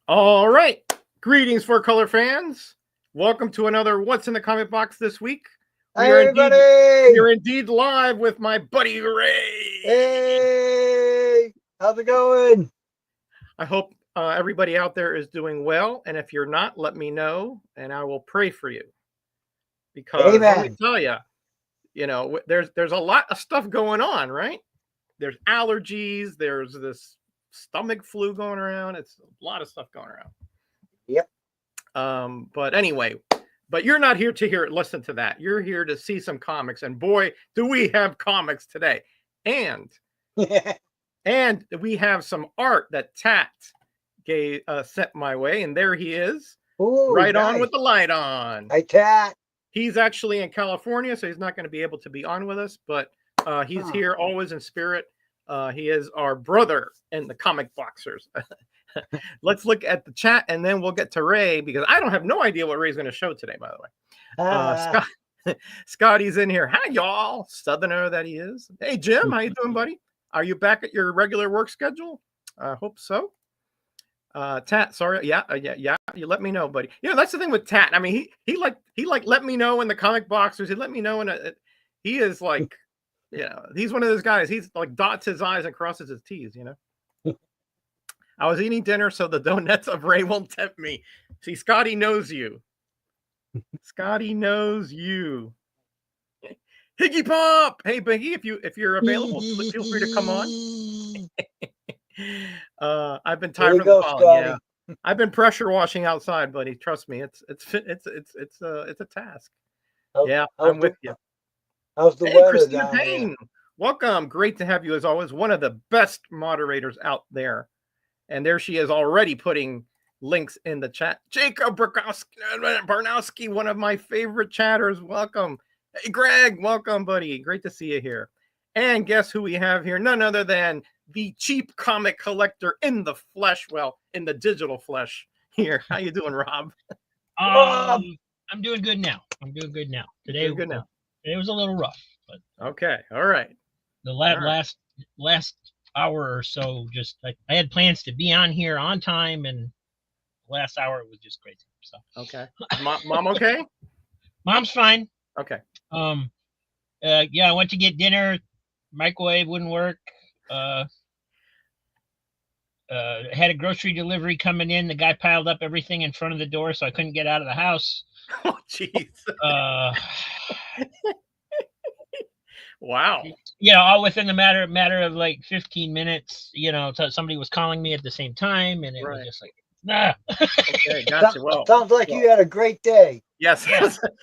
All right. Greetings, Four Color fans. Welcome to another What's in the Comic Box this week. Hi, everybody. We are indeed live with my buddy Ray. Hey, how's it going? I hope everybody out there is doing well. And if you're not, let me know and I will pray for you. Because let me tell you, there's a lot of stuff going on, right? There's allergies. There's this stomach flu going around. It's a lot of stuff going around. Yep. But anyway, you're not here to listen to that. You're here to see some comics, and boy, do we have comics today. And and we have some art that Tat sent my way, and there he is. Ooh, right nice. On with the light on. Hi, Tat. He's actually in California, so he's not going to be able to be on with us, but he's here always in spirit. He is our brother in the comic boxers. Let's look at the chat and then we'll get to Ray, because I don't have no idea what Ray's going to show today, by the way. Scotty's in here. Hi, y'all. Southerner that he is. Hey, Jim. How you doing, buddy? Are you back at your regular work schedule? I hope so. Tat, sorry. Yeah. You let me know, buddy. That's the thing with Tat. I mean, he let me know in the comic boxers. He let me know he is like, he's one of those guys. He's like dots his I's and crosses his T's, I was eating dinner, so the donuts of Ray won't tempt me. See, Scotty knows you. Scotty knows you. Higgy Pop! Hey, Biggie, if you're available, feel free to come on. I've been tired from the call. Yeah, I've been pressure washing outside, buddy. Trust me, it's a task. I'm with you. How's the weather Christina down Payne, welcome. Great to have you as always. One of the best moderators out there. And there she is already putting links in the chat. Jacob Barnowski, one of my favorite chatters. Welcome. Hey, Greg, welcome, buddy. Great to see you here. And guess who we have here? None other than the cheap comic collector in the flesh. Well, in the digital flesh here. How you doing, Rob? I'm doing good now. Today was a little rough. But okay. All right. The last hour or so, just I had plans to be on here on time, and last hour it was just crazy. So okay. Mom okay? Mom's fine. Okay. I went to get dinner. Microwave wouldn't work. Had a grocery delivery coming in. The guy piled up everything in front of the door, so I couldn't get out of the house. Oh, jeez. Wow. All within the matter of like 15 minutes, somebody was calling me at the same time, and it was just like, nah. Okay, gotcha. Well, sounds like you had a great day. Yes.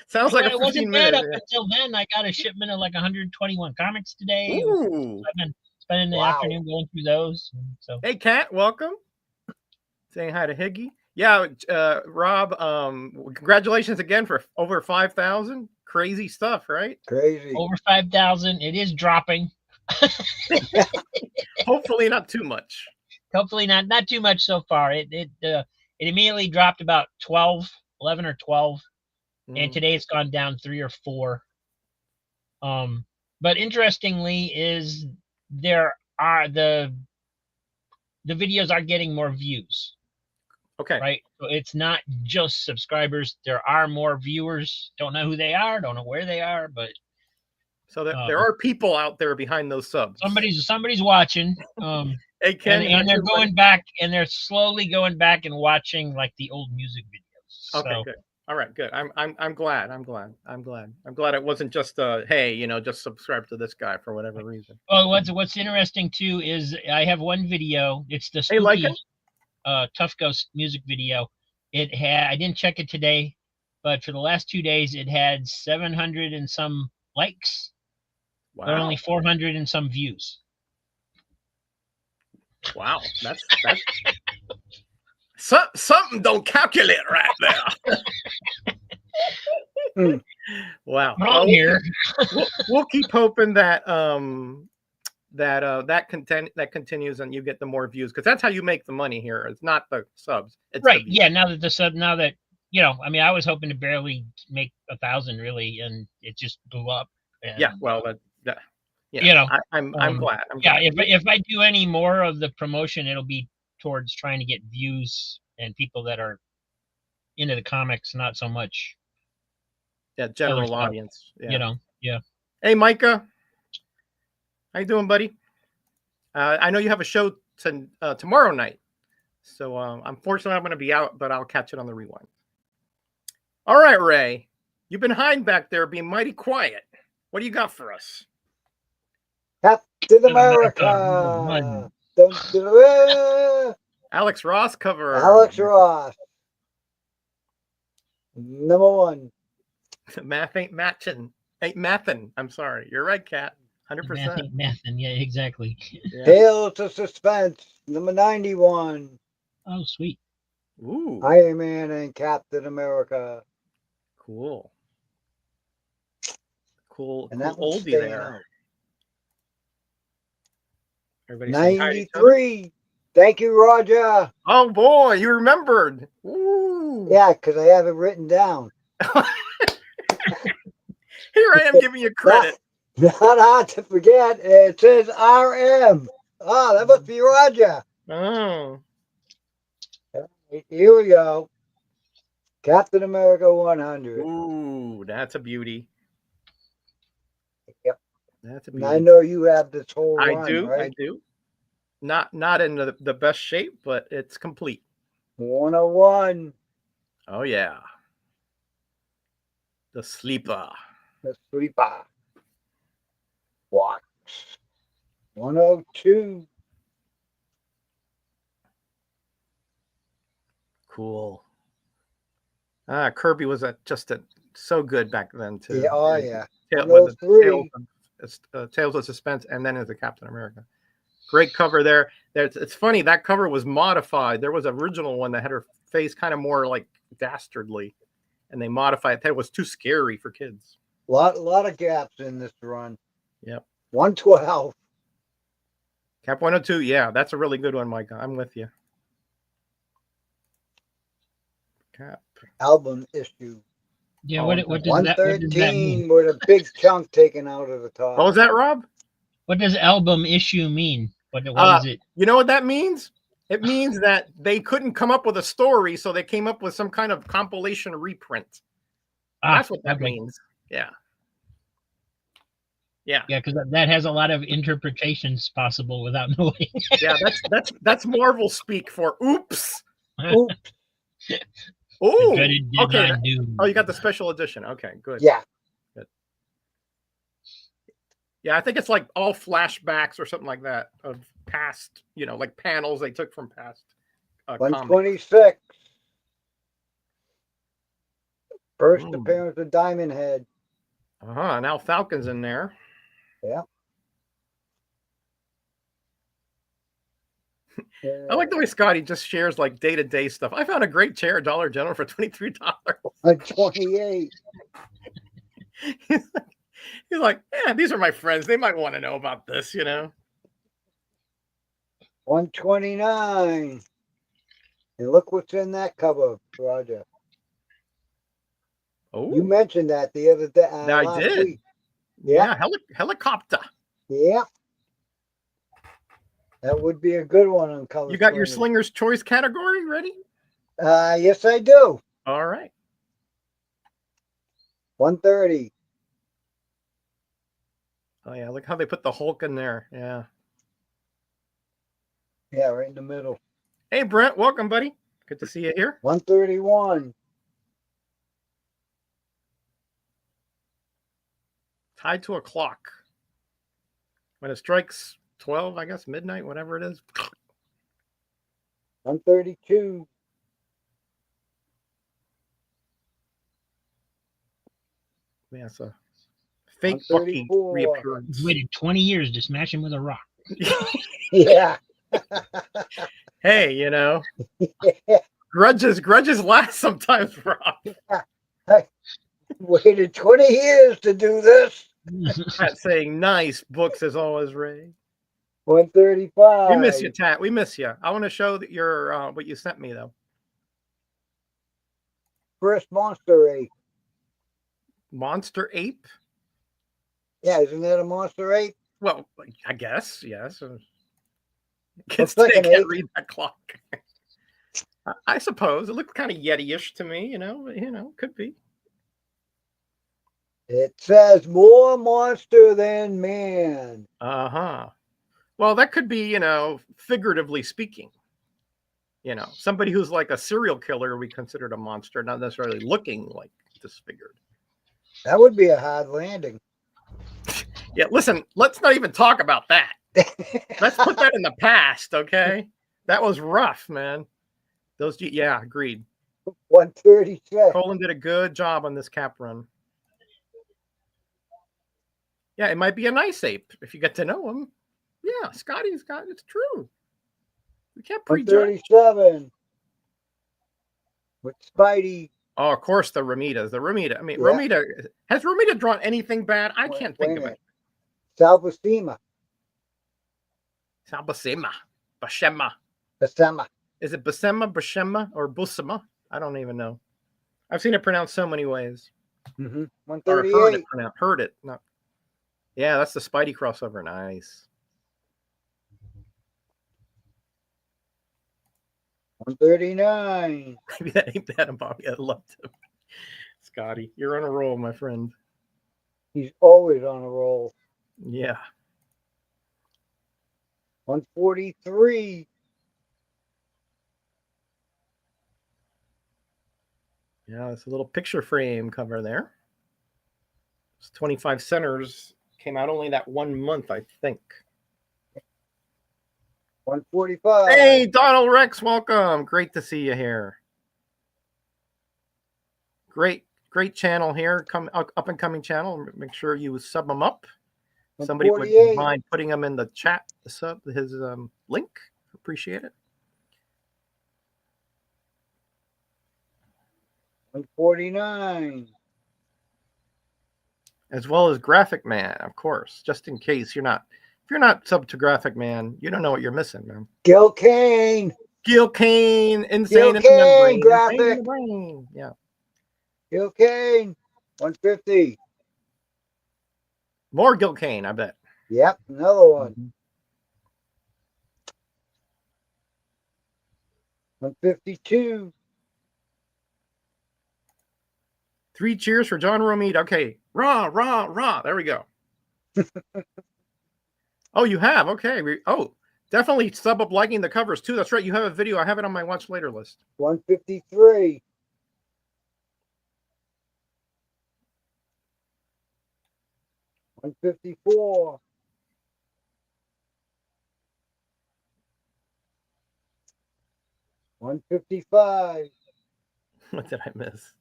Sounds like it wasn't bad up until then. I got a shipment of like 121 comics today. Ooh. I've been spending the afternoon going through those. So hey, Kat, welcome. Saying hi to Higgy. Yeah, Rob, congratulations again for over 5,000. Crazy stuff, right? Crazy. Over 5,000. It is dropping. Hopefully not too much. Hopefully not too much so far. It immediately dropped about 11 or 12, and today it's gone down 3 or 4. But interestingly, is there are the videos are getting more views. Okay. Right. So it's not just subscribers. There are more viewers. Don't know who they are. Don't know where they are, but so there are people out there behind those subs. Somebody's watching. Hey, Ken, and they're going back, and they're slowly going back and watching like the old music videos. Okay, good. All right, good. I'm glad. I'm glad it wasn't just hey, just subscribe to this guy for whatever reason. Oh, what's interesting too is I have one video. It's the spooky, Tough Ghost music video. I didn't check it today, but for the last 2 days it had 700 and some likes. Wow. But only 400 and some views. Wow, that's something don't calculate right there. Wow. Well, here. We'll keep hoping that that continues and you get the more views, because that's how you make the money here. It's not the subs. It's right. Yeah. Now that I mean, I was hoping to barely make 1,000 really, and it just blew up. And, yeah. Well, I'm glad. If I do any more of the promotion, it'll be towards trying to get views and people that are into the comics, not so much. Yeah, other general stuff, audience. Yeah. You know, yeah. Hey, Micah. How you doing, buddy? I know you have a show tomorrow night. So unfortunately, I'm going to be out, but I'll catch it on the rewind. All right, Ray. You've been hiding back there being mighty quiet. What do you got for us? Captain America. Dun, dun, dun. Alex Ross cover. Alex Ross. Number 1. Math ain't matching. Ain't mathin'. I'm sorry. You're right, Cat. 100%. Mathin', yeah, exactly. Yeah. Tales of Suspense. Number 91. Oh, sweet. Ooh. Iron Man and Captain America. Cool. Cool. And Cool that one's oldie staying there. out. Everybody saying hi to each other? 93. Thank you, Roger. Oh boy, you remembered. Ooh. Yeah, because I have it written down. Here I am giving you credit. Not hard to forget. It says RM. Oh, that must be Roger. Oh. Here we go. Captain America 100. Ooh, that's a beauty. Yep. That's a And beauty. I know you have this whole I run, do. right? I do. Not in the best shape, but it's complete. 101. Oh yeah. The sleeper. The Sleeper. Watch. 102. Cool. Kirby was so good back then too. Yeah, oh yeah. With the 103. Tales of Suspense, and then as a Captain America. Great cover there. It's funny, that cover was modified. There was an original one that had her face kind of more like dastardly, and they modified it. That was too scary for kids. Lot of gaps in this run. Yep. 112. Cap 102. Yeah, that's a really good one, Micah. I'm with you. Cap. Album issue. Yeah, Oh, what does that 113 mean? with a big chunk taken out of the top. What was that, Rob? What does album issue mean? What is it? You know what that means? It means that they couldn't come up with a story, so they came up with some kind of compilation reprint. That's what that means. Yeah. Yeah. Yeah, because that has a lot of interpretations possible without knowing. Yeah, that's Marvel speak for oops. Oops. Oh, okay. Oh, you got the special edition. Okay, good. Yeah. Good. Yeah, I think it's like all flashbacks or something like that of past, like panels they took from past. 126. First appearance of Diamond Head. Now Falcon's in there. Yeah. I like the way Scotty just shares like day-to-day stuff. I found a great chair at Dollar General for $23. 128. He's like, yeah, these are my friends. They might want to know about this, 129. And look what's in that cover, Roger. Oh, you mentioned that the other day. I did. Week. Yeah, helicopter. Yeah. That would be a good one on color. You got your Slinger's Choice category ready? Yes, I do. All right. 130. Oh yeah, look how they put the Hulk in there. Yeah. Yeah, right in the middle. Hey Brent, welcome, buddy. Good to see you here. 131. Tied to a clock. When it strikes 12, I guess, midnight, whatever it is. 132. Yeah, it's a fake Bucky reappearance. Waited 20 years to smash him with a rock. Yeah. Hey, Yeah. Grudges last sometimes, Rob. I waited 20 years to do this. Pat saying nice books as always, Ray. 135. We miss you, Tat. We miss you. I want to show that your what you sent me though. First Monster Ape. Monster Ape? Yeah, isn't that a Monster Ape? Well, I guess, yes. Kids today can't read that clock. I suppose it looked kind of Yeti-ish to me. Could be. It says more monster than man. Uh-huh. Well, that could be, figuratively speaking. Somebody who's like a serial killer we considered a monster, not necessarily looking like disfigured. That would be a hard landing. Yeah, listen, let's not even talk about that. Let's put that in the past, okay? That was rough, man. Yeah, agreed. 136. Colin did a good job on this cap run. Yeah, it might be a nice ape if you get to know him. Yeah, Scotty's got it's true. We can't prejudge. 137. With Spidey. Oh, of course, the Romitas. The Romita. I mean, Yeah. Romita. Has Romita drawn anything bad? I can't think of it. Salvasima. Salbasema. Bashema. Basema. Is it Basema, Bashema, or Busema? I don't even know. I've seen it pronounced so many ways. Mm-hmm. Or 138. heard it. No. Yeah, that's the Spidey crossover. Nice. 139. Maybe that ain't bad, Bobby. I loved him. Scotty, you're on a roll, my friend. He's always on a roll. Yeah. 143. Yeah, it's a little picture frame cover there. It's 25 centers. Came out only that 1 month, I think. 145. Hey, Donald Rex, welcome. Great to see you here. Great channel here. Come up and coming channel. Make sure you sub them up. Somebody would mind putting them in the chat. His link. Appreciate it. 149. As well as Graphic Man, of course. Just in case if you're not sub to Graphic Man, you don't know what you're missing, man. Gil Kane. Gil Kane, insane Gil in the Kane, membrane. Graphic. Insane in the brain. Yeah. Gil Kane. 150. More Gil Kane, I bet. Yep, another one. Mm-hmm. 152. 3 cheers for John Romita. Okay. Rah, rah, rah. There we go. Oh, you have? Okay. Definitely sub up liking the covers too. That's right. You have a video. I have it on my watch later list. 153. 154. 155. What did I miss?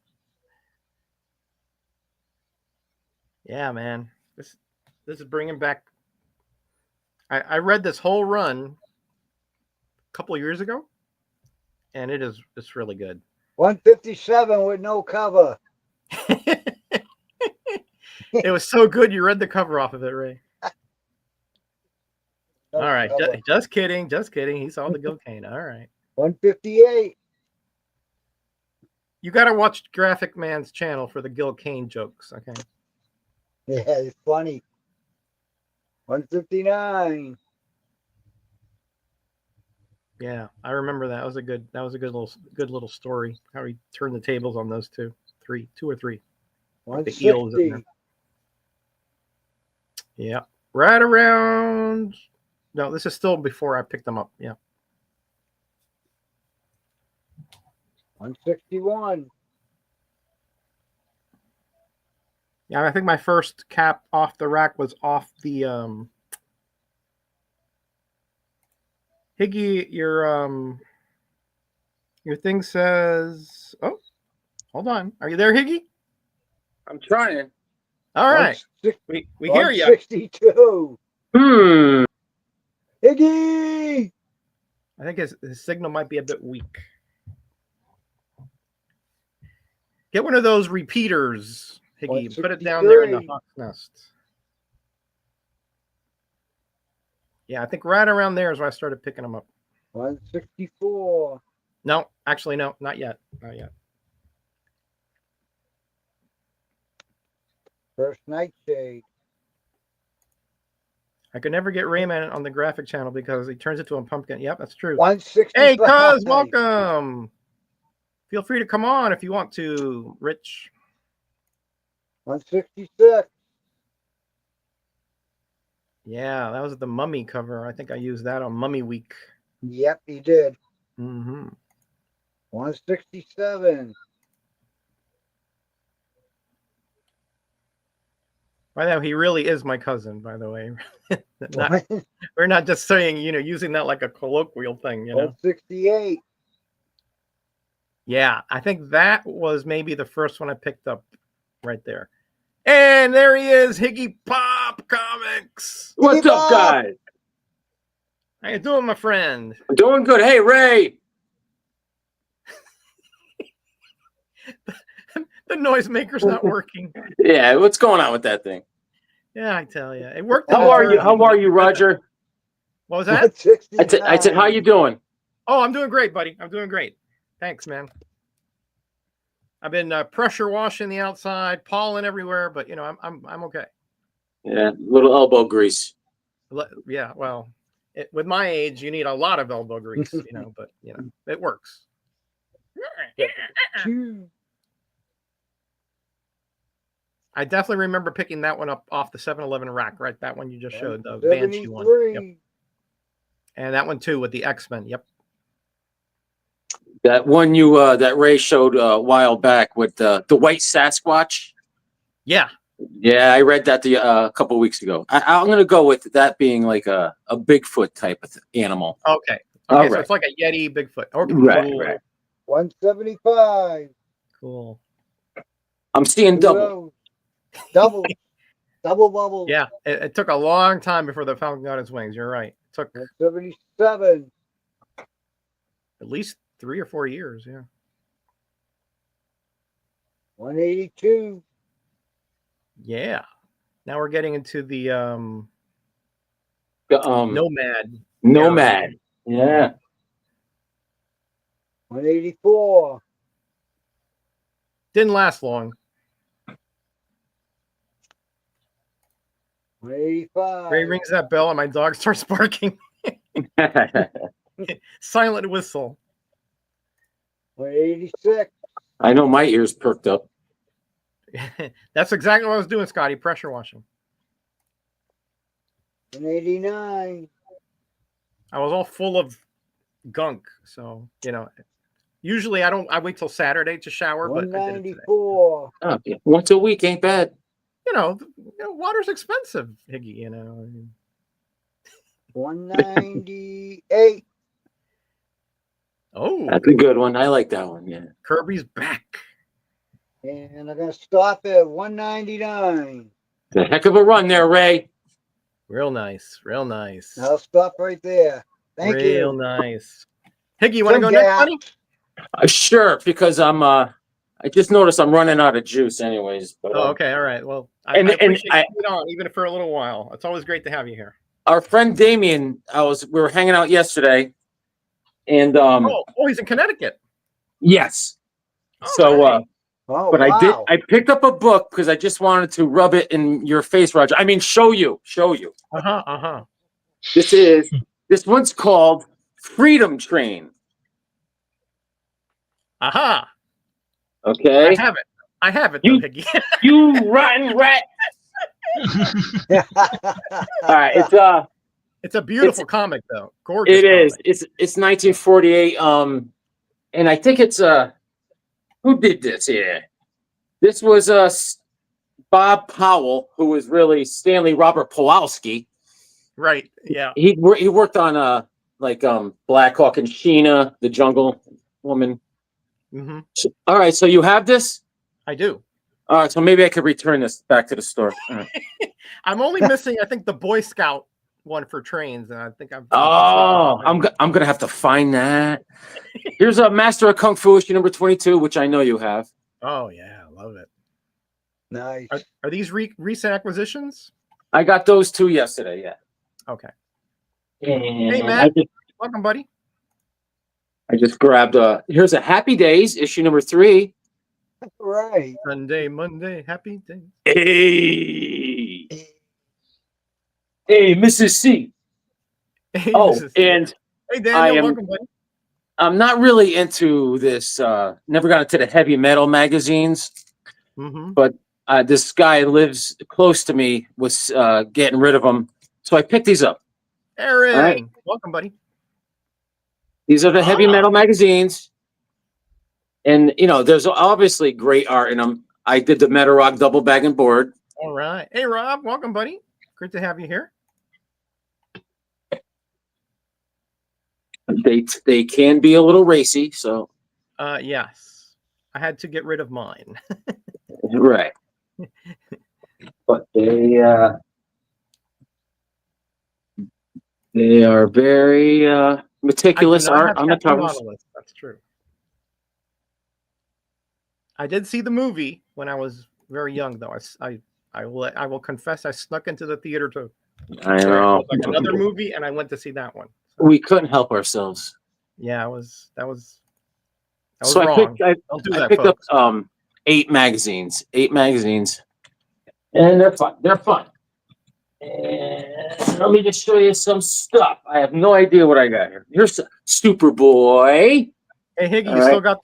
Yeah, man. This is bringing back. I read this whole run a couple of years ago, and it's really good. 157 with no cover. It was so good. You read the cover off of it, Ray. No all right, cover. just kidding. He saw the Gil Kane. All right. 158. You got to watch Graphic Man's channel for the Gil Kane jokes. Okay. Yeah, it's funny. 159. Yeah, I remember that. That was a good little story. How he turned the tables on those two or three. Like the eels in there. 160. Yeah, right around. No, this is still before I picked them up. Yeah. 161. Yeah, I think my first cap off the rack was off the Higgy, your thing says, oh, hold on. Are you there, Higgy? I'm trying. All right. We hear you. 162. Higgy! I think his signal might be a bit weak. Get one of those repeaters, Higgy, and put it down there in the hawk's nest. Yeah, I think right around there is where I started picking them up. 164. No, actually, no, not yet. Not yet. First Nightshade. I could never get Rayman on the graphic channel because he turns into a pumpkin. Yep, that's true. 165. Hey, Cuz, welcome. Feel free to come on if you want to, Rich. 166. Yeah, that was the Mummy cover. I think I used that on Mummy Week. Yep, he did. Mm-hmm. 167. By the way, he really is my cousin, by the way. We're not just saying, using that like a colloquial thing, 168. Yeah, I think that was maybe the first one I picked up right there. And there he is, Higgy Pop Comics. What's up, guys? How you doing, my friend? I'm doing good. Hey, Ray. The noisemaker's not working. Yeah, what's going on with that thing? Yeah, I tell you, it worked. How are you? How are you, Roger? What was that? I said, how you doing? Oh, I'm doing great, buddy. I'm doing great. Thanks, man. I've been pressure washing the outside, pollen everywhere, but I'm okay. Yeah, little elbow grease. Yeah, well, with my age, you need a lot of elbow grease, but it works. I definitely remember picking that one up off the 7-Eleven rack, right? That one you just showed, the Banshee one. Yep. And that one too with the X-Men. Yep. That one that Ray showed a while back with the white Sasquatch. Yeah. Yeah, I read that a couple weeks ago. I'm gonna go with that being like a Bigfoot type of animal. Okay. All right. So right. it's like a Yeti Bigfoot. Okay. Right, cool. right. 175. Cool. I'm seeing double. Double bubble. Yeah, it took a long time before the Falcon got his wings. You're right. It took 177. at least 3 or 4 years. Yeah. 182. Yeah. Now we're getting into the Nomad. Nomad. Yeah. 184. Didn't last long. 185. Ray rings that bell and my dog starts barking. Silent whistle. 186. I know my ears perked up. That's exactly what I was doing, Scotty. Pressure washing. 189. I was all full of gunk, so usually I wait till Saturday to shower, but I did it today. 194. Oh, yeah. Once a week ain't bad. Water's expensive, Higgy. 198. Oh, That's a good one. I like that one. Yeah. Kirby's back. And I'm gonna stop at 199. The heck of a run there, Ray. Real nice. Real nice. I'll stop right there. Thank you. Real nice. Higgy, you want to go next, buddy? Sure, because I just noticed I'm running out of juice anyways. But, okay. All right. Well, I appreciate you being on even for a little while. It's always great to have you here. Our friend Damien, we were hanging out yesterday, and he's in Connecticut. Yes. But wow. I picked up a book because I just wanted to rub it in your face, Roger. I mean, show you. This one's called Freedom Train. Okay. I have it, though, Higgy. You rotten rat. All right, it's a beautiful comic, though. Gorgeous. It is. It's 1948. And I think it's who did this here? This was Bob Powell, who was really Stanley Robert Pawlowski. Right. Yeah. He worked on Black Hawk and Sheena, the Jungle Woman. Mm-hmm. All right, so you have this? I do. All right, so maybe I could return this back to the store. Right. I'm only missing, I think, the Boy Scout one for trains, and I think I'm gonna have to find that. Here's a Master of Kung Fu issue number 22, which I know you have. Oh yeah, I love it. Nice. Are these recent acquisitions? I got those two yesterday. Yeah. Okay. And hey Matt, welcome, buddy. I just grabbed here's a Happy Days issue number 3. Right. Sunday, Monday, happy day. Hey. Hey, Mrs. C. Hey, Oh, Mrs. C. and Hey, Daniel, welcome, buddy. I'm not really into this. Never got into the heavy metal magazines, but this guy lives close to me was getting rid of them, so I picked these up. Aaron, All right. welcome, buddy. These are the heavy metal magazines, and you know, there's obviously great art in them. I did the Metal Rock double bag and board. All right. Hey, Rob, welcome, buddy. Great to have you here. They can be a little racy, so Yes, I had to get rid of mine. right. But they are very meticulous art on the covers. That's true. I did see the movie when I was very young, though. I will confess I snuck into the theater too. I know. It was like another movie, and I went to see that one. So, We couldn't help ourselves. yeah, that was So wrong. I picked up 8 magazines, and they're fun. They're fun. And let me just show you some stuff. I have no idea what I got here. Here's Superboy. Hey, Higgy, you still got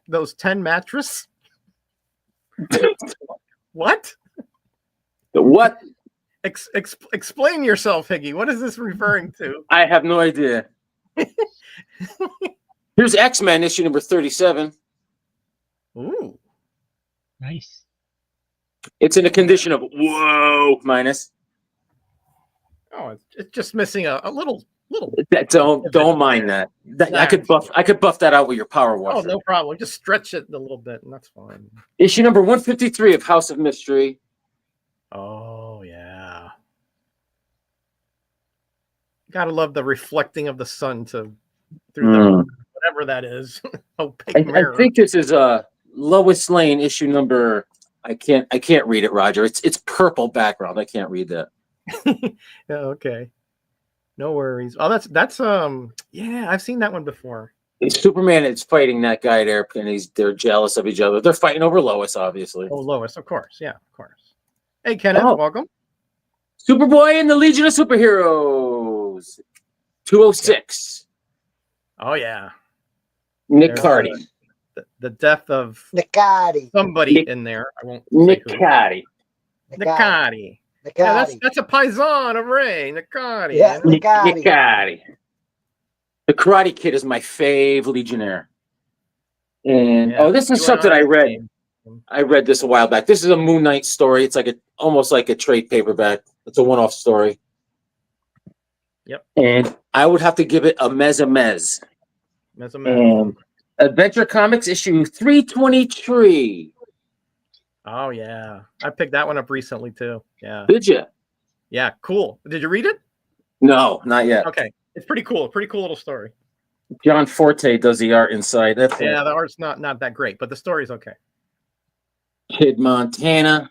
those 10 mattress? What? What? Explain yourself, Higgy. What is this referring to? I have no idea. Here's X-Men issue number 37. Ooh, Nice. It's in a condition of whoa minus. oh, it's just missing a little. Don't mind that. I could buff that out with your power washer. Oh, no problem. Just stretch it a little bit, and that's fine. Issue number 153 of House of Mystery. Oh yeah. Gotta love the reflecting of the sun through the whatever that is. Opaque mirror. I think this is Lois Lane issue number. I can't read it, Roger. It's purple background. I can't read that. Yeah, okay. No worries. Oh, that's yeah, I've seen that one before. Superman is fighting that guy there, and they're jealous of each other. They're fighting over Lois, obviously. Oh, Lois, of course. Yeah, of course. Hey, Kenneth, welcome. Superboy and the Legion of Superheroes. 206. Oh yeah. Nick Cardy. The death of Nicati. somebody in there. I won't. Nick Cardy. Nicati. Yeah, that's a paisan of Ray. Nicati. Yeah, Nick Nicati. Cardy. The Karate Kid is my fave Legionnaire. And this is something I read. I read this a while back. This is a Moon Knight story. It's like almost like a trade paperback. It's a one-off story. Yep. And I would have to give it a mez. Adventure Comics issue 323. Oh yeah, I picked that one up recently too. Yeah. Did you? Yeah, cool. Did you read it? No, not yet. Okay, it's pretty cool. Pretty cool little story. John Forte does the art inside. That's the art's not that great, but the story's okay. Kid Montana.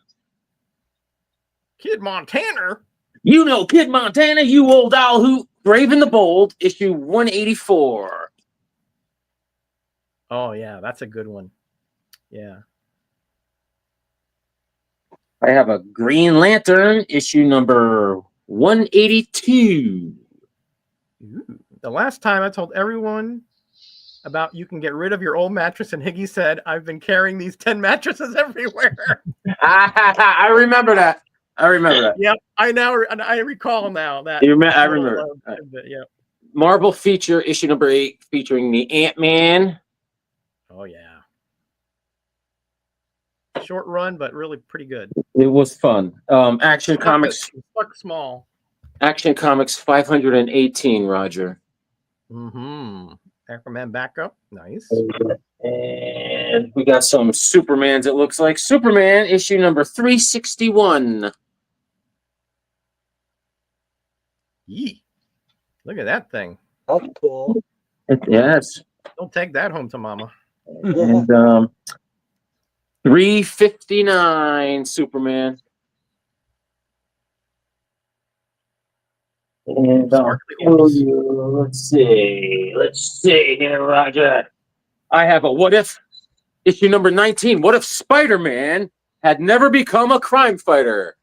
Kid Montana. You know Kid Montana, you old owl hoot. Brave and the Bold, issue 184. Oh yeah, that's a good one. Yeah. I have a Green Lantern, issue number 182. Ooh. The last time I told everyone about you can get rid of your old mattress, and Higgy said, I've been carrying these 10 mattresses everywhere. I remember that. Yep, I recall now that. I remember. Yeah. Marvel feature, issue number 8, featuring the Ant-Man. Oh, yeah. Short run, but really pretty good. It was fun. Action Comics. Small. Action Comics 518, Roger. Mm-hmm. Aquaman backup. Nice. And we got some Supermans, it looks like. Superman, issue number 361. Yee. Look at that thing. That's cool. Yes. Don't take that home to mama. And 359 Superman. And let's see here, Roger. I have a what if issue number 19. What if Spider-Man had never become a crime fighter?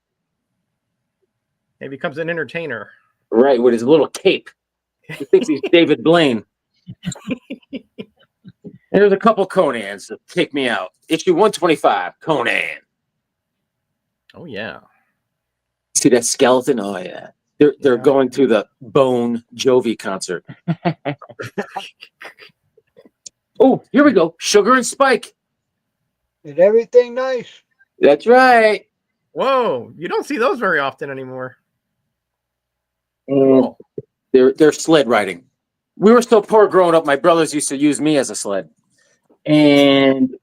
He becomes an entertainer. Right, with his little cape. He thinks he's David Blaine. And there's a couple Conans that take me out. Issue 125, Conan. Oh yeah. See that skeleton? Oh yeah. They're going to the Bone Jovi concert. Oh, here we go. Sugar and Spike. Is everything nice? That's right. Whoa, you don't see those very often anymore. And they're sled riding. We were so poor growing up. My brothers used to use me as a sled. And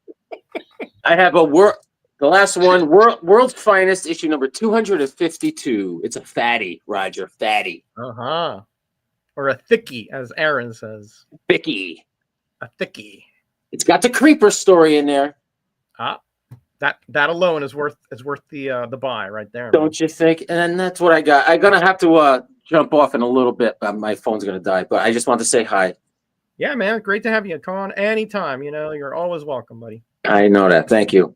I have the last one, World's Finest, issue number 252. It's a fatty, Roger, fatty. Uh-huh. Or a thickie, as Aaron says. Thicky. A thickie. It's got the Creeper story in there. That alone is worth the buy right there. Don't you think? And that's what I got. I'm gonna have to jump off in a little bit. My phone's gonna die, but I just want to say hi. Yeah, man, great to have you. Come on anytime. You know, you're always welcome, buddy. I know that. Thank you.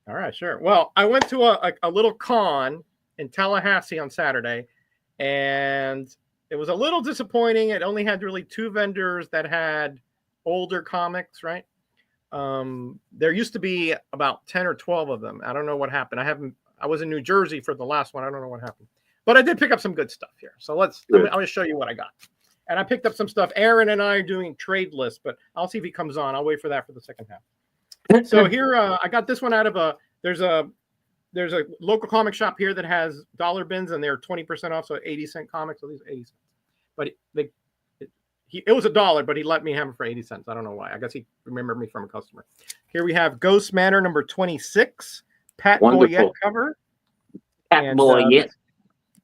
All right, sure. Well, I went to a little con in Tallahassee on Saturday, and it was a little disappointing. It only had really 2 vendors that had older comics, right? There used to be about 10 or 12 of them. I don't know what happened. I was in New Jersey for the last one. I don't know what happened, but I did pick up some good stuff here. So I'll just show you what I got. And I picked up some stuff. Aaron and I are doing trade lists, but I'll see if he comes on. I'll wait for that for the second half. So here, I got this one out of there's a local comic shop here that has dollar bins, and they're 20% off. So 80-cent comics, so these are 80 cents. But it was $1, but he let me have it for 80 cents. I don't know why. I guess he remembered me from a customer. Here we have Ghost Manor number 26, Pat Boyette cover. Pat Boyette.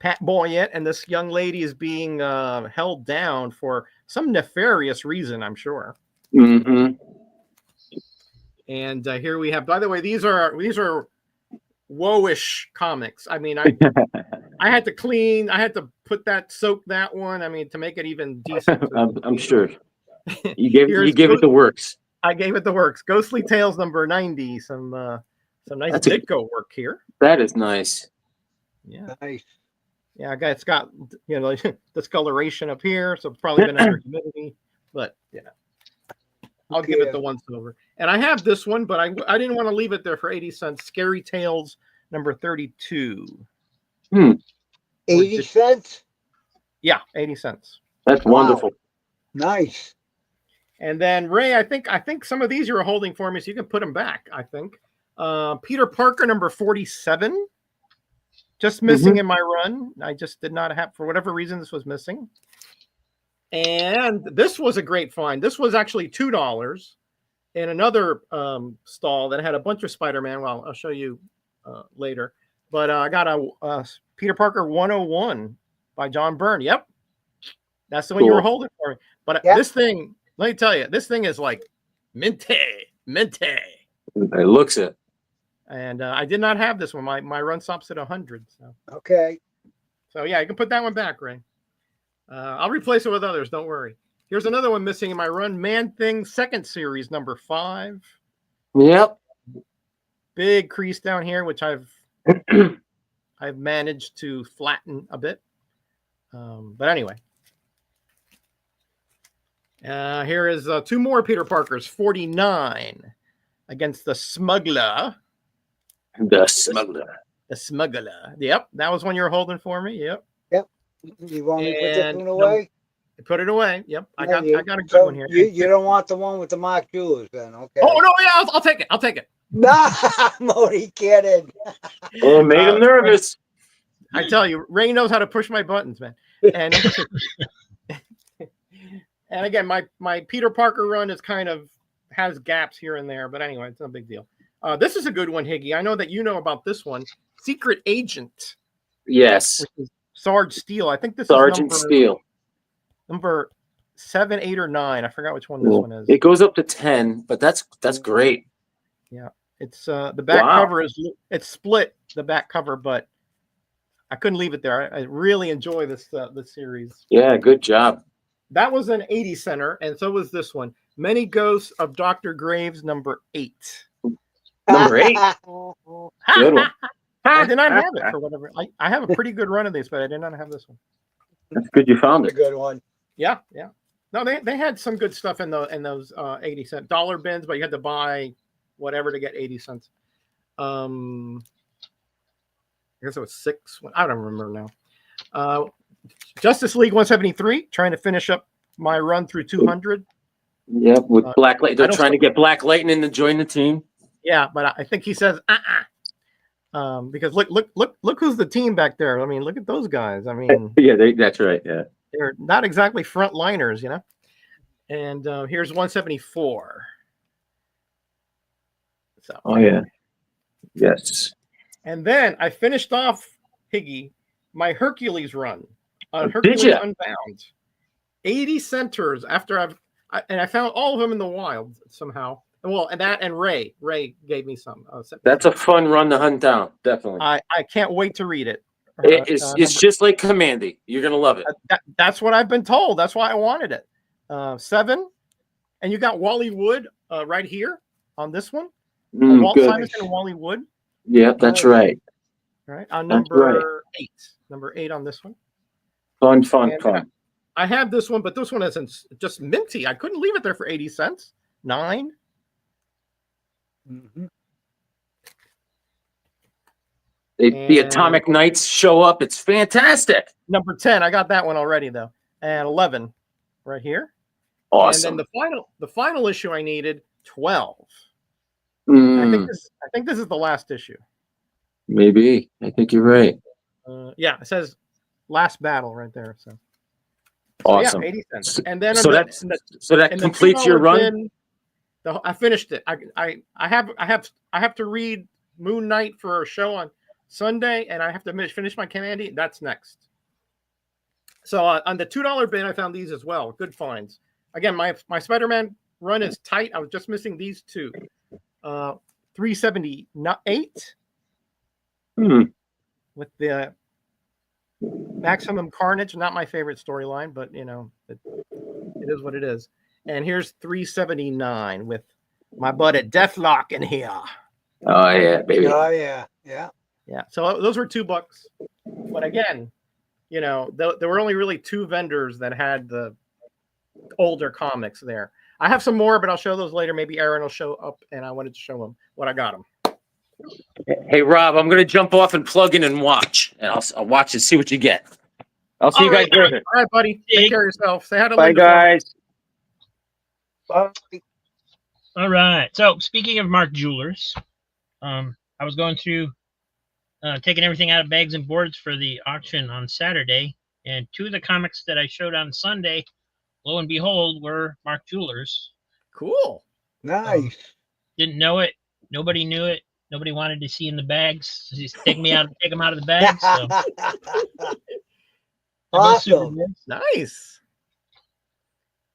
Pat Boyette, and this young lady is being held down for some nefarious reason, I'm sure. Mm-hmm. And here we have. By the way, these are woe-ish comics. I mean, I had to clean. I had to soak that one. I mean, to make it even decent. I'm sure. You gave it the works. I gave it the works. Ghostly Tales number 90. Some nice Ditko work here. That is nice. Yeah. Nice. Yeah, it's got discoloration up here, so it's probably been under humidity. But I'll give it the once over. And I have this one, but I didn't want to leave it there for 80 cents. Scary Tales number 32. 80 cents? Yeah, 80 cents. That's wonderful. Nice. And then Ray, I think some of these you were holding for me, so you can put them back, I think. Peter Parker number 47. Just missing in my run. I just did not have, for whatever reason, this was missing. And this was a great find. This was actually $2 in another stall that had a bunch of Spider-Man. Well, I'll show you later. But I got a Peter Parker 101 by John Byrne. Yep. That's the one you were holding for me. But this thing, let me tell you, this thing is like minty. It looks it. And I did not have this one. My run stops at 100. So. Okay. So, yeah, you can put that one back, Ray. I'll replace it with others. Don't worry. Here's another one missing in my run. Man-Thing, second series, number 5. Yep. Big crease down here, which I've managed to flatten a bit. But anyway. Here is 2 more Peter Parkers. 49 against the Smuggler. The Smuggler. Yep, that was one you were holding for me. Yep. You want me to put this one away? Put it away. Yep, I got a good one here. You don't want the one with the Mark Jewels, then? Okay. Oh no, yeah, I'll take it. Nah, I'm only kidding. Oh, made him nervous. I tell you, Ray knows how to push my buttons, man. And and again, my Peter Parker run is has gaps here and there, but anyway, it's no big deal. This is a good one, Higgy. I know that you know about this one. Secret Agent. Yes. Which is Sarge Steele. I think this Sergeant is Steele. Number 7, 8, or 9. I forgot which one this one is. It goes up to 10, but that's great. Yeah. It's the back cover it's split, the back cover, but I couldn't leave it there. I really enjoy this series. Yeah, good job. That was an 80 center, and so was this one. Many Ghosts of Dr. Graves, number 8. Number 8. Good one. I did not have it for whatever. I have a pretty good run of these, but I did not have this one. That's good you found A it. good one. Yeah, yeah. No, they had some good stuff in those 80-cent dollar bins, but you had to buy whatever to get 80 cents. I guess it was 6. I don't remember now. Justice League 173, trying to finish up my run through 200. Yep, with Black Lightning. They're I don't trying to get Black Lightning to join the team. Yeah, but I think he says because look who's the team back there. I mean, look at those guys. I mean, Yeah, that's right. Yeah. they're not exactly frontliners, you know. And here's 174. So. Oh yeah. Yes. And then I finished off Higgy my Hercules run on Did Hercules ya? Unbound. 80 centers after I found all of them in the wild somehow. Well, and Ray gave me some. That's a fun run to hunt down. Definitely. I can't wait to read it. It's just like Commandy. You're gonna love it. That's what I've been told. That's why I wanted it. 7, and you got Wally Wood right here on this one. Walt Good. Simonson and Wally Wood. Yep, that's right. Right on That's number 8. Number 8 on this one. Fun. I have this one, but this one isn't just minty. I couldn't leave it there for 80 cents. 9. Mm-hmm. The Atomic Knights show up. It's fantastic. Number 10. I got that one already though. And 11 right here. Awesome. And then the final issue I needed, 12. I think this is the last issue. Maybe. I think you're right. Yeah, it says last battle right there. So Awesome. Yeah, 80 cents. And then that completes your run. I finished it. I have to read Moon Knight for a show on Sunday, and I have to finish my Commandy. That's next. So on the $2 bin, I found these as well. Good finds. Again, my Spider-Man run is tight. I was just missing these two. 378 with the Maximum Carnage. Not my favorite storyline, but you know it is what it is. And here's 379 with my buddy Deathlock in here. Oh yeah, baby. Oh yeah. So those were $2. But again, you know, there were only really 2 vendors that had the older comics there. I have some more, but I'll show those later. Maybe Aaron will show up, and I wanted to show him what I got him. Hey Rob, I'm gonna jump off and plug in and watch, and I'll watch and see what you get. I'll see you guys later. All right, buddy. Take care of yourself. Say hi to Bye, Linda. guys. Bye. All right. So speaking of Mark Jewelers, I was going through taking everything out of bags and boards for the auction on Saturday, and 2 of the comics that I showed on Sunday, lo and behold, were Mark Jewelers. Cool. Nice. Didn't know it. Nobody knew it. Nobody wanted to see in the bags. So he's take them out of the bag. So. Awesome. Nice.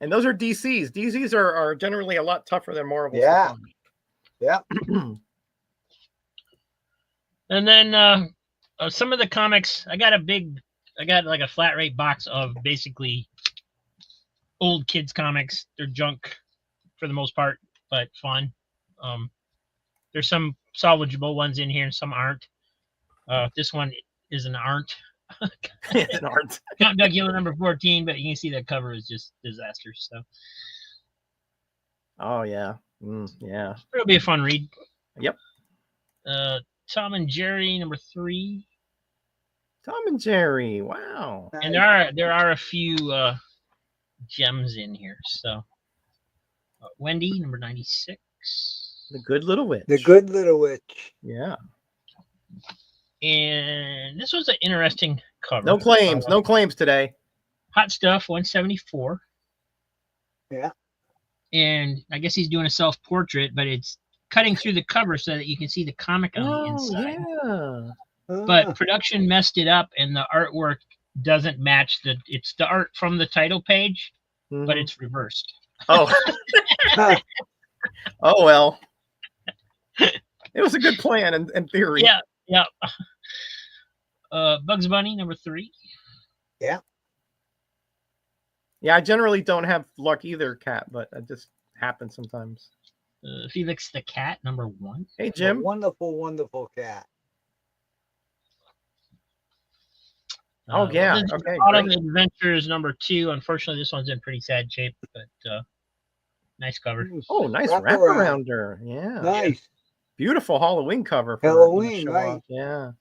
And those are DCs. DCs are generally a lot tougher than Marvel. Yeah. Yeah. And then some of the comics, I got like a flat rate box of basically old kids comics. They're junk for the most part, but fun. There's some salvageable ones in here and some aren't. This one is an aren't. It's an art. Count Dracula number 14, but you can see that cover is just disaster. So. Oh yeah. Yeah. It'll be a fun read. Yep. Tom and Jerry number 3. Tom and Jerry. Wow. And there are a few gems in here. So Wendy number 96. The Good Little Witch. The Good Little Witch. Yeah. And this was an interesting cover. No claims. No claims today. Hot Stuff 174. Yeah. And I guess he's doing a self-portrait, but it's cutting through the cover so that you can see the comic on the inside. Yeah. But production messed it up, and the artwork doesn't match it's the art from the title page, but it's reversed. Oh. Oh well. It was a good plan in theory. Yeah. Bugs Bunny number 3. Yeah. Yeah, I generally don't have luck either, Cat, but it just happens sometimes. Felix the Cat number 1. Hey Jim. A wonderful, wonderful cat. Oh yeah. This is Okay. Autumn Great. Adventures #2. Unfortunately, this one's in pretty sad shape, but nice cover. Oh, nice Wraparound. wraparounder. Yeah. Nice. Beautiful Halloween cover for Halloween, show right. off. Yeah.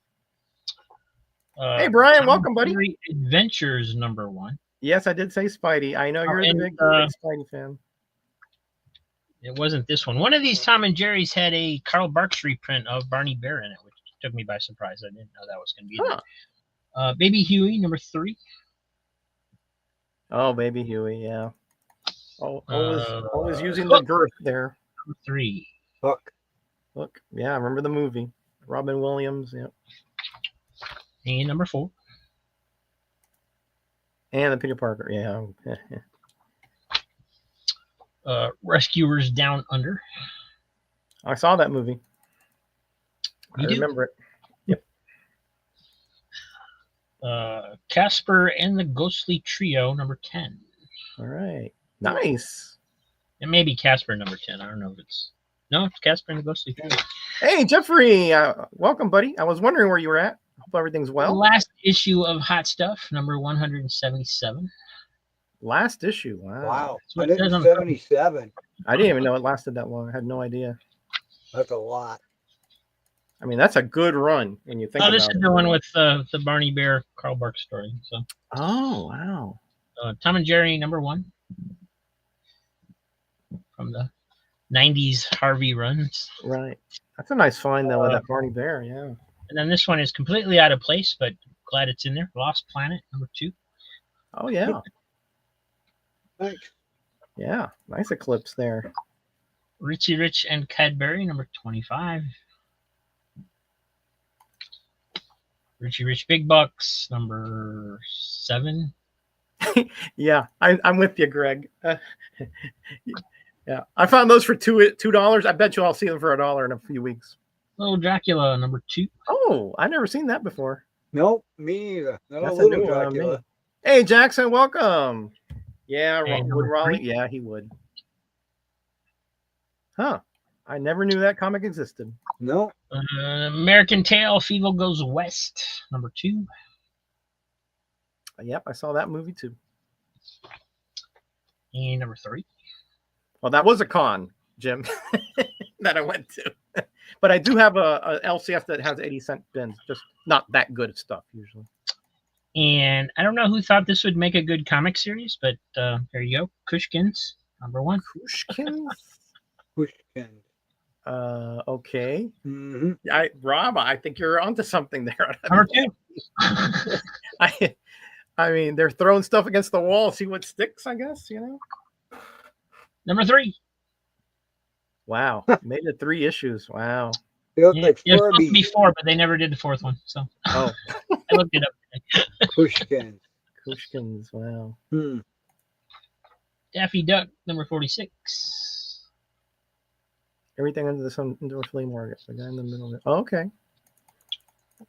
Uh, Hey Brian, Tom welcome, buddy. Jerry Adventures #1. Yes, I did say Spidey. I know you're the and, big Spidey fan. It wasn't this one. One of these Tom and Jerry's had a Carl Barks reprint of Barney Bear in it, which took me by surprise. I didn't know that was going to be in there. Baby Huey #3. Oh, Baby Huey, yeah. Always using the girth there. #3. Look, yeah, I remember the movie. Robin Williams, yeah. And #4. And the Peter Parker, yeah. Rescuers Down Under. I saw that movie. I You do? remember it. Yep. Casper and the Ghostly Trio #10. All right. Nice. It may be Casper #10. I don't know if it's... No, it's Casper and the Ghostly Trio. Hey, Jeffrey. Welcome, buddy. I was wondering where you were at. Hope everything's The well. last issue of Hot Stuff, #177. Last issue. Wow. That's what it says on the cover. 177. I didn't even know it lasted that long. I had no idea. That's a lot. I mean, that's a good run when you think Oh, about this it. is the one with the Barney Bear Carl Barks story. So, Oh, wow. Tom and Jerry #1 from the '90s Harvey runs. Right. That's a nice find, though, with that Barney Bear, yeah. And then this one is completely out of place, but glad it's in there. Lost Planet #2. Oh, yeah. Thanks. Yeah. Nice eclipse there. Richie Rich and Cadbury #25. Richie Rich Big Bucks #7. Yeah, I'm with you, Greg. Yeah, I found those for $2. I bet you I'll see them for $1 in a few weeks. Little Dracula '2. Oh, I've never seen that before. Nope, me either. Not That's a a little new one on me. Dracula. Hey, Jackson, welcome. Yeah, Hey, would number Raleigh? 3. Yeah, he would. Huh. I never knew that comic existed. No. American Tail Feeble Goes West #2. Yep, I saw that movie too. And #3. Well, that was a con, Jim, that I went to. But I do have a LCS that has 80-cent bins. Just not that good stuff usually. And I don't know who thought this would make a good comic series, but there you go. Kushkins #1. Kushkin? Pushkin. Okay. Mm-hmm. Rob, I think you're onto something there. #2. I mean, they're throwing stuff against the wall, see what sticks, I guess, you know? #3. Wow. Made it 3 issues. Wow. They look like It was supposed to be Furby. 4, but they never did the 4th one. So Oh, I looked it up today. Pushkin. Kushkins. Wow. Hmm. Daffy Duck #46. Everything under the sun, indoor flea market. The guy in the middle. Oh, okay.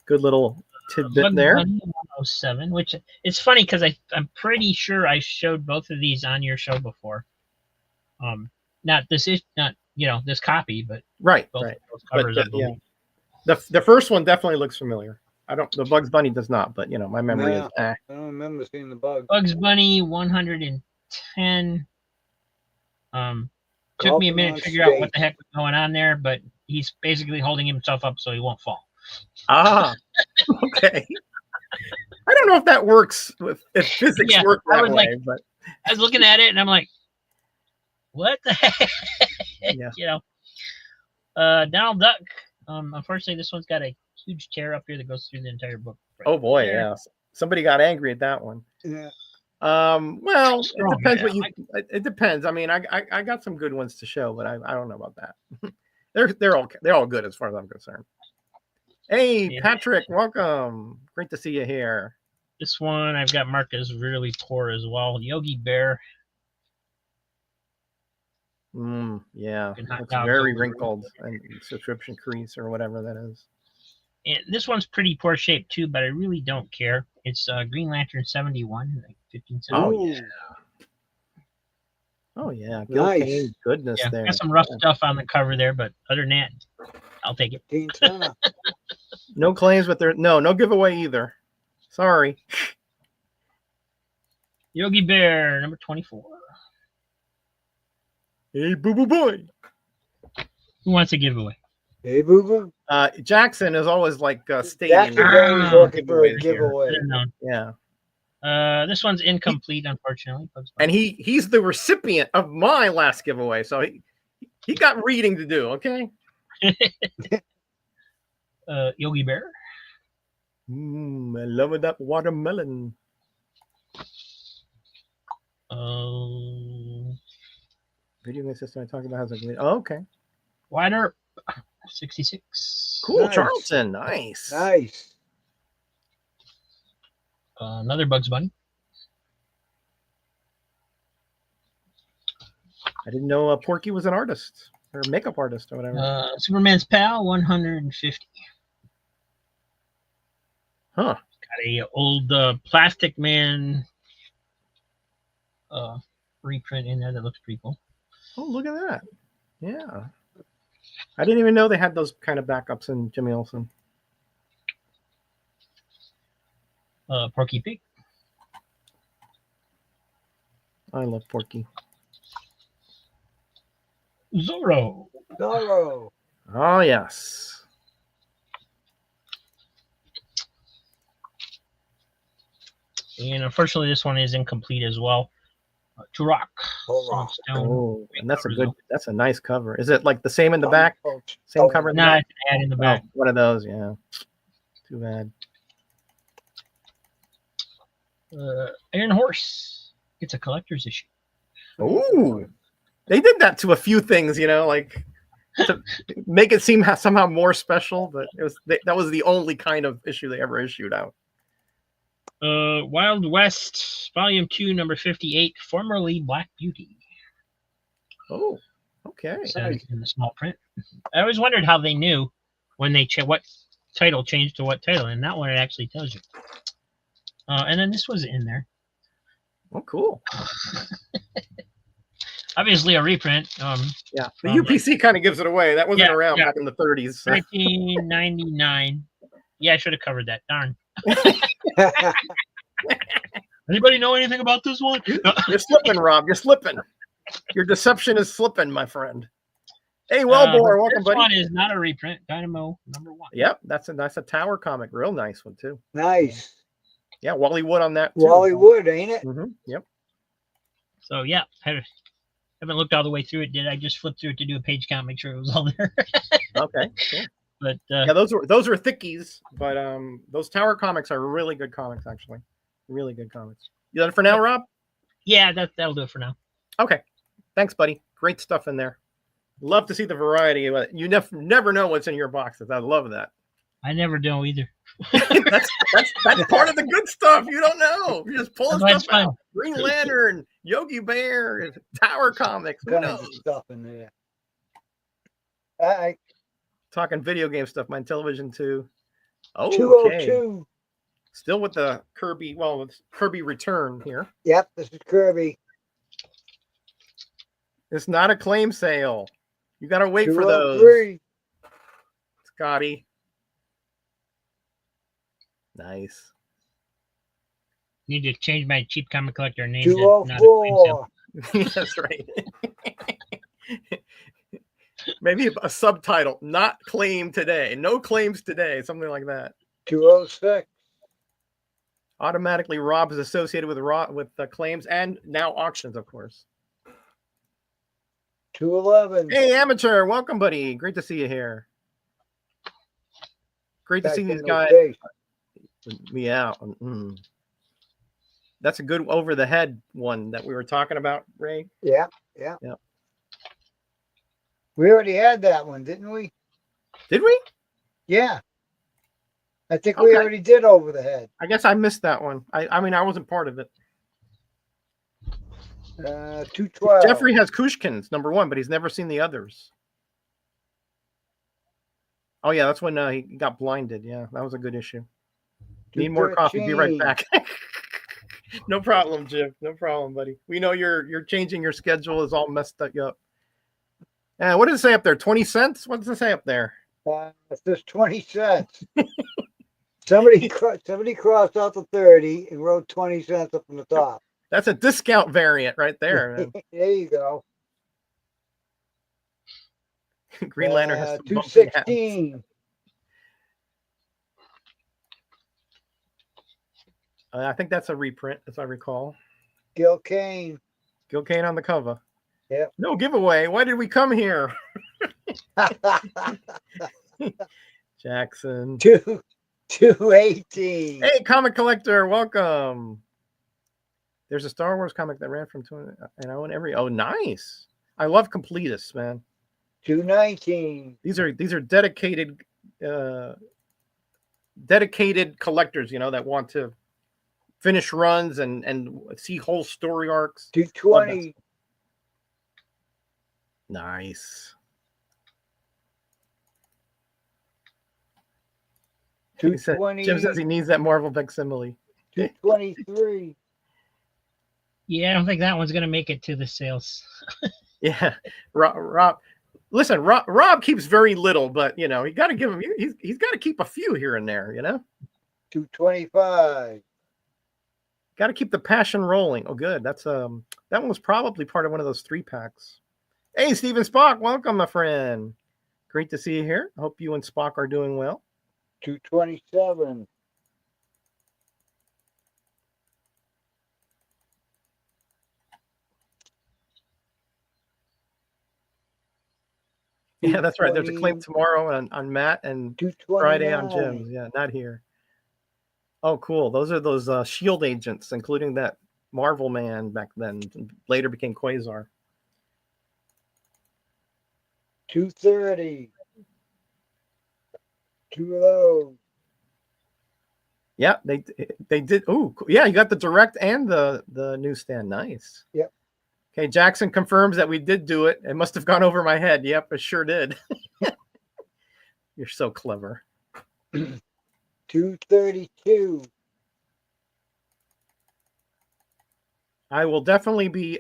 Good little tidbit Bug there. Bunny #107, which it's funny because I'm pretty sure I showed both of these on your show before. Not this this copy, but Right, both right. of those But covers. I believe. yeah, the first one definitely looks familiar. The Bugs Bunny does not, but my memory No. is. I don't remember seeing the bug. Bugs Bunny 110. Took me a minute to figure out what the heck was going on there, but he's basically holding himself up so he won't fall. Ah, okay. I don't know if that works if physics Yeah, work I that was way, like- but I was looking at it and I'm like, what the heck? Yeah. Donald Duck. Unfortunately, this one's got a huge tear up here that goes through the entire book. right oh boy, there. yeah. Somebody got angry at that one. Yeah. Well, Strong, it depends yeah. it depends. I mean, I got some good ones to show, but I don't know about that. they're all good as far as I'm concerned. Hey, Yeah. Patrick, welcome. Great to see you here. This one I've got marked as really poor as well. Yogi Bear. Yeah, Been hot it's dogs very over wrinkled and subscription crease or whatever that is. And this one's pretty poor shape too, but I really don't care. It's Green Lantern 71, like 15 cents. Oh, Ooh. yeah. Oh yeah, Gil Nice. Kane, goodness Yeah, there. got some rough stuff on the cover there, but other than that, I'll take it. 15 cents. No claims, but no giveaway either. Sorry. Yogi Bear, number 24. Hey, boo boo boy. Who wants a giveaway? Hey, Boo Boo. Jackson is always like stating. Jackson's always looking for a giveaways here. giveaway. I don't know. Yeah. This one's incomplete, unfortunately. And he's the recipient of my last giveaway, so he got reading to do. Okay. Yogi Bear. I love that watermelon. Video game system I talked about has a great. Oh, okay. Wider 66. Cool, Nice. Charlton. Nice. Nice. Another Bugs Bunny. I didn't know Porky was an artist or a makeup artist or whatever. Superman's Pal 150. Huh. Got a old Plastic Man reprint in there that looks pretty cool. Oh, look at that. Yeah. I didn't even know they had those kind of backups in Jimmy Olsen. Porky Pig. I love Porky. Zorro. Zorro. Oh, yes. And unfortunately, this one is incomplete as well. Turok. Turok. Oh, and that's a nice cover. Is it like the same in the back? Same cover in the Nah, back? it's an ad in the back. Oh, one of those, yeah. Too bad. Iron Horse. It's a collector's issue. Ooh. They did that to a few things, like to make it seem somehow more special, but that was the only kind of issue they ever issued out. Wild West, Volume 2, number 58, formerly Black Beauty. Oh, okay. Nice. In the small print. I always wondered how they knew when they what title changed to what title, and that one it actually tells you. And then this was in there. Oh, cool. Obviously a reprint. Yeah, the UPC kind of gives it away. That wasn't around back in the 30s. So. 1999. Yeah, I should have covered that. Darn. Anybody know anything about this one? You're slipping, Rob. You're slipping. Your deception is slipping, my friend. Hey, Wellbore, welcome, buddy. This one is not a reprint. Dynamo number 1. Yep, that's a Tower comic. Real nice one too. Nice. Yeah, Wally Wood on that too. Wally Wood, ain't it? Mm-hmm. Yep. So yeah, I haven't looked all the way through it. Did I just flip through it to do a page count, make sure it was all there? Okay. Cool. But yeah, those are thickies, but those Tower comics are really good comics, actually. Really good comics. You done for now, Rob? Yeah, that'll do it for now. Okay. Thanks, buddy. Great stuff in there. Love to see the variety. You never know what's in your boxes. I love that. I never do either. that's part of the good stuff. You don't know. You just pull stuff out. Green Lantern, Yogi Bear, Tower comics. Who knows? Stuff in there. All right. Talking video game stuff. My television too. Oh, 202. Still with the Kirby. Well, it's Kirby Return here. Yep, this is Kirby. It's not a claim sale. You got to wait for those. Scotty. Nice. Need to change my cheap comic collector name. 204. That's right. Maybe a subtitle, not claim today. No claims today. Something like that. 206. Automatically Rob is associated with the claims and now auctions, of course. 211. Hey, Amateur. Welcome, buddy. Great to see you here. Great to see these guys. Me out. That's a good over the head one that we were talking about, Ray. Yeah. We already had that one, didn't we? Did we? Yeah. I think we already did over the head. I guess I missed that one. I mean, I wasn't part of it. 212. Jeffrey has Kushkin's #1, but he's never seen the others. Oh, yeah, that's when he got blinded. Yeah, that was a good issue. Need more coffee. Be right back. No problem, Jim. No problem, buddy. We know you're changing your schedule is all messed up. What does it say up there? 20 cents? What does it say up there? It says 20 cents. Somebody crossed out the 30 and wrote 20 cents up on the top. That's a discount variant right there. Man. There you go. Green Lantern has some bumpy hats. 216. I think that's a reprint, as I recall. Gil Kane. Gil Kane on the cover. Yep. No giveaway. Why did we come here? Jackson. 218. Hey, comic collector, welcome. There's a Star Wars comic that ran from 20, and I own every. Oh, nice. I love completists, man. 219. These are dedicated dedicated collectors, you know, that want to finish runs and see whole story arcs. 220. Nice. 220. Jim says he needs that Marvel facsimile. 223. Yeah, I don't think that one's gonna make it to the sales. Yeah, Rob. Listen, Rob keeps very little, but you know you got to give him. He's got to keep a few here and there. You know. 225. Got to keep the passion rolling. Oh, good. That's that one was probably part of one of those 3-packs. Hey, Steven Spock, welcome, my friend. Great to see you here. I hope you and Spock are doing well. 227. Yeah, that's right. There's a claim tomorrow on Matt and Friday on Jim's. Yeah, not here. Oh, cool. Those are those S.H.I.E.L.D. agents, including that Marvel man back then, and later became Quasar. 230. 2 of those. Yeah, they did. Oh, yeah, you got the direct and the newsstand. Nice. Yep. Okay, Jackson confirms that we did do it. It must have gone over my head. Yep, it sure did. You're so clever. 232. I will definitely be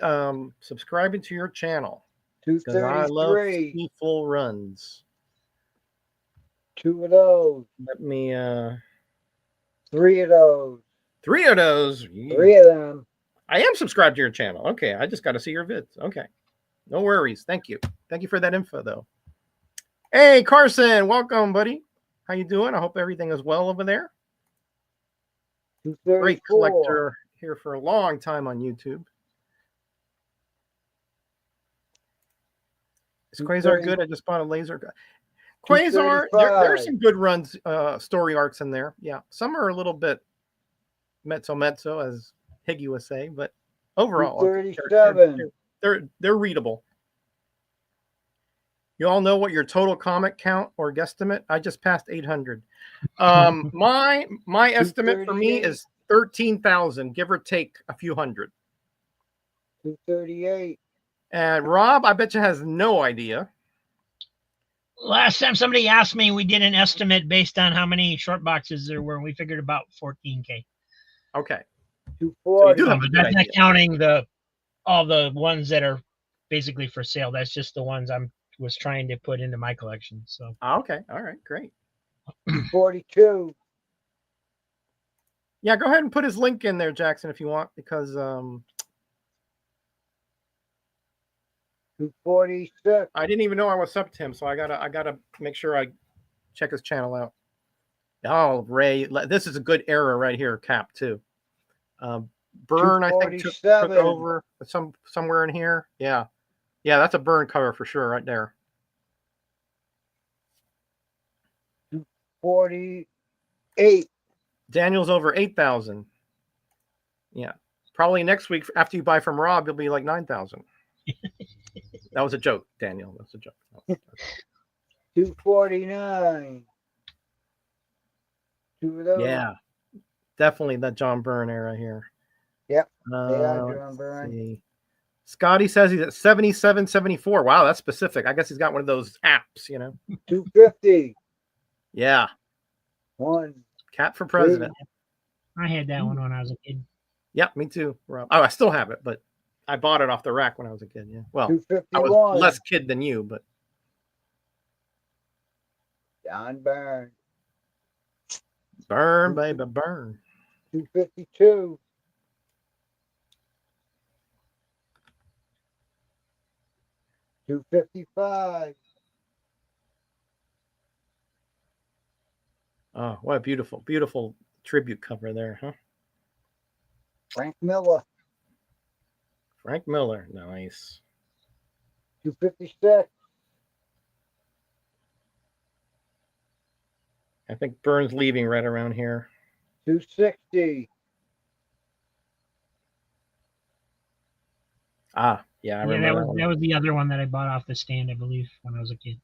subscribing to your channel. 233. I love see full runs. 2 of those. Let me 3 of those. 3 of those. 3 of them. I am subscribed to your channel. Okay, I just got to see your vids. Okay, no worries. Thank you. Thank you for that info, though. Hey, Carson, welcome, buddy. How you doing? I hope everything is well over there. Great collector here for a long time on YouTube. Is Quasar good? I just bought a laser. Quasar, there's some good runs, story arcs in there. Yeah, some are a little bit mezzo, as Higgy would say, but overall, 37. They're readable. You all know what your total comic count or guesstimate? I just passed 800. My estimate for me is 13,000, give or take a few hundred. 238. And Rob, I bet you has no idea. Last time somebody asked me, we did an estimate based on how many short boxes there were, and we figured about 14K. Okay. 240. So but that's not counting all the ones that are basically for sale. That's just the ones I was trying to put into my collection. So okay, all right, great. 42. Yeah, go ahead and put his link in there, Jackson, if you want, because 246. I didn't even know I was subbed to him, so I gotta make sure I check his channel out. Oh, Ray, this is a good era right here, Cap too. Burn, I think took over somewhere in here. Yeah, that's a Burn cover for sure, right there. 248. Daniel's over 8,000. Yeah, probably next week after you buy from Rob, you'll be like 9,000. That was a joke, Daniel. That's a joke. 249. 2 of those. Yeah, definitely that John Byrne era here. Yep. John Byrne. See. Scotty says he's at 77, 74. Wow, that's specific. I guess he's got one of those apps, you know. 250. Yeah. 1. Cat for president. I had that one when I was a kid. Yeah, me too, Rob. Oh, I still have it, but I bought it off the rack when I was a kid. Yeah. Well, 251. I was less kid than you, but John Byrne. Burn, baby, burn. 252. 255. Oh, what a beautiful, beautiful tribute cover there, huh? Frank Miller. Frank Miller, nice. 256. I think Burns leaving right around here. 260. Ah, yeah, I remember that was the other one that I bought off the stand, I believe, when I was a kid.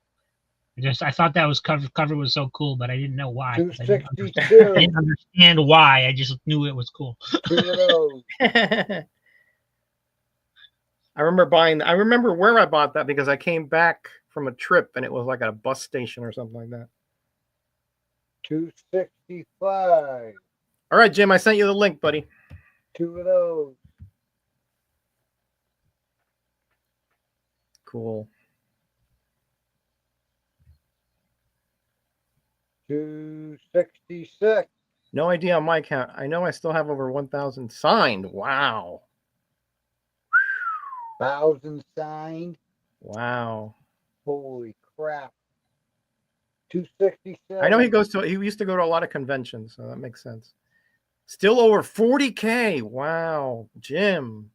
I thought that was cover was so cool, but I didn't know why. 262. I didn't understand why. I just knew it was cool. 2 of those. I remember where I bought that because I came back from a trip and it was like at a bus station or something like that. 265. All right, Jim, I sent you the link, buddy. 2 of those. Cool. 266. No idea on my count. I know I still have over 1,000 signed. Wow. 1,000 signed. Wow. Holy crap. 267. I know he used to go to a lot of conventions, so that makes sense. Still over 40K. Wow. Jim.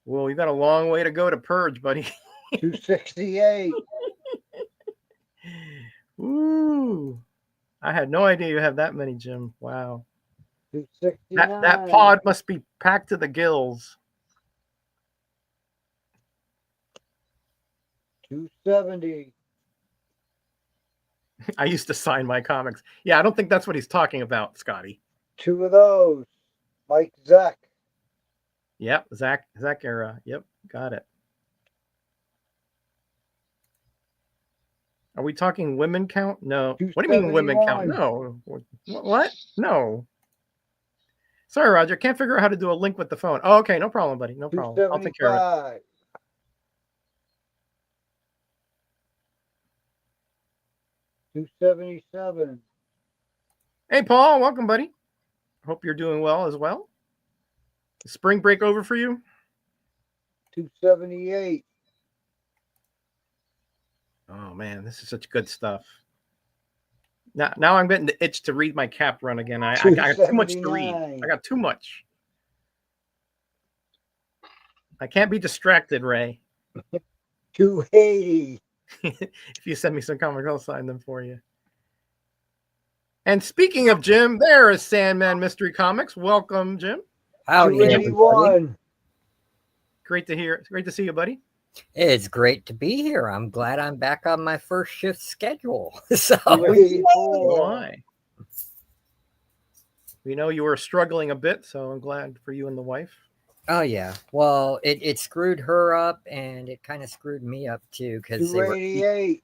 Well, you got a long way to go to purge, buddy. 268. Ooh. I had no idea you have that many, Jim. Wow. 269. That pod must be packed to the gills. 270. I used to sign my comics. Yeah, I don't think that's what he's talking about, Scotty. 2 of those. Mike Zach. Yep, Zach era. Yep, got it. Are we talking women count? No. What do you mean women count? No. What? No. Sorry, Roger. Can't figure out how to do a link with the phone. Oh, okay. No problem, buddy. No problem. I'll take care of it. 277. Hey, Paul. Welcome, buddy. Hope you're doing well as well. Is spring break over for you? 278. Oh, man. This is such good stuff. Now I'm getting the itch to read my cap run again. I got too much to read. I got too much. I can't be distracted, Ray. 280. If you send me some comics, I'll sign them for you. And speaking of Jim, there is Sandman Mystery Comics. Welcome, Jim. Howdy, 281. Great to see you, buddy. It's great to be here. I'm glad I'm back on my first shift schedule. So why? We know you were struggling a bit, so I'm glad for you and the wife. Oh yeah. Well, it screwed her up and it kind of screwed me up too, because they were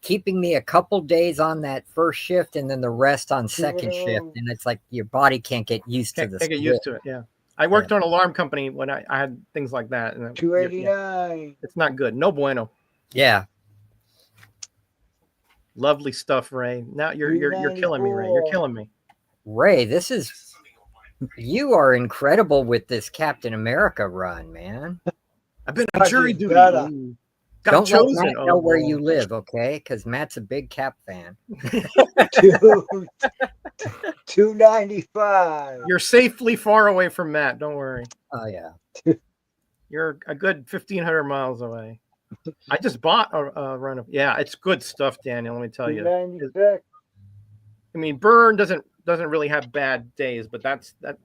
keeping me a couple days on that first shift and then the rest on second shift. And it's like your body can't get used to this. Can't get used to it, yeah. I worked on an alarm company when I had things like that. And 289. It's not good. No bueno. Yeah. Lovely stuff, Ray. Now you're killing me, Ray. You're killing me. Ray, you are incredible with this Captain America run, man. I've been on jury duty. Don't chosen. Let Matt know where you live, okay? Because Matt's a big Cap fan. 295. You're safely far away from Matt. Don't worry. Oh yeah. You're a good 1,500 miles away. I just bought a run of. Yeah, it's good stuff, Daniel. Let me tell you. 296. I mean, Byrne doesn't really have bad days, but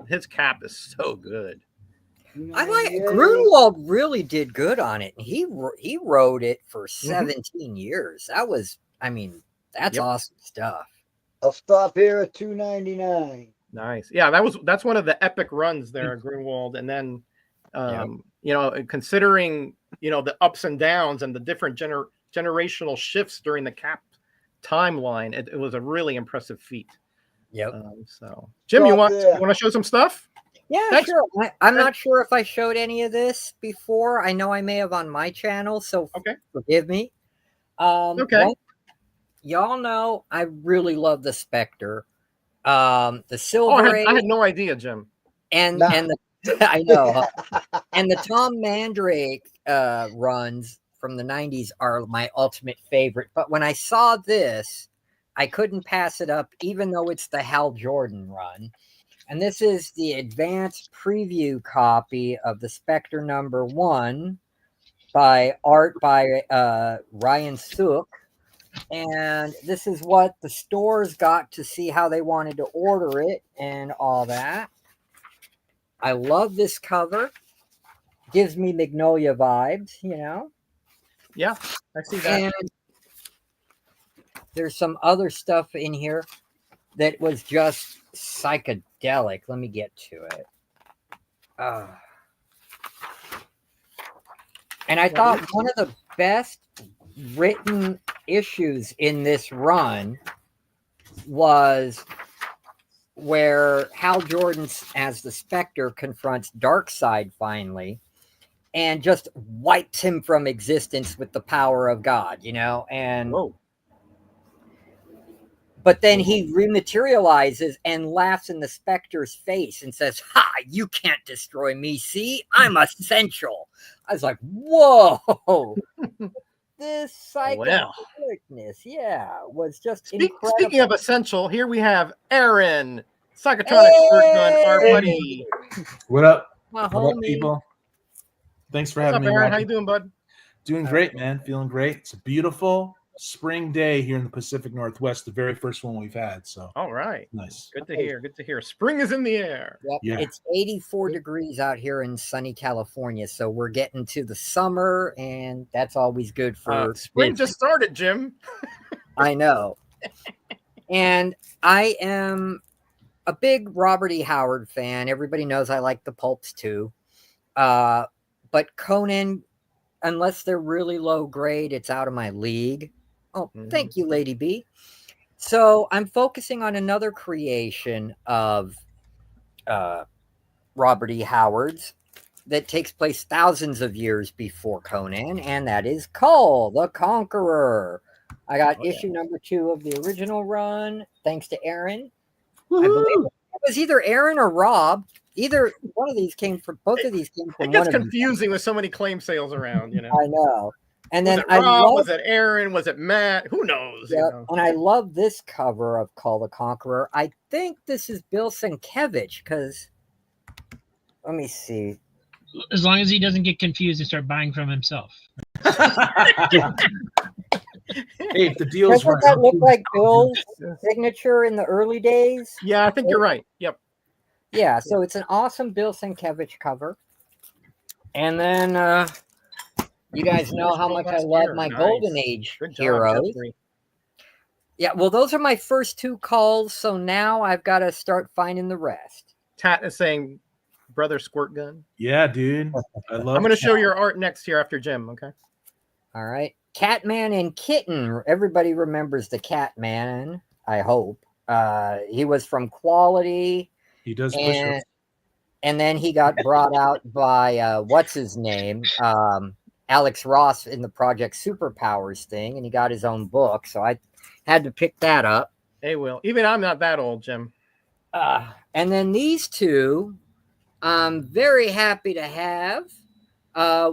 his cap is so good. I like Grunwald really did good on it. He wrote it for 17 years. That's awesome stuff. I'll stop here at 299. Nice. Yeah, that's one of the epic runs there, Grunwald. And then considering the ups and downs and the different generational shifts during the cap timeline, it was a really impressive feat. Yep. So Jim, you want to show some stuff? Yeah, sure. I'm not sure if I showed any of this before. I know I may have on my channel, so forgive me. Okay. Y'all know I really love the Spectre. The Oh, Silver I had no idea, Jim. and Nah. and the, I know, and the Tom Mandrake runs from the 90s are my ultimate favorite. But when I saw this, I couldn't pass it up, even though it's the Hal Jordan run. And this is the advanced preview copy of the Spectre #1 by art by Ryan Sook. And this is what the stores got to see how they wanted to order it and all that. I love this cover. Gives me Magnolia vibes, you know. Yeah, I see that. And there's some other stuff in here that was just psychedelic. Let me get to it. And I thought one of the best written issues in this run was where Hal Jordan as the Spectre confronts Darkseid finally and just wipes him from existence with the power of God, you know? And Whoa. but then he rematerializes and laughs in the Spectre's face and says, "Ha, you can't destroy me. See, I'm essential." I was like, whoa. This psychoticness, yeah, was just incredible. Speaking of essential, here we have Aaron, Psychotronic Squirt Gun, our buddy. What up? My What up, homie. people? Thanks for What's having up, me, Aaron? Roger. How you doing, bud? Doing great, man. Feeling great. It's a beautiful spring day here in the Pacific Northwest, the very first one we've had. So All right. nice. Good to hear. Good to hear. Spring is in the air. Yep. Yeah. It's 84 degrees out here in sunny California, so we're getting to the summer, and that's always good for Spring business. just started, Jim. I know. And I am a big Robert E. Howard fan. Everybody knows I like the pulps too. But Conan, unless they're really low grade, it's out of my league. Oh, thank you, Lady B. So I'm focusing on another creation of Robert E. Howard's that takes place thousands of years before Conan, and that is Kull, the Conqueror. I got issue #2 of the original run, thanks to Aaron. I believe it was either Aaron or Rob. Either one of these came from, both of these came from It gets one of confusing with so many claim sales around, you know. I know. And Was then it I Rob? love, Was it Aaron? Was it Matt? Who knows? yep, You know? and I love this cover of Kull the Conqueror. I think this is Bill Sienkiewicz because, let me see. As long as he doesn't get confused and start buying from himself. Hey, if the deal's Doesn't that look like Bill's signature in the early days? Yeah, I think you're right. Yep. Yeah, so it's an awesome Bill Sienkiewicz cover. And then you guys know how much I love my Nice. Golden Age Good job, heroes. Jeffrey. Yeah, well, those are my first 2 calls, so now I've got to start finding the rest. Tat is saying, "Brother Squirt Gun." Yeah, dude. I love I'm going to show your art next year after Jim. Okay. All right. Catman and Kitten. Everybody remembers the Catman, I hope. He was from Quality. He does push And, it. and then he got brought out by, what's his name? Alex Ross in the Project Superpowers thing, and he got his own book. So I had to pick that up. Hey, Will. Even I'm not that old, Jim. And then these 2, I'm very happy to have.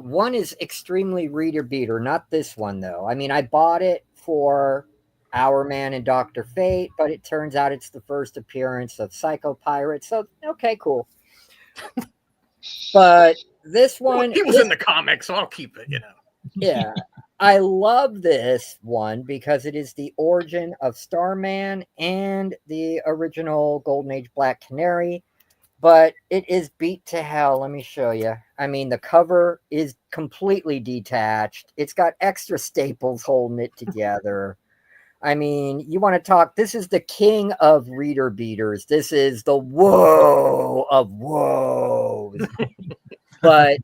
One is extremely reader beater, not this one though. I mean, I bought it for Our Man and Dr. Fate, but it turns out it's the first appearance of Psycho Pirate. So okay, cool. But this one, He was in the comics, so I'll keep it. You know. yeah, I love this one because it is the origin of Starman and the original Golden Age Black Canary. But it is beat to hell. Let me show you. I mean, the cover is completely detached. It's got extra staples holding it together. I mean, you want to talk, this is the king of reader beaters. This is the whoa of woes. But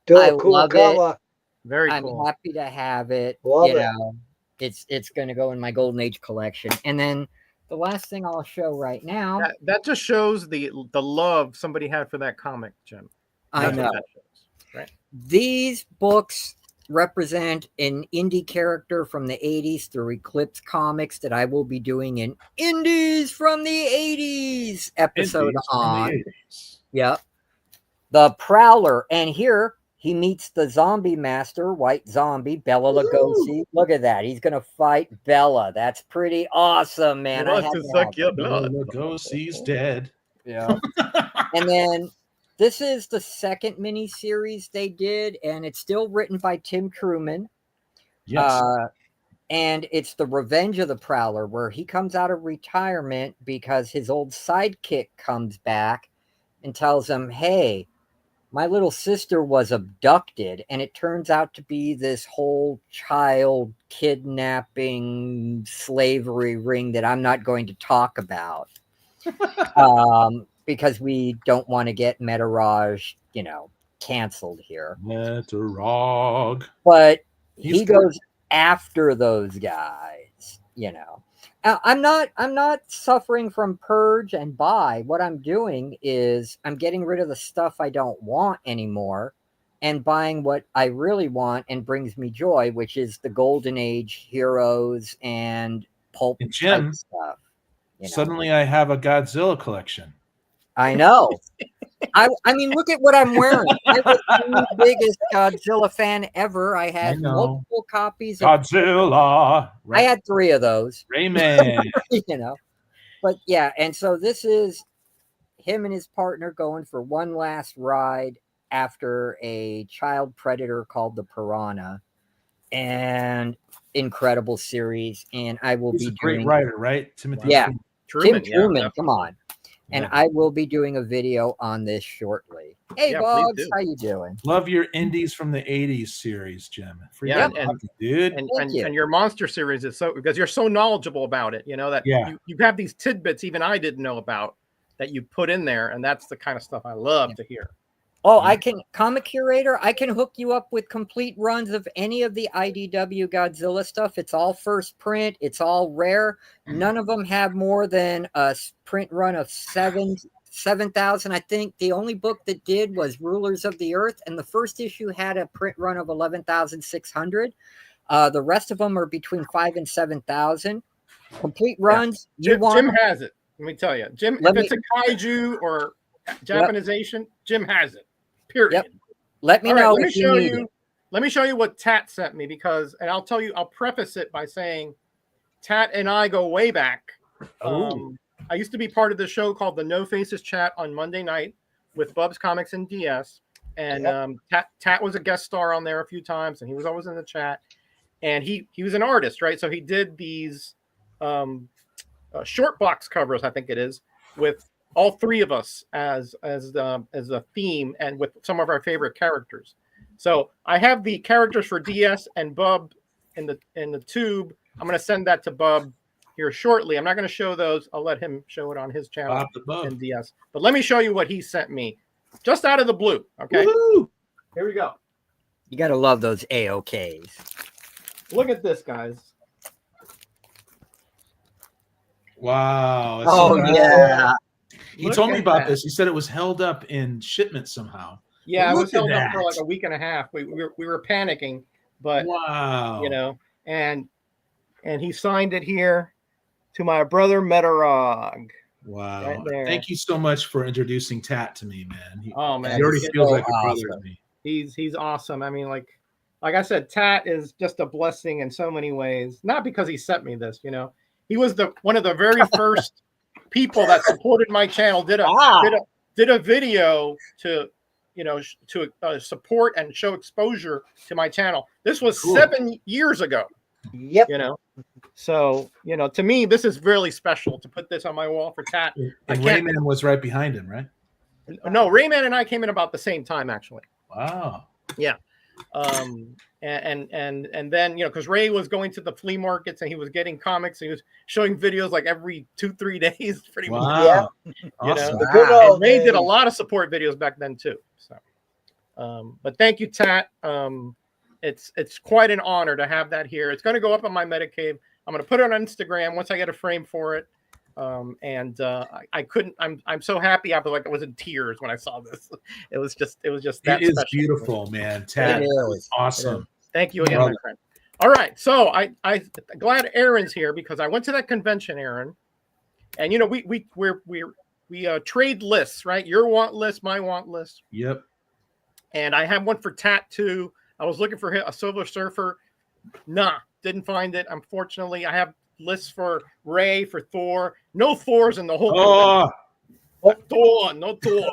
I cool love cover. Very I'm cool. happy to have it. Love you it. know, it's going to go in my Golden Age collection. And then the last thing I'll show right now. That just shows the love somebody had for that comic, Jim. I That's what know. that shows, right? These books represent an indie character from the 80s through Eclipse Comics that I will be doing an Indies from the 80s episode Indies from the on. 80s. Yep. The Prowler. And here he meets the zombie master, White Zombie, Bela Lugosi. Look at that. He's going to fight Bella. That's pretty awesome, man. He wants to suck your blood. Lugosi's dead. Yeah. And then this is the second miniseries they did, and it's still written by Tim Truman. Yes. And it's the Revenge of the Prowler, where he comes out of retirement because his old sidekick comes back and tells him, hey, my little sister was abducted, and it turns out to be this whole child kidnapping slavery ring that I'm not going to talk about. Because we don't want to get Metaraj, canceled here. Metarog. But He's he goes after those guys, I'm not suffering from purge and buy. What I'm doing is I'm getting rid of the stuff I don't want anymore and buying what I really want and brings me joy, which is the Golden Age heroes and pulp And Jim, type stuff. Suddenly I have a Godzilla collection. I know. I mean, look at what I'm wearing. I was the biggest Godzilla fan ever. I had multiple copies of Godzilla. I had 3 of those. Greyman. But yeah, and so this is him and his partner going for one last ride after a child predator called the Piranha. And incredible series. And I will He's be a great doing writer, right? Timothy. Yeah. Truman, Tim Truman, yeah, come on. And I will be doing a video on this shortly. Hey, Boggs, how you doing? Love your Indies from the 80s series, Jim. Yeah, dude. And your monster series is so, because you're so knowledgeable about it, that you have these tidbits even I didn't know about that you put in there, and that's the kind of stuff I love to hear. Oh, I can, Comic Curator, I can hook you up with complete runs of any of the IDW Godzilla stuff. It's all first print. It's all rare. None of them have more than a print run of 7,000. I think the only book that did was Rulers of the Earth, and the first issue had a print run of 11,600. The rest of them are between 5,000 and 7,000. Complete runs. Jim has it. Let me tell you. Jim, if it's a kaiju or Japanization, Jim has it. Period. Yep. Let me know. Let me show you what Tat sent me, because, and I'll preface it by saying Tat and I go way back. I used to be part of the show called the No Faces Chat on Monday night with Bub's Comics and DS. And Tat was a guest star on there a few times, and he was always in the chat. And he was an artist, right? So he did these short box covers, I think it is, with all 3 of us as a theme, and with some of our favorite characters. So I have the characters for DS and Bub in the tube. I'm going to send that to Bub here shortly. I'm not going to show those. I'll let him show it on his channel in DS. But let me show you what he sent me just out of the blue. Okay. Woo-hoo! Here we go. You got to love those AOKs. Look at this, guys. Wow. Oh, yeah. He told me about this. He said it was held up in shipment somehow. Yeah, it was held up for like a week and a half. We were panicking, but wow, and he signed it here to my brother Metarog. Wow. Right there. Thank you so much for introducing Tat to me, man. He He feels like a brother to me. He's awesome. I mean, like I said, Tat is just a blessing in so many ways. Not because he sent me this, He was one of the very first people that supported my channel. Did a video to support and show exposure to my channel. This was 7 years ago. Yep. So to me, this is really special to put this on my wall for Tat. And Greyman was right behind him, right? No, Greyman and I came in about the same time, actually. Wow. Yeah. And then because Ray was going to the flea markets and he was getting comics, and he was showing videos like every 2-3 days, pretty much. Yeah. Awesome. And Ray did a lot of support videos back then too. So, but thank you, Tat. It's quite an honor to have that here. It's going to go up on my Metacave. I'm going to put it on Instagram once I get a frame for it. I couldn't. I'm so happy. I was in tears when I saw this. It was just that. It is special. beautiful, man. Tat is awesome. Thank you again, my friend. All right, so I glad Aaron's here because I went to that convention, Aaron, and you know we trade lists, right? Your want list, my want list. Yep. And I have one for tattoo. I was looking for a Silver Surfer. Nah, didn't find it. Unfortunately, I have lists for Ray, for Thor. No Thors in the whole. Thor, no Thor.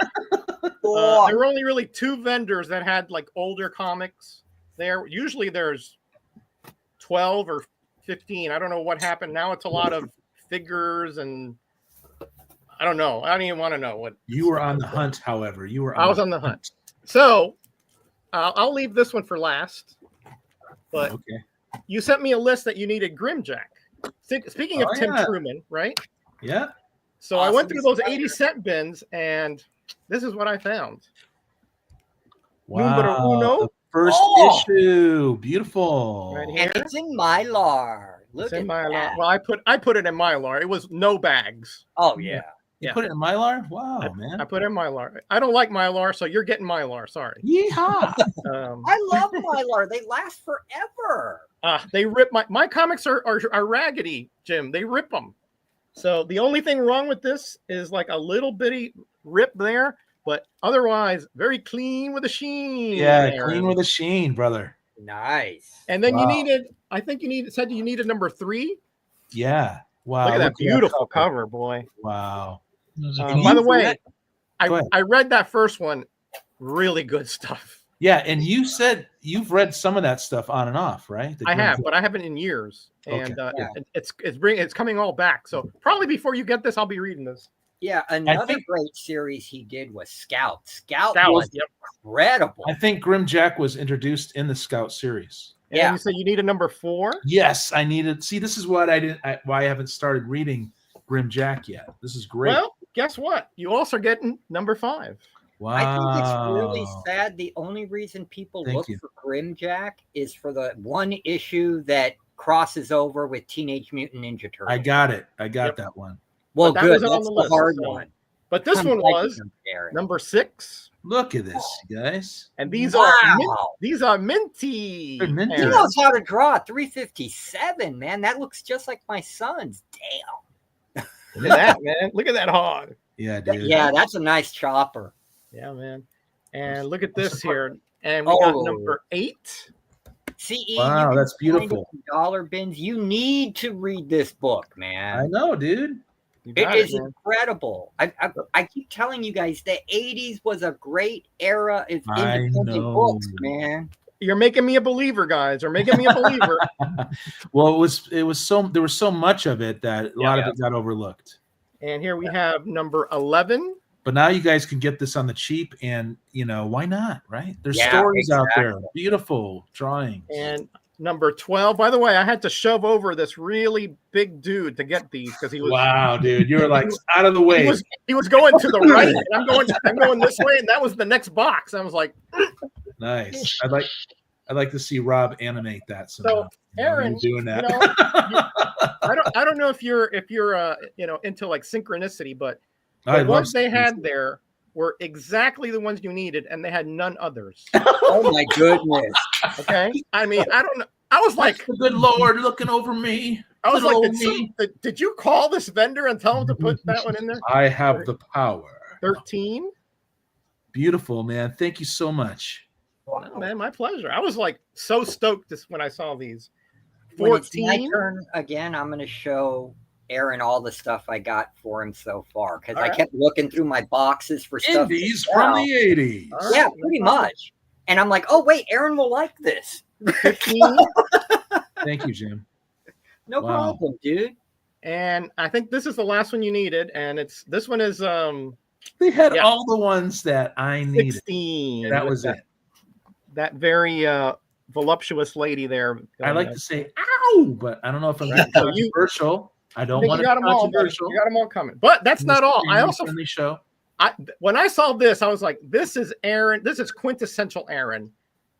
There were only really 2 vendors that had like older comics there. Usually there's 12 or 15. I don't know what happened. Now it's a lot of figures and I don't know. I don't even want to know what. You were on the hunt, however. I was on the hunt. So I'll leave this one for last. But okay. You sent me a list that you needed Grimjack. Speaking of Tim Truman, right? Yeah. So I went through those 80-cent bins, and this is what I found. Wow. Uno. The first issue. Beautiful. Right here. And it's in Mylar. Look at that. Well, I put it in Mylar. It was no bags. Oh, yeah. You put it in Mylar? Wow, man. I put it in Mylar. I don't like Mylar, so you're getting Mylar. Sorry. Yeehaw. I love Mylar. They last forever. They rip my comics are raggedy, Jim. They rip them. So the only thing wrong with this is like a little bitty rip there, but otherwise very clean with a sheen. Yeah, clean with a sheen, brother. Nice. And then you said you needed number 3. Yeah. Wow. Look at that beautiful cover, boy. Wow. By the way, I read that first one. Really good stuff. Yeah, and you said you've read some of that stuff on and off, right? I have, but I haven't in years. And it's coming all back. So probably before you get this, I'll be reading this. Yeah, another great series he did was Scout. Scout was incredible. I think Grimjack was introduced in the Scout series. Yeah, you said you need a number 4. Yes, I needed. See, this is what why I haven't started reading Grimjack yet. This is great. Well, guess what? You also are getting number 5. Wow. I think it's really sad. The only reason people look for Grimjack is for the one issue that crosses over with Teenage Mutant Ninja Turtles. I got it. I got that one. Well, good. That's the hard one. But this one was number 6. Look at this, guys. And these are minty. He knows how to draw. 357, man. That looks just like my son's. Damn. Look at that, man. Look at that hog. Yeah, dude. Yeah, that's a nice chopper. Yeah, man. And look at this here. And we got number 8. Wow, that's beautiful. Dollar bins. You need to read this book, man. I know, dude. It is incredible. I keep telling you guys, the 80s was a great era of independent books, man. You're making me a believer, guys. You're making me a believer. Well, there was so much of it that a lot of it got overlooked. And here we have number 11. But now you guys can get this on the cheap, and why not, right? There's stories out there, beautiful drawings. And number 12. By the way, I had to shove over this really big dude to get these because he was. Wow, dude, you were like out of the way. He was going to the right, and I'm going this way, and that was the next box. I was like, nice. I'd like to see Rob animate that. So Aaron, doing that. I don't know if you're into like synchronicity, but the ones they had there were exactly the ones you needed, and they had none others. Oh my goodness. Okay. I mean, I don't know. I was like, the good Lord looking over me. I was like, did you call this vendor and tell him to put that one in there? I have the power. 13. Beautiful, man. Thank you so much. Wow. Oh, man, my pleasure. I was like so stoked when I saw these. 14. When it's my turn again, I'm going to show Aaron all the stuff I got for him so far because I kept looking through my boxes for stuff. Indies from the 80s. Yeah, pretty much. And I'm like, oh, wait, Aaron will like this. 15. Thank you, Jim. No problem, dude. And I think this is the last one you needed. And this one is they had all the ones that I needed. 16. That was it. That very voluptuous lady there. I like to say ow, but I don't know if I'm getting controversial. I don't want to be controversial. You got them all coming. But that's not all. I also show. When I saw this, I was like, this is Aaron. This is quintessential Aaron.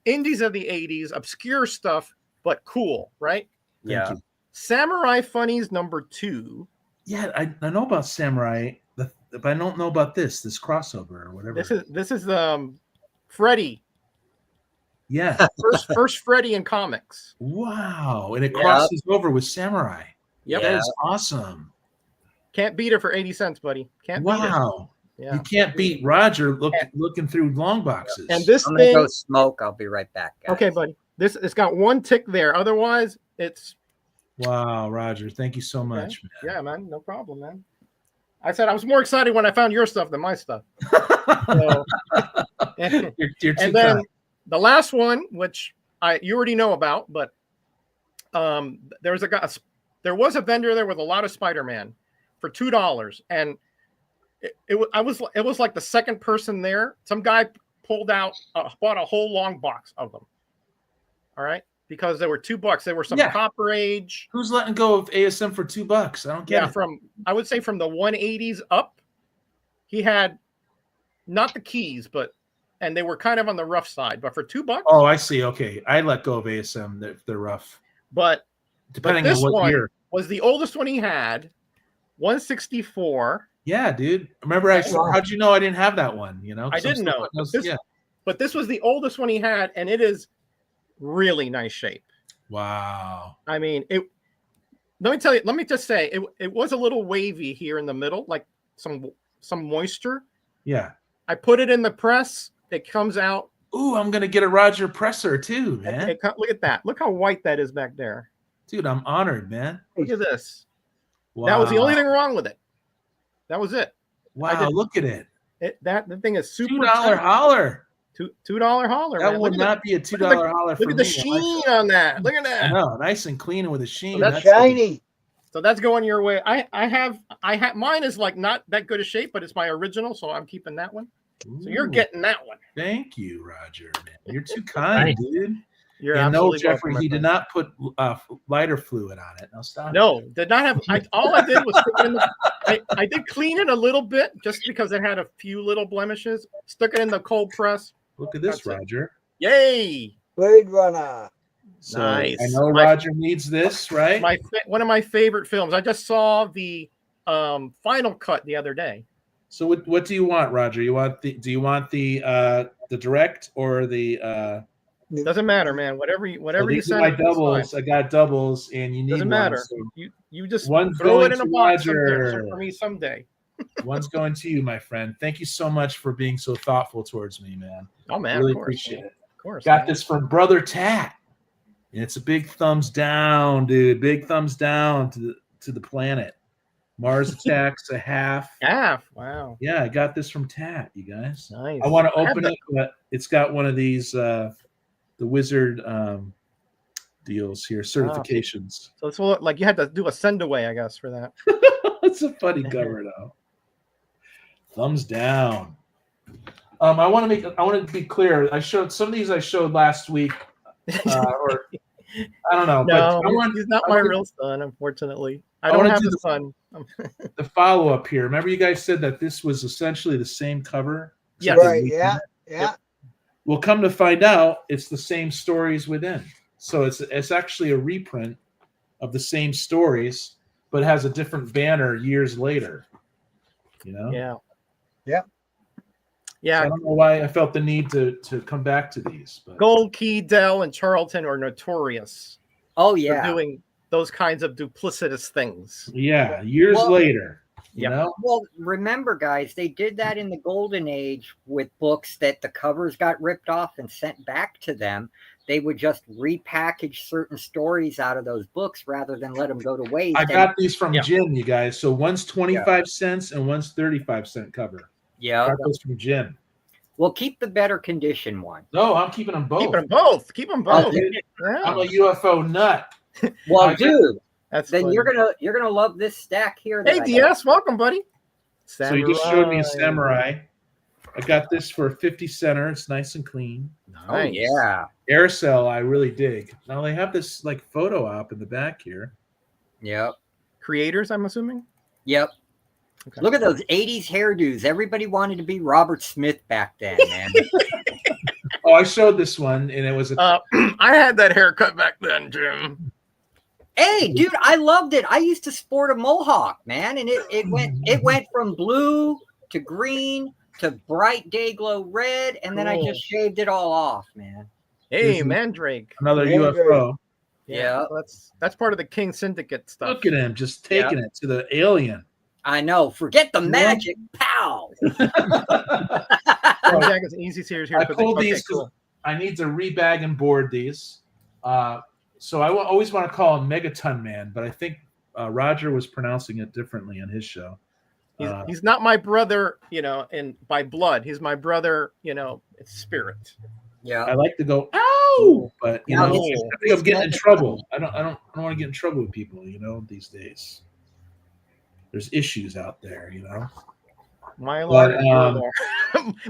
Indies of the 80s, obscure stuff, but cool, right? Yeah. Samurai Funnies number 2. Yeah, I know about Samurai, but I don't know about this crossover or whatever. This is Freddy. Yeah. First Freddy in comics. Wow. And it Yep. crosses over with Samurai. Yep. That is awesome. Can't beat it for 80 cents, buddy. Can't beat it. Wow. Yeah. You can't beat Roger looking through long boxes. And this I'm gonna thing. go smoke. I'll be right back, guys. Okay, buddy. It's got one tick there. Otherwise, it's. Wow, Roger. Thank you so much, man. Yeah, man. No problem, man. I said I was more excited when I found your stuff than my stuff. So, You're too and then kind. the last one, which you already know about, but there was a vendor there with a lot of Spider-Man for $2, and it was like the second person there. Some guy bought a whole long box of them. All right, because there were $2. There were some Copper Age. Who's letting go of ASM for $2? I don't get it. I would say from the 180s up, he had not the keys, and they were kind of on the rough side, but for $2. Oh, I see. Okay, I let go of ASM. They're rough. But depending this on what one year was the oldest one he had, 164. Yeah, dude. Remember, how'd you know I didn't have that one? You know, I didn't know. But this was the oldest one he had, and it is really nice shape. Wow. I mean, let me just say, it was a little wavy here in the middle, like some moisture. Yeah. I put it in the press. It comes out. Ooh, I'm gonna get a Roger presser too, man. Look at that. Look how white that is back there. Dude, I'm honored, man. Look at this. Wow. That was the only thing wrong with it. That was it. Wow, look at it. The thing is super $2 holler. $2 holler. That man. would not be a $2 holler for me. Look at the sheen on that. Look at that. I know, nice and clean with a sheen. That's shiny. So that's going your way. I have mine is like not that good a shape, but it's my original, so I'm keeping that one. Ooh, so you're getting that one. Thank you, Roger. Man, you're too kind, dude. You're and no, absolutely Jeffrey, welcome, he did not put lighter fluid on it. Now stop. No, did not have. All I did was stick it in I did clean it a little bit just because it had a few little blemishes. Stuck it in the cold press. Look at this, That's Roger. Yay! Blade Runner. So Nice. I know Roger needs this, right? One of my favorite films. I just saw the final cut the other day. So what do you want, Roger? Do you want the direct or the Doesn't matter, man. Whatever you send. My doubles. I got doubles, and you need doesn't one, matter. so You just one's throw going it in a to box Roger. for me someday. One's going to you, my friend. Thank you so much for being so thoughtful towards me, man. Oh man, really of course, appreciate man. it. Of course. Got man. this from Brother Tat. And it's a big thumbs down, dude. Big thumbs down to the planet. Mars Attacks a half. Wow. Yeah, I got this from Tat, you guys. Nice. I want to open it, but it's got one of these the wizard deals here, certifications. So it's like you had to do a send away, I guess, for that. It's a funny cover though. Thumbs down. I want to be clear. I showed some of these last week, or I don't know. No, but he's not my real son, unfortunately. I don't have a son. The follow up here. Remember, you guys said that this was essentially the same cover. Yeah. Right. Yeah. Yep. Well, come to find out, it's the same stories within. So it's actually a reprint of the same stories, but has a different banner years later. You know? Yeah. Yeah. Yeah. So I don't know why I felt the need to come back to these. But. Gold Key, Dell, and Charlton are notorious Oh for yeah. doing those kinds of duplicitous things. Yeah, years later. You know? Well, remember, guys, they did that in the golden age with books that the covers got ripped off and sent back to them. They would just repackage certain stories out of those books rather than let them go to waste. I got these from Jim, you guys. So one's 25 cents and one's 35-cent cover. Yeah. Got those from Jim. Well, keep the better condition one. No, I'm keeping them both. Keep them both. Keep them both. Yeah. I'm a UFO nut. Well, dude, that's then funny. you're gonna love this stack here. Hey, DS, welcome, buddy. So you just showed me a samurai. I got this for 50 center. It's nice and clean. Nice. Oh yeah. Aircell, I really dig. Now they have this like photo op in the back here. Yep. Creators, I'm assuming. Yep. Okay. Look at those 80s hairdos. Everybody wanted to be Robert Smith back then, man. Oh, I showed this one, and it was a. I had that haircut back then, Jim. Hey, dude, I loved it. I used to sport a mohawk, man, and it went from blue to green to bright day glow red, and then I just shaved it all off, man. Hey, Mandrake. Another Mandrake. UFO. Yeah. That's part of the King Syndicate stuff. Look at him just taking it to the alien. I know. Forget the magic. Pow. Jack is an easy series here. I pulled these because I need to rebag and board these. So I always want to call him Megaton Man, but I think Roger was pronouncing it differently on his show. He's not my brother, and by blood. He's my brother, it's spirit. Yeah. I like to go, ow, but I think I'm getting in trouble. I don't want to get in trouble with people, these days. There's issues out there, Mylar is your lar.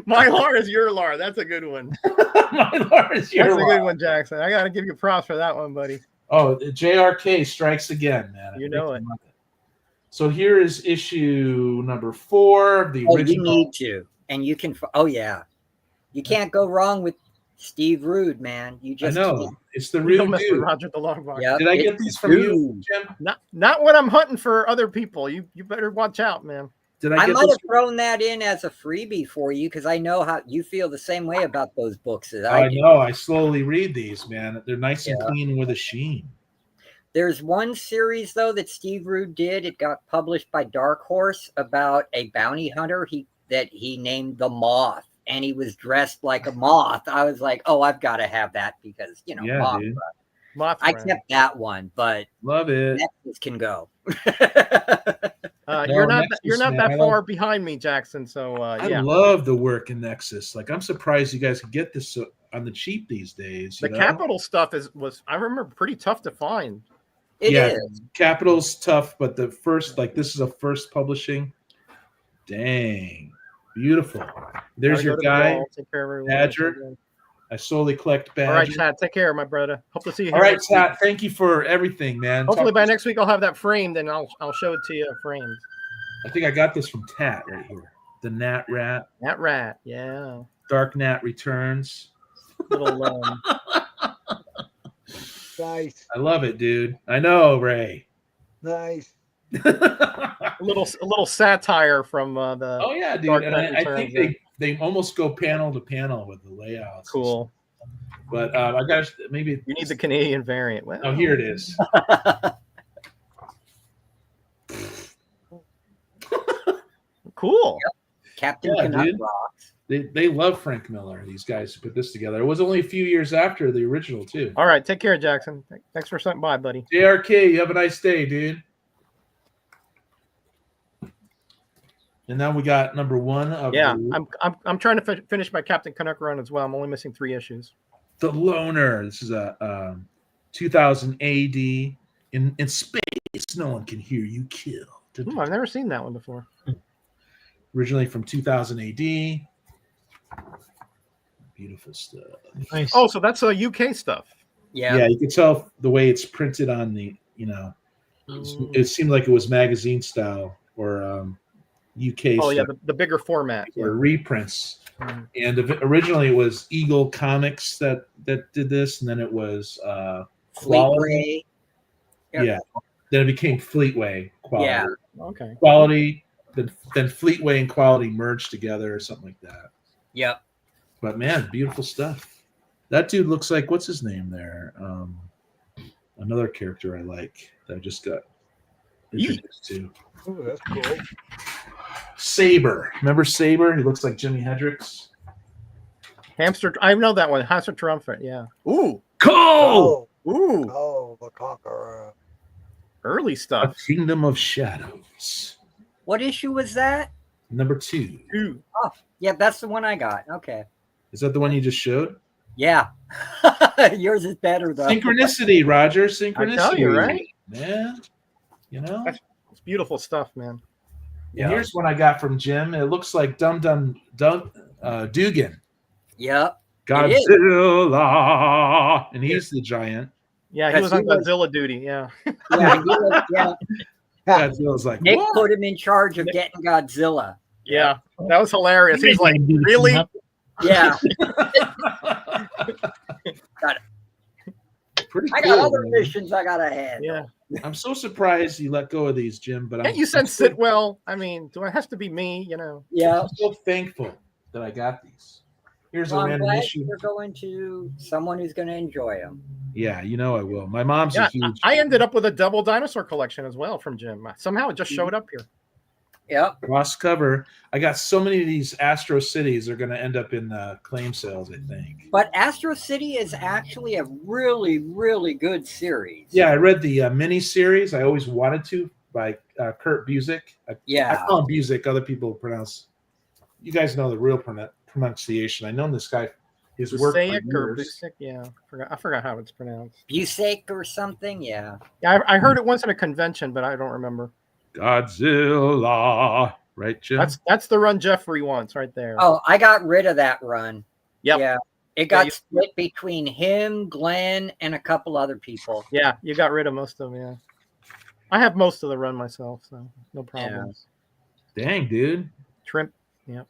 Mylar is your lar. That's a good one. Mylar is your That's a good one, Jackson. I got to give you props for that one, buddy. Oh, JRK strikes again, man. You know it. So here is issue number 4 of the original. You need to, and you can. Oh yeah, you can't go wrong with Steve Rude, man. You just I know it's the real dude. Roger the Longbox. Yep, Did I get these from you, Jim? Not when I'm hunting for other people. You better watch out, man. Did I might have thrown that in as a freebie for you because I know how you feel the same way about those books as I do. know. I slowly read these, man. They're nice and clean with a sheen. There's one series though that Steve Rude did. It got published by Dark Horse about a bounty hunter that he named the Moth, and he was dressed like a moth. I was like, oh, I've got to have that because Moth. Dude. I kept that one, but love it. Nexus can go. You're not that far behind me, Jackson. So I love the work in Nexus. Like I'm surprised you guys can get this on the cheap these days. The Capital stuff was I remember pretty tough to find. It is. Capital's tough, but the first, this is a first publishing. Dang, beautiful. There's your guy, Badger. I slowly collect Badger. All right, Chad, take care, my brother. Hope to see you. All right, Chad, thank you for everything, man. Hopefully by next week I'll have that framed, and I'll show it to you framed. I think I got this from Tat right here. The Nat Rat. Nat Rat, yeah. Dark Nat Returns. Little nice. I love it, dude. I know, Ray. Nice. a little satire from the. Oh yeah, dude. And I think they almost go panel to panel with the layouts. Cool. But I got maybe you need the Canadian variant. Well, oh, here it is. Cool. Yep. Captain Canuck rocks. They love Frank Miller. These guys who put this together. It was only a few years after the original too. All right, take care, Jackson. Thanks for stopping by, buddy. JRK, you have a nice day, dude. And now we got number 1 of I'm trying to finish my Captain Canuck run as well. I'm only missing 3 issues. The Loner. This is a 2000 AD in space. No one can hear you kill. I've never seen that one before. Originally from 2000 AD. Beautiful stuff. Nice. Oh, so that's UK stuff. Yeah, you can tell the way it's printed on the. It seemed like it was magazine style or UK. Oh stuff. yeah, the bigger format. Or reprints. And originally it was Eagle Comics that did this, and then it was Fleetway. Yeah. Then it became Fleetway Quality. Yeah. Okay. Quality, then Fleetway and Quality merged together or something like that. Yep. But man, beautiful stuff. That dude looks like what's his name there? Another character I like that I just got introduced to. Ooh, that's cool. Saber. Remember Saber? He looks like Jimi Hendrix. Hamster. I know that one. Hamster Triumphant. Yeah. Ooh. Cool. Ooh. Oh, the Conqueror. Early A stuff. Kingdom of Shadows. What issue was that? Number 2. Ooh. Oh, yeah, that's the one I got. Okay. Is that the one you just showed? Yeah. Yours is better though. Synchronicity, Roger. Synchronicity. I tell you, right? Man. It's beautiful stuff, man. And here's one I got from Jim. It looks like Dugan. Yep. Godzilla. And he's the giant. Yeah, he was on Godzilla duty. Yeah. Yeah. Godzilla's like, Nick what? put him in charge of getting Godzilla. Yeah. That was hilarious. He's like, really? Yeah. Pretty I cool, got other man. missions I gotta handle. Yeah. I'm so surprised you let go of these, Jim. But Can't you send Sitwell? I mean, do it have to be me? Yeah. I'm so thankful that I got these. Here's Well, a I'm random glad issue. you're going to someone who's going to enjoy them. Yeah, you know I will. My mom's a Yeah, huge I ended up with a double dinosaur collection as well from Jim. Somehow it just showed up here. Yep. cross cover. I got so many of these Astro Cities are going to end up in claim sales, I think. But Astro City is actually a really, really good series. Yeah, I read the mini series. I always wanted to by Kurt Busiek. I call him Busiek. Other people pronounce. You guys know the real pronunciation. I know this guy. His work for Busek or years. Busek, yeah, I forgot how it's pronounced. Busiek or something, yeah. Yeah, I heard it once at a convention, but I don't remember. Godzilla, right, Jim? That's the run Jeffrey wants right there. Oh, I got rid of that run. Yep. Yeah. It got split between him, Glenn, and a couple other people. Yeah, you got rid of most of them, yeah. I have most of the run myself, so no problems. Yeah. Dang, dude. Trimp, yeah.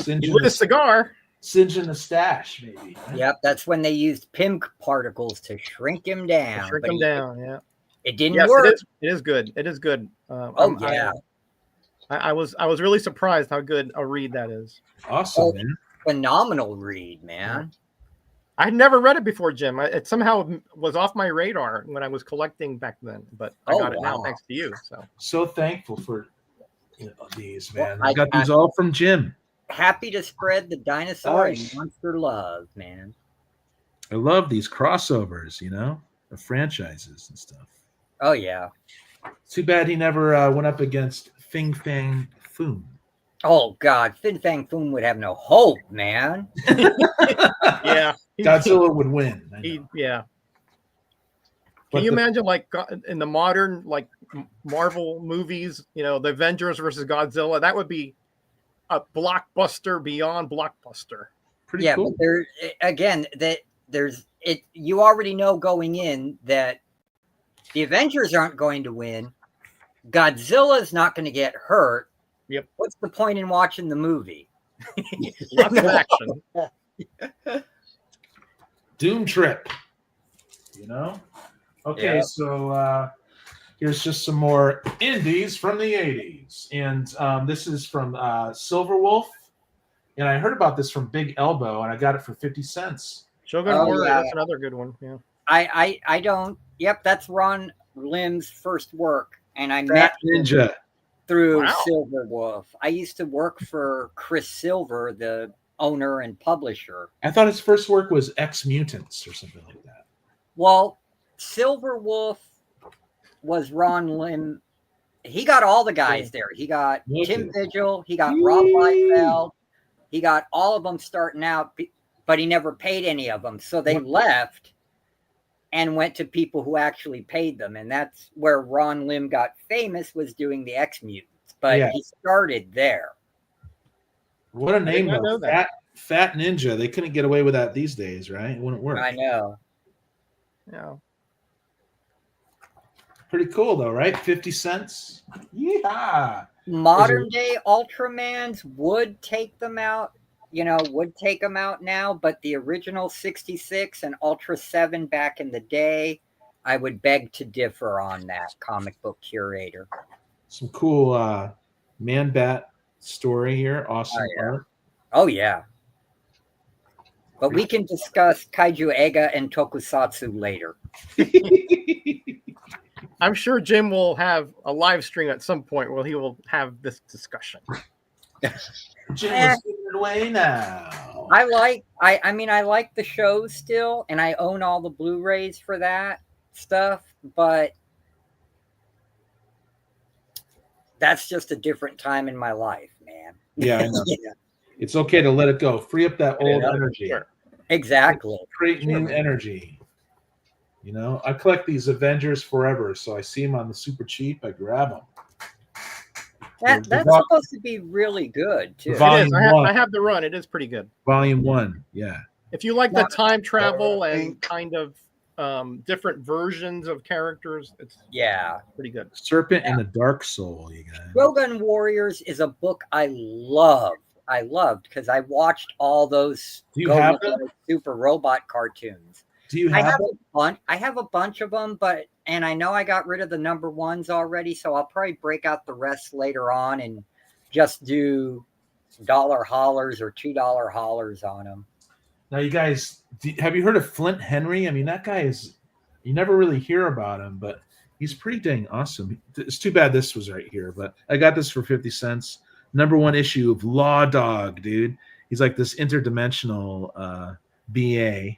With a cigar. Singeing the stash, maybe. Right? Yep, that's when they used PIM particles to shrink him down. Shrink him down, yeah. It didn't work. It is good. It is good. Yeah. I was really surprised how good a read that is. Awesome, man. Phenomenal read, man. I'd never read it before, Jim. It somehow was off my radar when I was collecting back then, but I got it now thanks to you. So thankful for these, man. Well, I got these all from Jim. Happy to spread the dinosaur and monster love, man. I love these crossovers, of franchises and stuff. Oh, yeah. Too bad he never went up against Fin Fang Foom. Oh, God. Fin Fang Foom would have no hope, man. Yeah. Godzilla would win. Yeah. Can you imagine, like, in the modern, like, Marvel movies, the Avengers versus Godzilla? That would be a blockbuster beyond blockbuster. Pretty cool. But you already know going in that the Avengers aren't going to win. Godzilla's not going to get hurt. Yep. What's the point in watching the movie? Lots of action. Doom Trip. Okay, so here's just some more indies from the 80s. And this is from Silverwolf. And I heard about this from Big Elbow, and I got it for 50 cents. Shogun Warrior, that's another good one. Yeah. I don't. Yep, that's Ron Lim's first work. And I met Ninja through Silverwolf. I used to work for Chris Silver, the owner and publisher. I thought his first work was X Mutants or something like that. Well, Silverwolf was Ron Lim. He got all the guys there. He got Tim Vigil. He got Rob Liefeld. He got all of them starting out, but he never paid any of them. So they left and went to people who actually paid them. And that's where Ron Lim got famous, was doing the X-Mutants. But he started there. What a name, though. Fat Ninja. They couldn't get away with that these days, right? It wouldn't work. I know. Yeah. Pretty cool, though, right? 50 cents. Yeah. Modern day Ultramans would take them out, now, but the original 66 and Ultra 7 back in the day, I would beg to differ on that, comic book curator. Some cool Man-Bat story here. Awesome art. Oh, yeah. But we can discuss Kaiju Ega and Tokusatsu later. I'm sure Jim will have a live stream at some point where he will have this discussion. Jim is giving it away now. I like the show still, and I own all the Blu-rays for that stuff, but that's just a different time in my life, man. Yeah, I know. It's okay to let it go. Free up that old energy. Exactly. Create new energy. I collect these Avengers forever, so I see them on the super cheap. I grab them. That's supposed to be really good, too. It is. I have the run. It is pretty good. Volume 1, yeah. If you like the time travel and kind of different versions of characters, it's pretty good. Serpent and the Dark Soul, you guys. Shogun Warriors is a book I loved because I watched all those Super Robot cartoons. Do you have I have a bunch of them, and I know I got rid of the number ones already, so I'll probably break out the rest later on and just do $1 hollers or $2 hollers on them. Now, you guys, have you heard of Flint Henry? I mean, that guy is, you never really hear about him, but he's pretty dang awesome. It's too bad this was right here, but I got this for 50 cents. #1 issue of Law Dog, dude. He's like this interdimensional BA.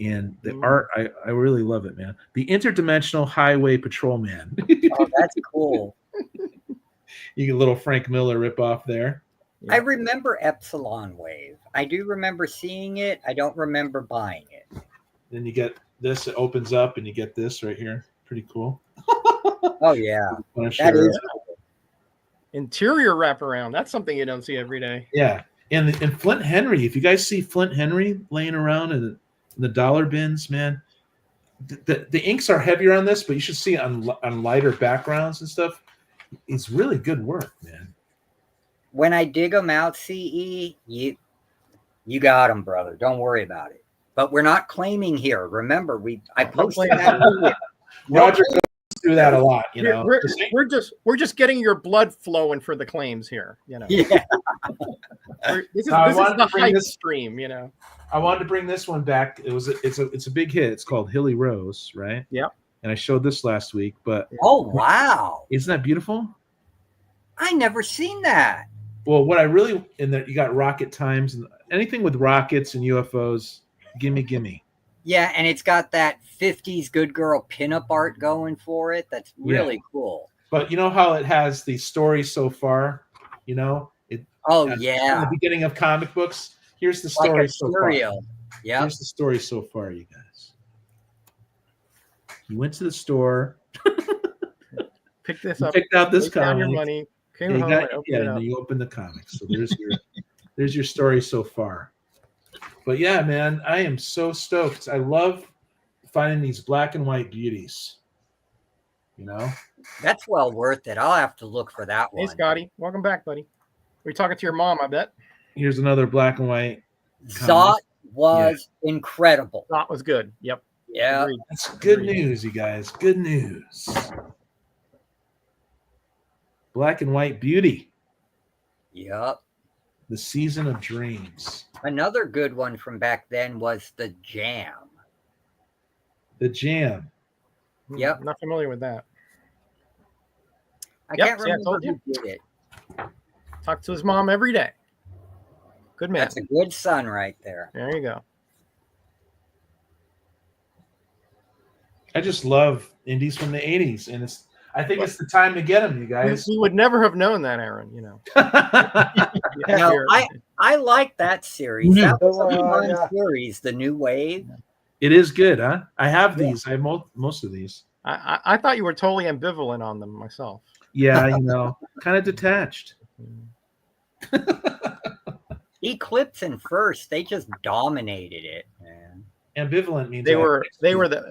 And the art, I really love it, man. The Interdimensional Highway Patrolman. Oh, that's cool. You get a little Frank Miller ripoff there. I remember Epsilon Wave. I do remember seeing it. I don't remember buying it. Then you get this. It opens up, and you get this right here. Pretty cool. Oh, yeah. That is cool. Interior wraparound. That's something you don't see every day. Yeah. And Flint Henry, if you guys see Flint Henry laying around in the dollar bins, man, the inks are heavier on this, but you should see it on lighter backgrounds and stuff. It's really good work, man. When I dig them out, CE, you got them, brother. Don't worry about it. But we're not claiming here. Remember, I posted that. Roger goes through that a lot, you know. We're just getting your blood flowing for the claims here, you know. Yeah. This is the hype stream, you know. I wanted to bring this one back. It's a big hit. It's called Hilly Rose, right? Yeah. And I showed this last week, but oh wow, isn't that beautiful? I never seen that. Well, what I really in there, you got rocket times and anything with rockets and UFOs. Gimme. Yeah, and it's got that 50s good girl pinup art going for it. That's really cool. But you know how it has the story so far, you know? Yeah. In the beginning of comic books, here's the story so far. Yeah. Here's the story so far, you guys. You went to the store, picked this up, picked out this comic, down your money, came home, and you opened the comics. So there's your story so far. But yeah, man, I am so stoked. I love finding these black and white beauties. You know, that's well worth it. I'll have to look for that one. Hey, Scotty, welcome back, buddy. We're talking to your mom, I bet. Here's another black and white. Zot was incredible. Zot was good. Yep. Yeah. That's good news, you guys. Good news. Black and white beauty. Yep. The Season of Dreams. Another good one from back then was The Jam. The Jam. Yep. Not familiar with that. I can't remember who did it. Talk to his mom every day. Good man. That's a good son right there. There you go. I just love indies from the 80s, and I think it's the time to get them, you guys. We would never have known that, Aaron, you know. No, I like that series. That was a fun series, The New Wave. It is good, huh? I have these. I have most of these. I thought you were totally ambivalent on them myself. Yeah, you know, kind of detached. Eclipse and First, they just dominated it, man. Ambivalent means they were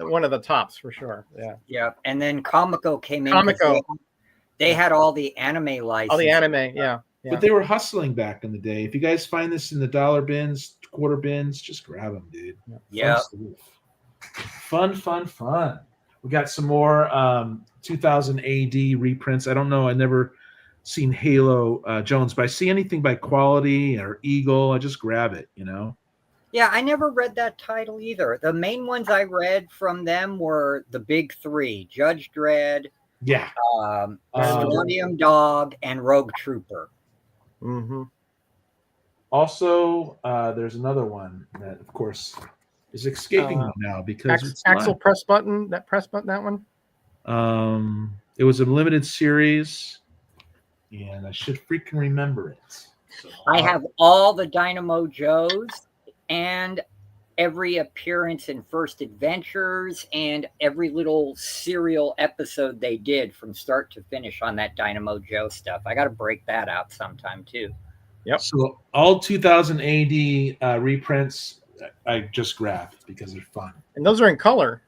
one of the tops for sure. Yeah. Yeah. And then Comico came in. Comico. They had all the anime licenses. All the anime, yeah. But they were hustling back in the day. If you guys find this in the dollar bins, quarter bins, just grab them, dude. Yeah. Fun. We got some more 2000 AD reprints. I don't know. I never seen Halo Jones, but I see anything by Quality or Eagle, I just grab it, you know? Yeah, I never read that title either. The main ones I read from them were the big three: Judge Dredd, Strontium Dog, and Rogue Trooper. Mm-hmm. Also, there's another one that, of course, is escaping me now because Axel Press Button. That one. It was a limited series, and I should freaking remember it. So, I have all the Dynamo Joes and every appearance in First Adventures and every little serial episode they did from start to finish on that Dynamo Joe stuff. I got to break that out sometime too. Yep. So all 2000 AD reprints I just grabbed because they're fun. And those are in color.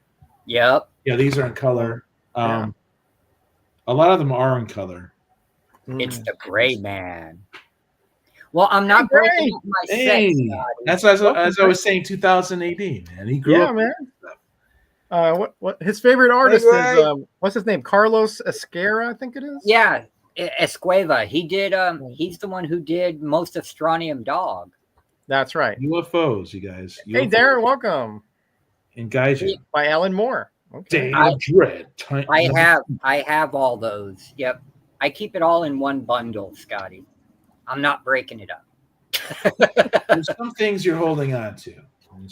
Yep. Yeah, these are in color. A lot of them are in color. It's the Greyman. Well, I'm not breaking up my set. That's as I was saying, 2000 AD, man. He grew up. Man. What his favorite artist is? What's his name? Carlos Esquera, I think it is. Yeah, Escueva. He did. He's the one who did most of Strontium Dog. That's right. UFOs, you guys. Hey, UFOs. Darren, welcome. And Gaijin. By Alan Moore. Okay. Day of Dread. I have all those. Yep. I keep it all in one bundle, Scotty. I'm not breaking it up. There's some things you're holding on to.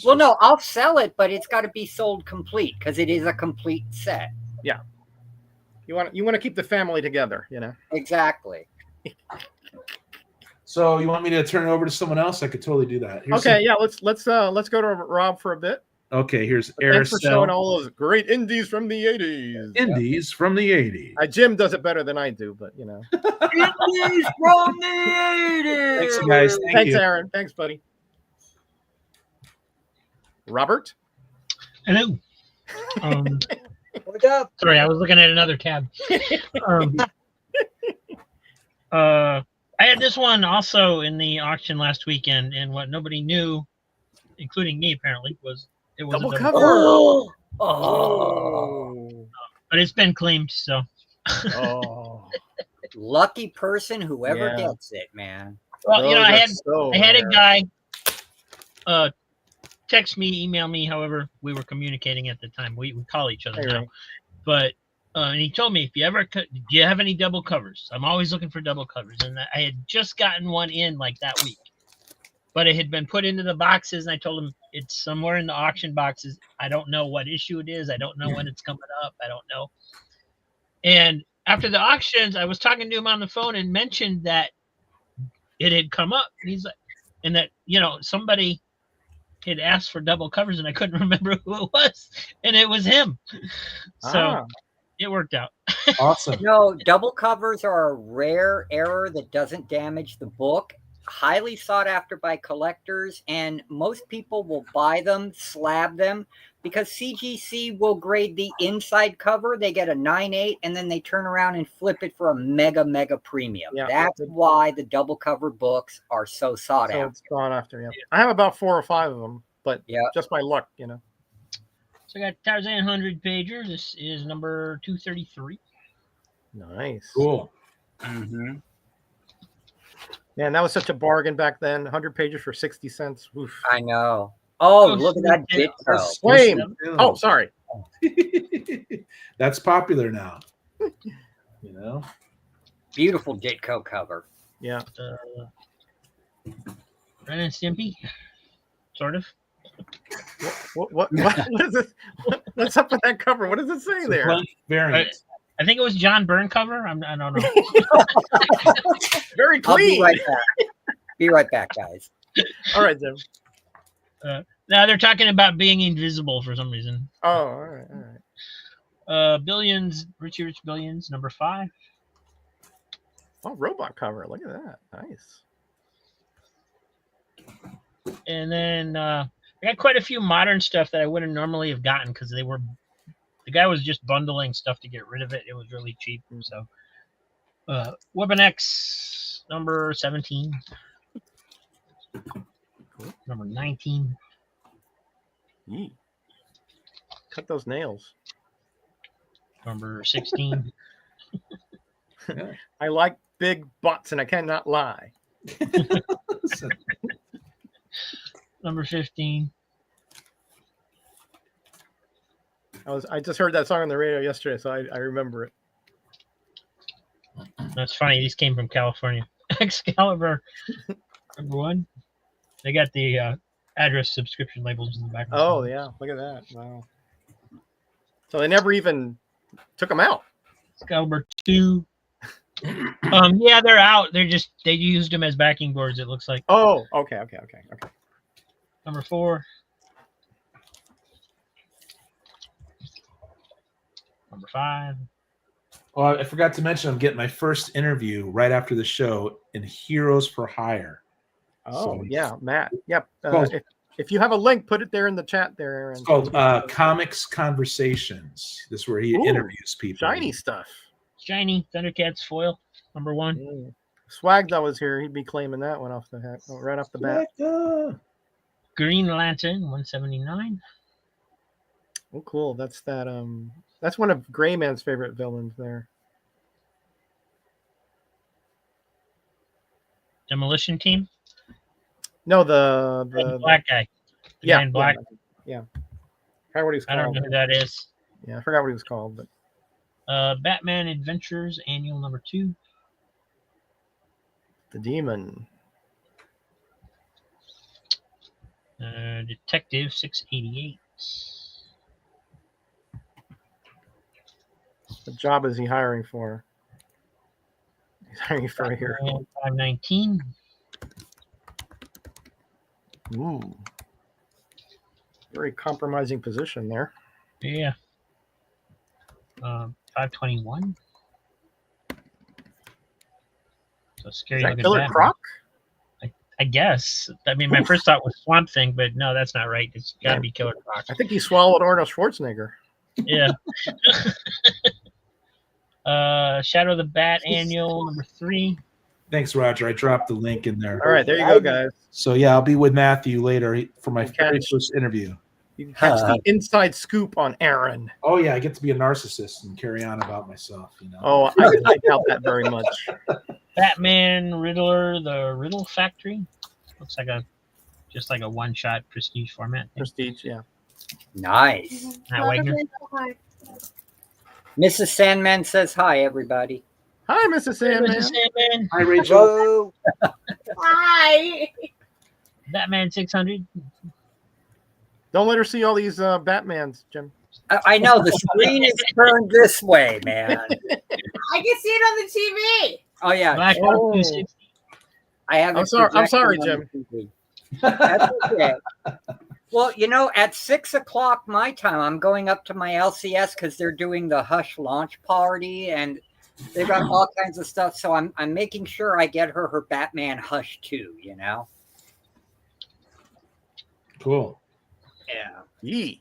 Well, no, I'll sell it, but it's got to be sold complete because it is a complete set. Yeah. You want to keep the family together, you know. Exactly. So you want me to turn it over to someone else? I could totally do that. Yeah. Let's go to Rob for a bit. Okay, here's Thanks for showing all those great indies from the 80s. Indies from the 80s. Jim does it better than I do, but you know. Indies from the 80s. Thanks, guys. Thanks, Aaron. Thanks, buddy. Robert? Hello. What's up? Sorry, I was looking at another tab. I had this one also in the auction last weekend, and what nobody knew, including me apparently, was it was Double a cover. Oh. But it's been claimed, so. Oh. Lucky person, whoever Yeah. gets it, man. Well, you know, I had a rare. guy text me, email me, however we were communicating at the time. We call each other now. Right. But and he told me, if you ever do you have any double covers? I'm always looking for double covers, and I had just gotten one in like that week, but it had been put into the boxes, and I told him it's somewhere in the auction boxes. I don't know what issue it is. I don't know when it's coming up. I don't know. And after the auctions, I was talking to him on the phone and mentioned that it had come up. And he's like, and that, you know, somebody had asked for double covers, and I couldn't remember who it was, and it was him. So it worked out. Awesome. No, double covers are a rare error that doesn't damage the book. Highly sought after by collectors, and most people will buy them, slab them, because CGC will grade the inside cover. They get a 9.8, and then they turn around and flip it for a mega premium. Yeah. That's why the double cover books are so sought So after. it's gone after. Yeah. I have about 4 or 5 of them, but Yeah. just my luck, you know. So I got Tarzan 100 pager. This is number 233. Nice. Cool. Mm-hmm. Man, that was such a bargain back then. 100 pages for 60 cents. Oof. I know. Oh, look at that yeah. Ditko. Flame. Oh, sorry. That's popular now. You know? Beautiful Ditko cover. Yeah. Ren and Stimpy, sort of. What is this? What's up with that cover? What does it say there? Blank variant. I think it was John Byrne cover. I don't know. Very I'll be clean. right back. Be right back, guys. All right, Jim. Now they're talking about being invisible for some reason. Oh, all right. Billions, Richie Rich Billions, number 5. Oh, robot cover. Look at that. Nice. And then I got quite a few modern stuff that I wouldn't normally have gotten because the guy was just bundling stuff to get rid of it. It was really cheap. So Weapon X number 17. Number 19. Cut those nails. Number 16. I like big butts, and I cannot lie. Number 15. I just heard that song on the radio yesterday, so I remember it. That's funny. These came from California. Excalibur number 1. They got the address subscription labels in the back. Oh yeah, look at that! Wow. So they never even took them out. Excalibur 2. Yeah, they're out. They used them as backing boards. It looks like. Oh, okay. Number 4. Number 5. Oh, I forgot to mention I'm getting my first interview right after the show in Heroes for Hire. Oh, yeah, Matt. Yep. Called- If you have a link, put it there in the chat there, Aaron. It's called Comics Conversations. This is where he interviews people. Shiny stuff. Shiny Thundercats foil number 1. Swagda was here. He'd be claiming that one off the hat, right off the bat. Green Lantern 179. Oh, cool. That's that. That's one of Greyman's favorite villains there. Demolition Team. No, the Black guy. The yeah, man in black. yeah. I forgot what he was I don't called. know who that is. Yeah, I forgot what he was called, but Batman Adventures Annual number 2. the Demon. Detective 688. What job is he hiring for? He's hiring for a hero. 519. Ooh. Very compromising position there. Yeah. 521. So scary Is that looking Killer Batman. Croc? I guess. I mean, my first thought was Swamp Thing, but no, that's not right. It's got to be Killer Croc. I think he swallowed Arnold Schwarzenegger. Yeah. Shadow of the Bat Annual number 3. Thanks, Roger. I dropped the link in there. All right, there you go, guys. So yeah, I'll be with Matthew later for my very catch- first interview. You can catch the inside scoop on Aaron. Oh yeah, I get to be a narcissist and carry on about myself. You know. Oh, I doubt that very much. Batman Riddler, the Riddle Factory. Looks like just like a one-shot prestige format. Prestige, yeah. Nice. Matt Wagner. Mrs. Sandman says hi, everybody. Hi, Mrs. Sandman. Mrs. Sandman. Hi, Rachel. Hello. Hi. Batman 600. Don't let her see all these Batmans, Jim. I know the screen is turned this way, man. I can see it on the TV. Oh yeah, Black Hawk 260. I have. I'm sorry, Jim. That's okay. Well, you know, at 6 o'clock my time, I'm going up to my LCS because they're doing the Hush launch party, and they've got all kinds of stuff. So I'm making sure I get her Batman Hush too. You know. Cool. Yeah. Yee.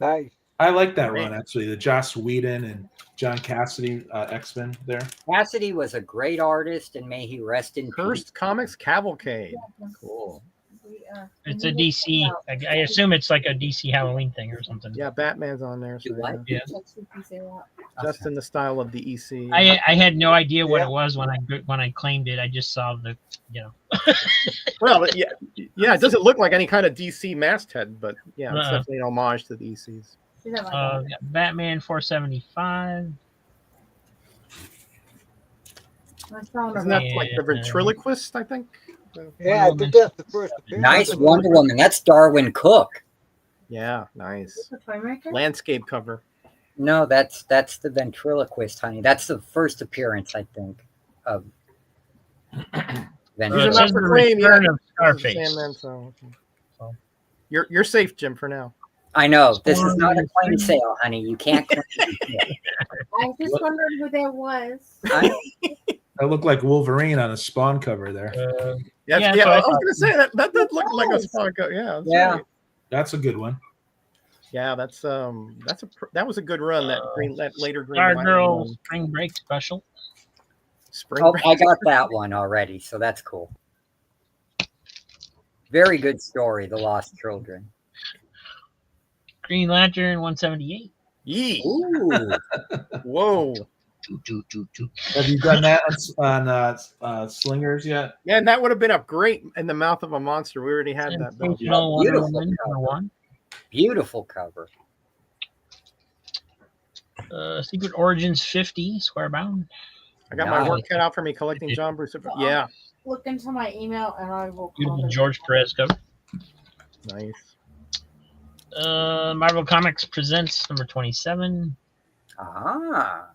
Nice. I like that run actually. The Joss Whedon and John Cassidy X-Men there. Cassidy was a great artist, and may he rest in peace. Cursed Comics Cavalcade. Cool. It's a DC. I assume it's like a DC Halloween thing or something. Yeah, Batman's on there. So You like Yeah. just in the style of the EC. I had no idea what Yeah. it was when I claimed it. I just saw the Well, but yeah, it doesn't look like any kind of DC masthead, but yeah, it's Uh-uh. definitely an homage to the ECs. Batman 475. Isn't that like the ventriloquist? I think. Yeah, I think that's the first appearance. Nice Wonder Woman. That's Darwin Cook. Yeah, nice landscape cover. No, that's the ventriloquist, honey. That's the first appearance, I think, of These it are says not the for claim return yet. of Scarface. Sandman, so So. you're safe, Jim, for now. I know. This is not a plain sale, honey. You can't claim it. I just wondered who that was. I look like Wolverine on a Spawn cover there. Yeah, Yeah, so I I was thought- gonna say that did look like a Spawn cover. Yeah, that's Yeah. right. That's a good one. Yeah, that was a good run. That later Green Lantern Stargirl run. Spring Break Special. Spring Oh, Break. I got that one already, so that's cool. Very good story, The Lost Children. Green Lantern 178. Yee. Ooh. Whoa. Have you done that on Slingers yet? Man, that would have been a great In the Mouth of a Monster. We already had that. Bill. Sensational Wonder Beautiful Woman cover. number 1. Beautiful cover. Secret Origins 50 Square Bound. I got my Nice. work cut out for me collecting John Bruce. Yeah, Look into my email and I will. Beautiful George Perez cover. nice. Marvel Comics Presents number 27. Ah.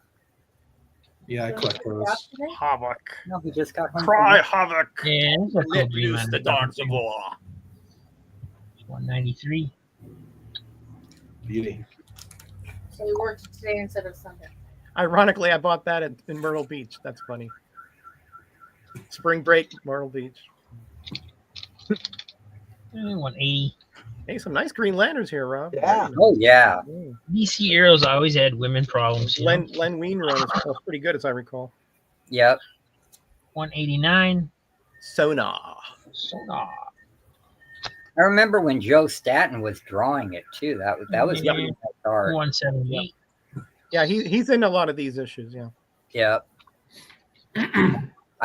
Yeah, I collect those. Havoc. No, he just got home. Cry Havoc. Yeah, this is a cool Let Green loose Lantern the dogs of cover, war. 193. Beauty. So we worked today instead of Sunday. Ironically, I bought that in Myrtle Beach. That's funny. Spring break, Myrtle Beach. 180. Hey, some nice Green Lanterns here, Rob. Yeah. Oh, yeah. Mm. DC heroes always had women problems. You know? Len Wein run is pretty good, as I recall. Yep. 189. Sonar. Sonar. I remember when Joe Staton was drawing it, too. That was Yeah. really nice art.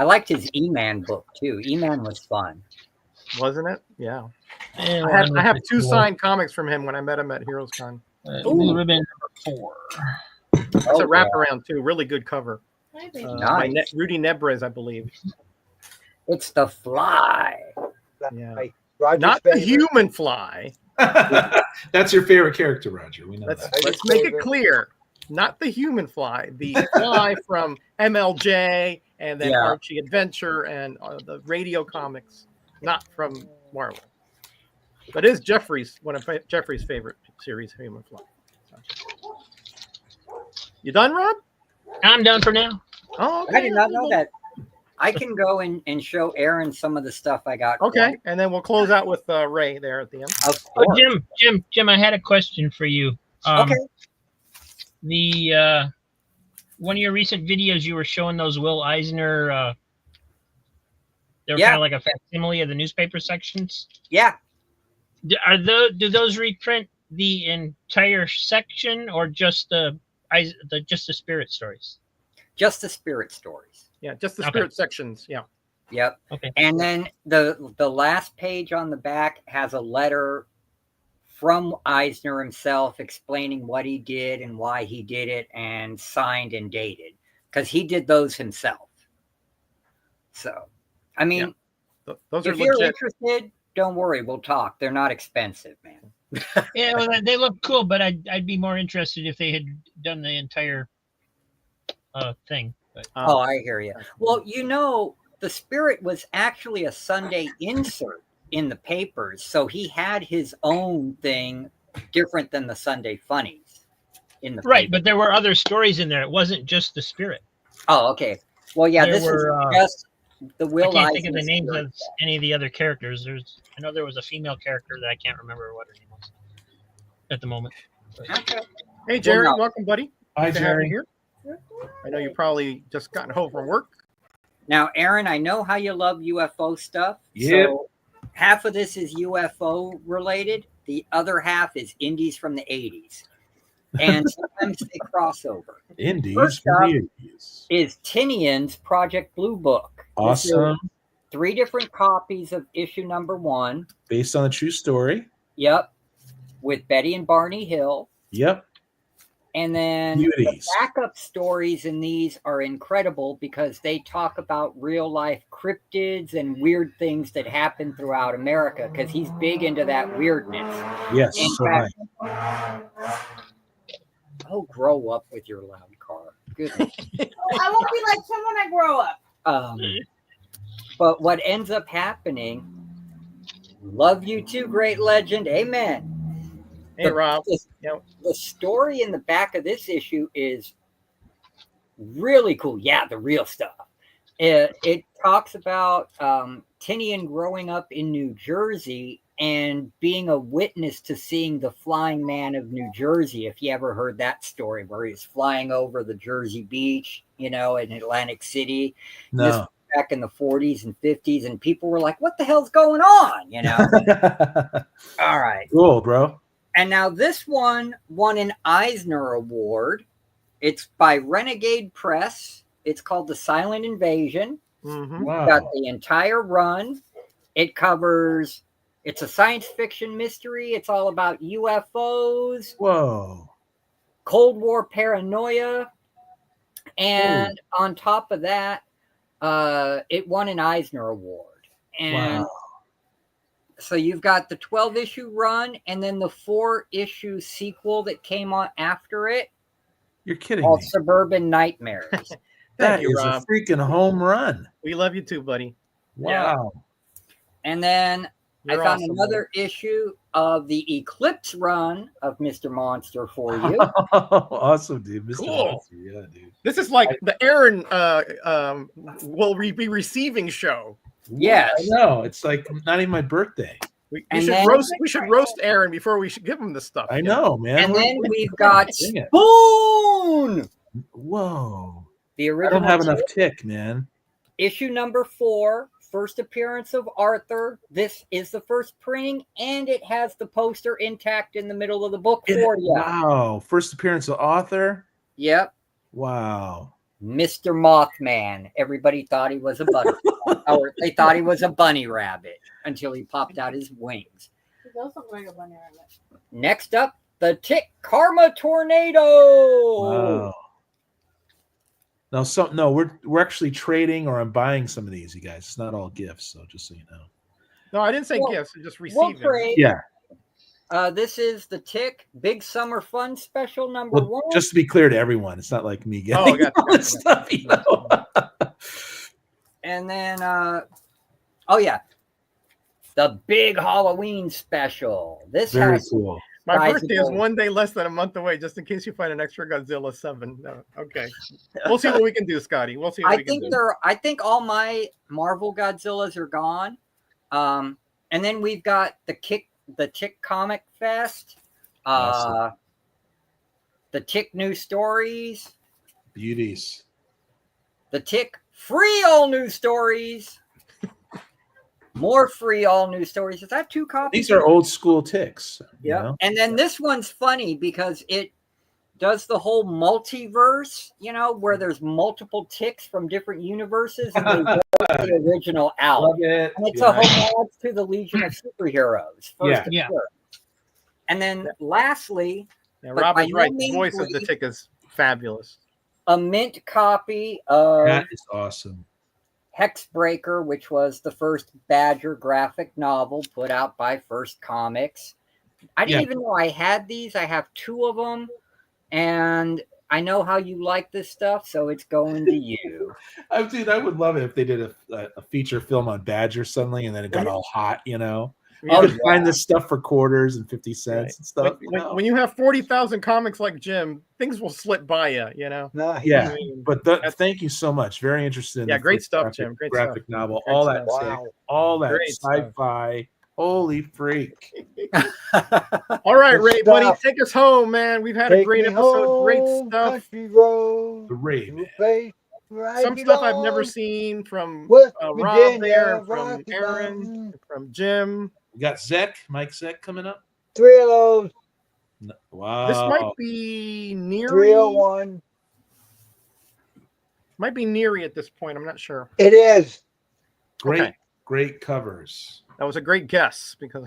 I liked his E-Man book too. E-Man was fun. Wasn't it? Yeah. And I have 2 signed comics from him when I met him at Heroes Con. Blue Ribbon #4. That's Oh, a wraparound too. Really good cover. Maybe. By Nice. Rudy Nebrez, I believe. It's the Fly. Yeah. Hey, Roger's Not the favorite. human fly. That's your favorite character, Roger. We know Let's that. let's make it clear. Not the human fly. The fly from MLJ and then Yeah. Archie Adventure and the radio comics. Not from Marvel. But it is one of Jeffrey's favorite series, Human Fly. So. You done, Rob? I'm done for now. Oh, okay. I did not know that. I can go and show Aaron some of the stuff I got. Okay, and then we'll close out with Ray there at the end. Of Oh, course. Jim, I had a question for you. Okay. The one of your recent videos, you were showing those Will Eisner. They were Yeah. kind of like a facsimile of the newspaper sections. Yeah. Do those reprint the entire section or just the spirit stories? Just the spirit stories. Yeah, just the Okay. spirit sections. Yeah. Yep. Okay. And then the last page on the back has a letter from Eisner himself explaining what he did and why he did it, and signed and dated, because he did those himself. So, I mean, Those are if you're legit. interested, don't worry, we'll talk. They're not expensive, man. Yeah, well, they look cool, but I'd be more interested if they had done the entire thing. But, Oh, I hear you. Well, you know, the Spirit was actually a Sunday insert in the papers, so he had his own thing different than the Sunday funnies in the right, paper. but there were other stories in there. It wasn't just the spirit. Oh, okay. Well, yeah, There this were, is just the I Will can't think of the Eisner names Spirit. of any of the other characters. I know there was a female character that I can't remember what her name was at the moment. Okay. Hey, Jerry, Well, no. welcome, buddy. Hi, Good to have you Jerry. here. I know you probably just gotten home from work. Now, Aaron, I know how you love UFO stuff. Yep. So half of this is UFO related. The other half is indies from the 80s. And sometimes they cross over. Indies First from up the 80s. is Tinian's Project Blue Book. This is Awesome. 3 different copies of issue number 1. Based on a true story. Yep. With Betty and Barney Hill. Yep. And then Beauties. the backup stories in these are incredible because they talk about real life cryptids and weird things that happen throughout America, because he's big into that weirdness. Yes. In So fact- hi. Oh, grow up with your loud car. Goodness. I won't be like him when I grow up. But what ends up happening, love you too, great legend. Amen. Hey, Rob. The story in the back of this issue is really cool. Yeah, the real stuff. It talks about Tinian growing up in New Jersey and being a witness to seeing the Flying Man of New Jersey. If you ever heard that story where he's flying over the Jersey Beach, in Atlantic City. No. This was back in the 40s and 50s, and people were like, what the hell's going on? All right. Cool, bro. And now this one won an Eisner Award. It's by Renegade Press. It's called The Silent Invasion. Mm-hmm. Wow. Got the entire run. It covers, it's a science fiction mystery. It's all about UFOs, Whoa. Cold War paranoia. And on top of that, it won an Eisner Award. And Wow. so you've got the 12-issue run and then the 4-issue sequel that came on after it You're kidding called me. Suburban Nightmares. That you, is Rob. a freaking home run. We love you too, buddy. Wow. And then You're I found awesome, another issue of the Eclipse run of Mr. Monster for you. Awesome, dude. Mr. Cool. Monster. Yeah, dude. This is like the Aaron will be receiving show. Yes. I know. It's like not even my birthday. We And should then- roast Aaron before we should give him the stuff. I know, man. And What- then we've got Dang it. Spoon, Whoa. the I original don't have enough tick, man. issue number 4, first appearance of Arthur. This is the first printing, and it has the poster intact in the middle of the book for you. Wow. First appearance of author. Yep. Wow. Mr. Mothman. Everybody thought he was a butterfly, or they thought he was a bunny rabbit until he popped out his wings. It does look like a bunny rabbit. Next up, the Tick Karma Tornado. Wow. No, we're actually trading, or I'm buying some of these, you guys. It's not all gifts, so just so you know. No, I didn't say gifts. I just received them. Yeah. This is the Tick Big Summer Fun Special number 1. Just to be clear to everyone, it's not like me getting Oh, gotcha, all this stuff, you know. And then, oh yeah, the Big Halloween Special. This Very has cool. My birthday is sizable- one day less than a month away, just in case you find an extra Godzilla 7. No, okay. We'll see what we can do, Scotty. We'll see what we can do. I think all my Marvel Godzillas are gone. And then we've got the Tick Comic Fest, Awesome. the Tick New Stories, Beauties. the Tick Free All New Stories, more free all new stories. Is that 2 copies? These are old school Ticks. you Yeah. know? And then this one's funny because it does the whole multiverse, where there's multiple Ticks from different universes, and they go to the original out. Love it. And it's Yeah. a homage to the Legion of Superheroes. First Yeah. appearance. And then lastly, Yeah, but Rob by is right. no The means voice of the least- Tick is fabulous. a mint copy of That is awesome. Hexbreaker, which was the first Badger graphic novel put out by First Comics. I didn't even know I had these. I have 2 of them, and I know how you like this stuff, so it's going to you. Dude, I would love it if they did a feature film on Badger suddenly, and then it got all hot, you know? You Oh, could yeah. find this stuff for quarters and 50 cents and stuff. When you have 40,000 comics like Jim, things will slip by you, you know? Nice. Yeah, I mean, but thank you so much. Very interested in Yeah, the great first stuff, Jim. Great graphic stuff. novel, Great all that stuff. sick, Wow. all that Great stuff. sci-fi. Holy freak. All right, Good Ray, buddy, stuff. take us home, man. We've had a Take great me episode. Great home, stuff. Country road. The Raven. Face where I Some stuff I've never belong. seen from West Rob Virginia, there, and from Rocky Aaron, Mountain. from Jim. We got Mike Zek coming up. 3 of those. Wow. This might be Neary. 301. Might be Neary at this point. I'm not sure. It is. Okay. Great covers. That was a great guess because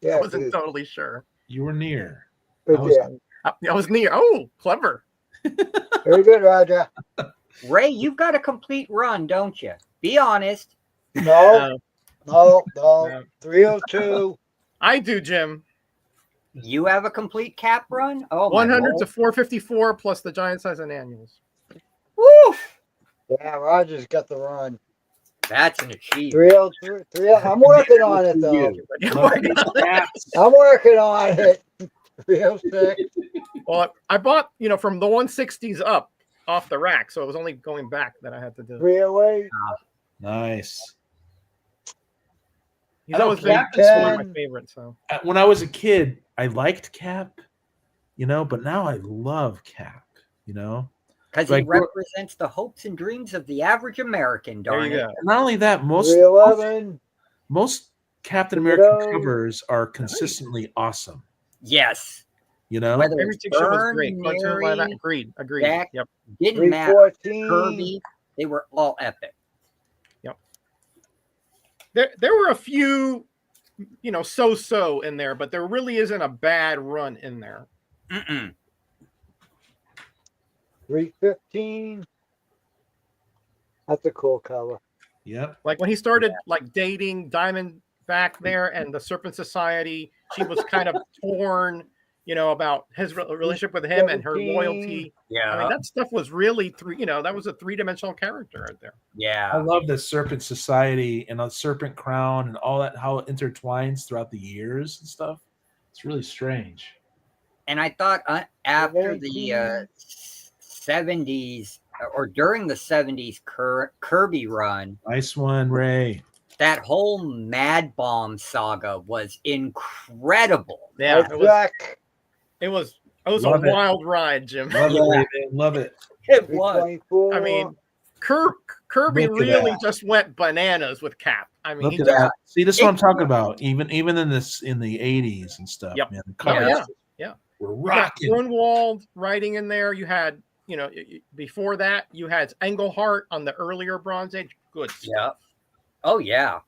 Yeah, I it wasn't is. totally sure. You were near. Right I was- there. I was near. Oh, clever. Very good, Roger. Ray, you've got a complete run, don't you? Be honest. No, no, no. No. 302. I do, Jim. You have a complete cap run? Oh, my 100 to Lord. 454 plus the giant size and annuals. Woo! Yeah, Roger's got the run. That's an achievement. 303. I'm working on it, though. I'm working on it. 306. Well, I bought, from the 160s up off the rack, so it was only going back that I had to do. 308. Nice. He's I know always been Cap one is of my fun. favorites. So When I was a kid, I liked Cap, but now I love Cap, Because Like, he represents the hopes and dreams of the average American, there darn you it. go. And not only that, most 311. Captain America Hello. covers are consistently awesome. Yes. Whether Whether Every it's tick show was Byrne, great. Cartoon live Mary, action. Agreed. Jack. Yep. didn't matter. 314. Kirby, they were all epic. There were a few, so in there, but there really isn't a bad run in there. Mm-mm. 315. That's a cool cover. Yep. Like when he started dating Diamond back there and the Serpent Society, she was kind of torn, about his relationship with him and her 17. loyalty. Yeah. I mean, that stuff was really that was a 3-dimensional character right there. I yeah. love the Serpent Society and the Serpent Crown and all that, how it intertwines throughout the years and stuff. It's really strange. And I thought after the 70s or during the 70s Kirby run, Nice one, Ray. that whole Mad Bomb saga was incredible. Yeah, Jack. it was Love a it. wild ride, Jim. Love Yeah. it, Ray. Love it. It was. 324. I mean, Kirby Look at really that. just went bananas with Cap. I mean, Look he at just, that. See, this is what I'm talking about. Even in the 80s and stuff. Yep. Man, the Oh, covers yeah. were you got rocking. Grunwald writing in there. You had before that, you had Engelhart on the earlier Bronze Age. Good stuff. Yeah. Oh, yeah.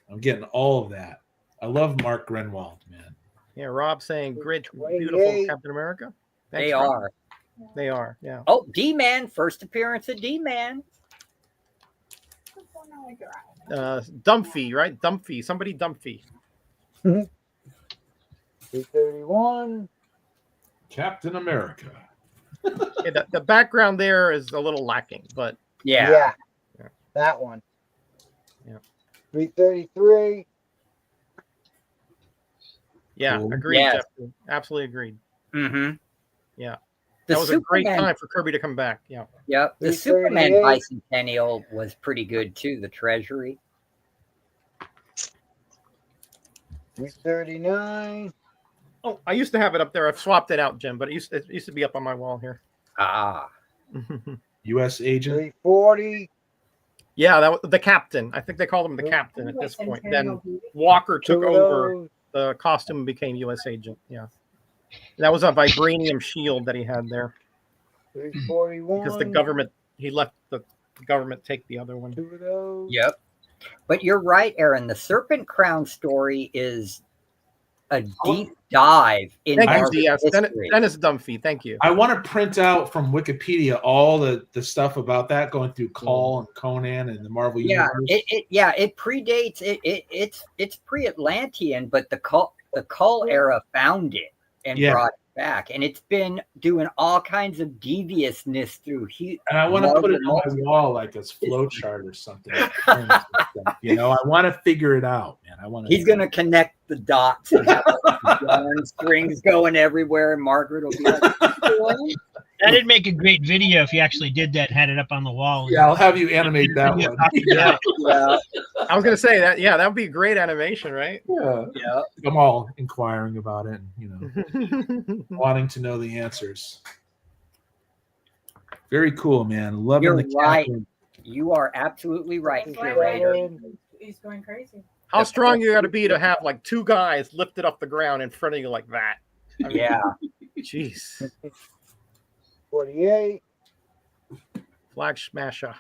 I'm getting all of that. I love Mark Grenwald, man. Yeah, Rob saying great, beautiful Captain America. Thanks, They Rob. are. They are, yeah. Oh, D-Man, first appearance of D-Man. Dumphy, right? Dumphy. Somebody Dumphy. 331. Captain America. Yeah, the background there is a little lacking, but Yeah. That one. Yeah. 333. Yeah, Cool. agreed, Yes. Jeff. Absolutely agreed. Mm-hmm. Yeah. The That was a great Superman- time for Kirby to come back. Yeah. Yep. The 338. Superman bicentennial was pretty good too. The Treasury. 339. Oh, I used to have it up there. I've swapped it out, Jim, but it used to be up on my wall here. Ah. U.S. agent. 340. Yeah, that was the captain. I think they called him the captain at this point. Then Walker took Two of over those. the costume and became U.S. agent. Yeah. That was a vibranium shield that he had there 341. because the government, he let the government take the other one. Two of those. Yep. But you're right, Aaron. The Serpent Crown story is a deep dive in Thank you, Marvel DS. history. Dennis Dumphy. Thank you. I want to print out from Wikipedia all the stuff about that, going through Call and Conan and the Marvel Yeah, Universe. it predates it's pre-Atlantean, but the Cull era found it and brought it back, and it's been doing all kinds of deviousness through. And I want to put it on my wall like a flow chart or something. You know, I want to figure it out, man. I want to. He's gonna connect the dots and have yarn strings going everywhere, and Margaret will be like, That'd make a great video if you actually did that and had it up on the wall. Yeah, I'll have you animate that one. Yeah. yeah, I was going to say that. Yeah, that would be a great animation, right? Yeah. yeah. I'm all inquiring about it, and, you know, wanting to know the answers. Very cool, man. Loving You're the right. Captain. You are absolutely right, That's why curator. he's going crazy. How strong you got to be to have like two guys lifted off the ground in front of you like that? I mean, Yeah. Jeez. 48. Flag smasher.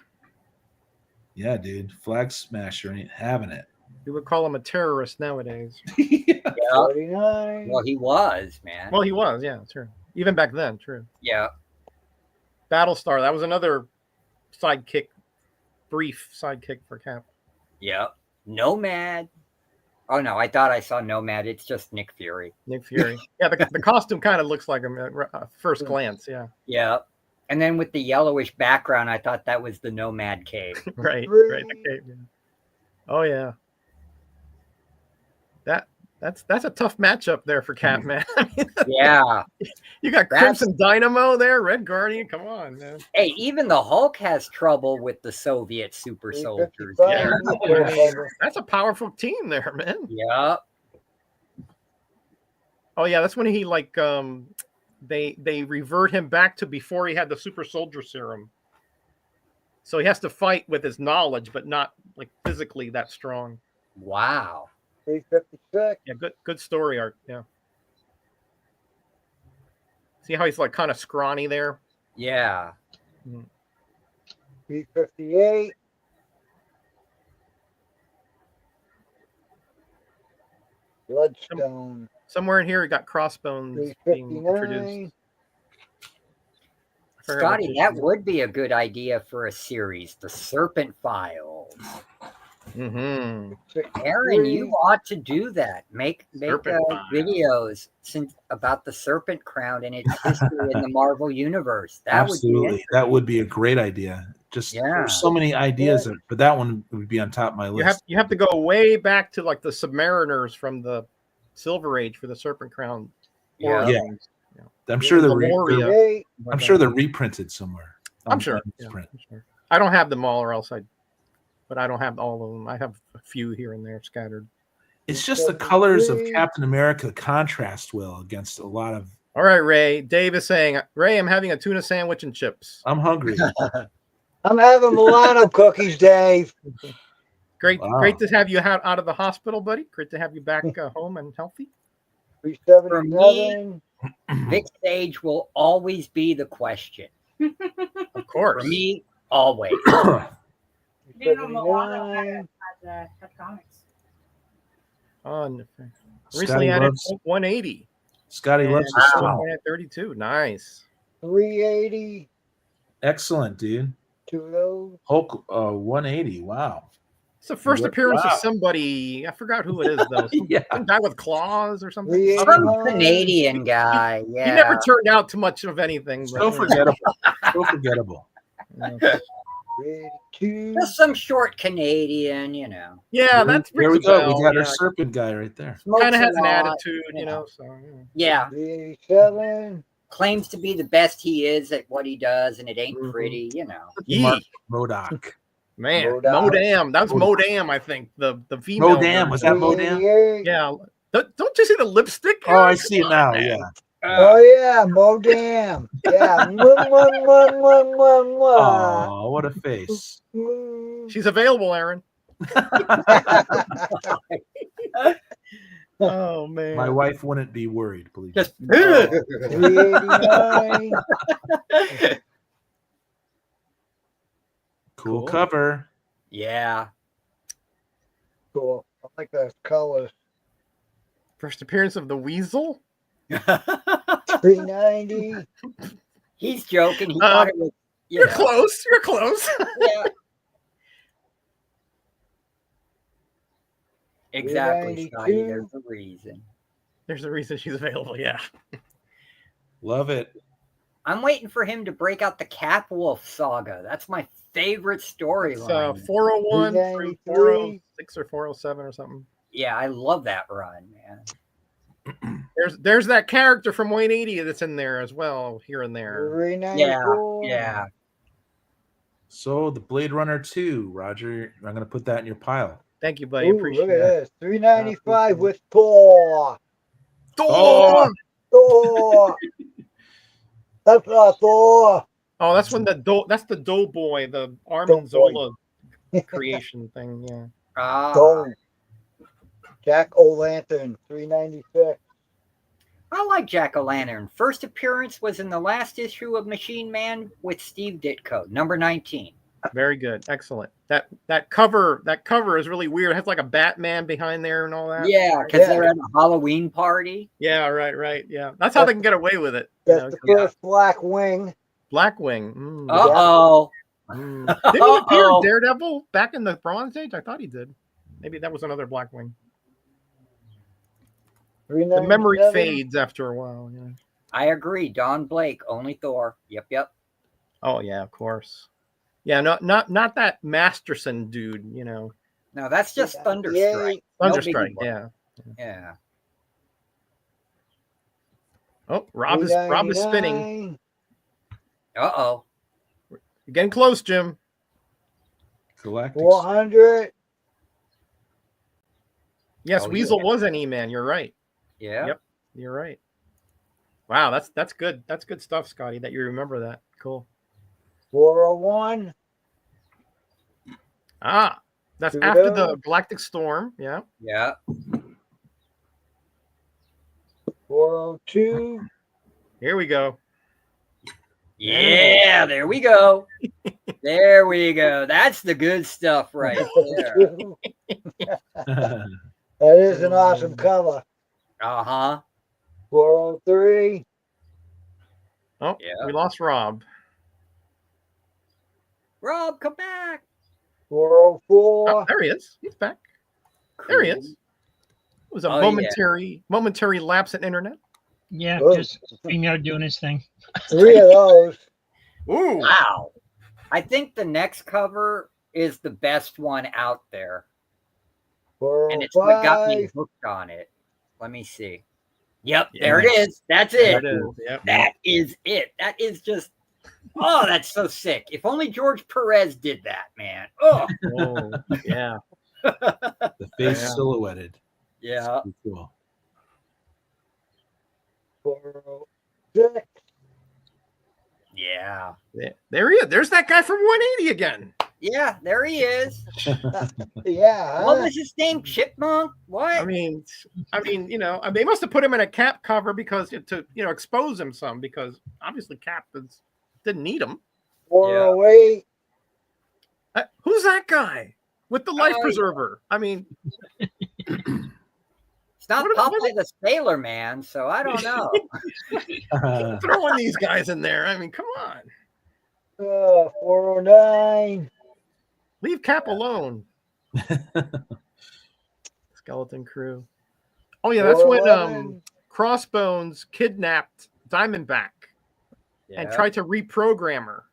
Yeah, dude. Flag smasher ain't having it. You would call him a terrorist nowadays. Yeah. 49. Well, he was, man. Well, he was, yeah, true. Even back then, true. Yeah. Battlestar, that was another sidekick, brief sidekick for Cap. Yeah. Nomad. Oh no, I thought I saw Nomad. It's just Nick Fury. Nick Fury. Yeah, the costume kind of looks like him at first glance, yeah. Yeah. And then with the yellowish background, I thought that was the Nomad cave. Right. The cape, yeah. Oh yeah. That's a tough matchup there for Cap, man. I mean, Yeah. you got Crimson Dynamo there, Red Guardian. Come on, man. Hey, even the Hulk has trouble with the Soviet super soldiers. 355. Yeah. That's a powerful team there, man. Yeah. Oh yeah, that's when he like they revert him back to before he had the super soldier serum. So he has to fight with his knowledge, but not like physically that strong. Wow. 356. Yeah, good story arc. Yeah. See how he's like kind of scrawny there? Yeah. 358. Bloodstone. Somewhere in here, he got crossbones being introduced. 359. Scotty, that would be a good idea for a series, The Serpent Files. Mm-hmm. Aaron, you ought to do that. Make Serpent Files. videos about the Serpent Crown and its history in the Marvel Universe. That Absolutely. That would be a great idea. Just there's so many ideas, but that one would be on top of my list. You have to go way back to like the Submariners from the Silver Age for the Serpent Crown. Yeah. I'm sure they're Lemuria. I'm sure they're reprinted somewhere. I'm sure. Yeah, I'm sure. I don't have them all, or else but I don't have all of them. I have a few here and there scattered. It's just the colors of Captain America contrast well against a lot of. All right, Ray. Dave is saying, Ray, I'm having a tuna sandwich and chips. I'm hungry. I'm having Milano cookies, Dave. Great to have you out of the hospital, buddy. Great to have you back home and healthy. 377. Vic Sage will always be the question. Of course. For me, always. Didn't know Moana had comics. Recently added loves 180. Scotty loves the Still stuff. going at 32. Nice. 380. Excellent, dude. 2 Hulk 180. Wow. It's the first Wow. appearance of somebody. I forgot who it is though. Yeah. Some guy with claws or something. 381. Canadian guy. Yeah. He never turned out to much of anything. So forgettable. So forgettable. Yeah. 382. Just some short Canadian, you know. Yeah, that's There we rings a go. bell, We got yeah. our serpent guy right there. Kind of has Smokes a an lot, attitude, you know. So Yeah. 387. Claims to be the best he is at what he does, and it ain't Mhm. pretty, you know. Mark Yee. Modoc. Man, Modam. Modam. That was Modam, I think. The female. Modam. Was that Modam? 388. Yeah. Don't you see the lipstick? Oh, I see it now. Yeah. Oh yeah, Modam. Yeah. Oh, what a face. She's available, Aaron. Oh man. My wife wouldn't be worried, believe me. Just 389. Cool Cool. cover. yeah. Cool. I like those colors. First appearance of the Weasel. 390. He's joking. He thought it was. You're close. You're close. Yeah. Exactly, Scotty. 392. There's a reason. There's a reason she's available. Yeah. Love it. I'm waiting for him to break out the Capwolf saga. That's my favorite It's storyline. 401 through 393. 406 or 407 or something. Yeah, I love that run, man. There's that character from 180 that's in there as well, here and there. 394. Yeah. So the Blade Runner 2, Roger. I'm going to put that in your pile. Thank you, buddy. Ooh, Appreciate look at that. this. 395 with Thor. Thor! Thor. That's not Thor. Oh, that's when that's the Doughboy, the Armin Zola creation thing. Yeah. Thor. Jack O'Lantern, 396. I like Jack O'Lantern. First appearance was in the last issue of Machine Man with Steve Ditko, number 19. Very good. Excellent. That cover is really weird. It has like a Batman behind there and all that. Yeah, because they're at a Halloween party. Yeah, right. Yeah. That's how they can get away with it. That's the first Black Wing. Blackwing. Uh-oh. Didn't he appear in Daredevil back in the Bronze Age? I thought he did. Maybe that was another Blackwing. The memory fades after a while. Yeah. I agree. Don Blake, only Thor. Yep. Oh yeah, of course. Yeah, not that Masterson dude. You know. No, that's just Thunderstrike. Thunderstrike. No yeah. Oh, Rob is spinning. Uh-oh. You're getting close, Jim. Galactic. 400. Yes, Weasel was an E-Man. You're right. Yeah. Yep. You're right. Wow, that's good. That's good stuff, Scotty, that you remember that. Cool. 401. Ah, that's after the Galactic Storm. Yeah. Yeah. 402. Here we go. Yeah, there we go. There we go. That's the good stuff right there. That is an awesome cover. Uh-huh. 403. Oh, Yeah. we lost Rob. Rob, come back. 404. Oh, there he is. He's back. There he is. It was a momentary lapse in internet. Yeah, Oh. just StreamYard doing his thing. 3 of those. Ooh. Wow. I think the next cover is the best one out there. 405. And it's what got me hooked on it. Let me see. Yep, there it is. That's it. There it is. Yep. That is it. That is just, oh, that's so sick. If only George Perez did that, man. Oh, Oh, yeah. The face Yeah. silhouetted. yeah. Pretty cool. 406. Yeah. There he is. There's that guy from 180 again. Yeah, there he is. Yeah. What was his name? Chipmunk? What? I mean, they must have put him in a Cap cover because to expose him some, because obviously Cap is Didn't need him. 408. Who's that guy with the life preserver? I mean, it's not Popeye the Sailor Man, so I don't know. Keep throwing these guys in there. I mean, come on. 409. Leave Cap alone. Skeleton Crew. Oh yeah, that's when Crossbones kidnapped Diamondback and tried to reprogram her.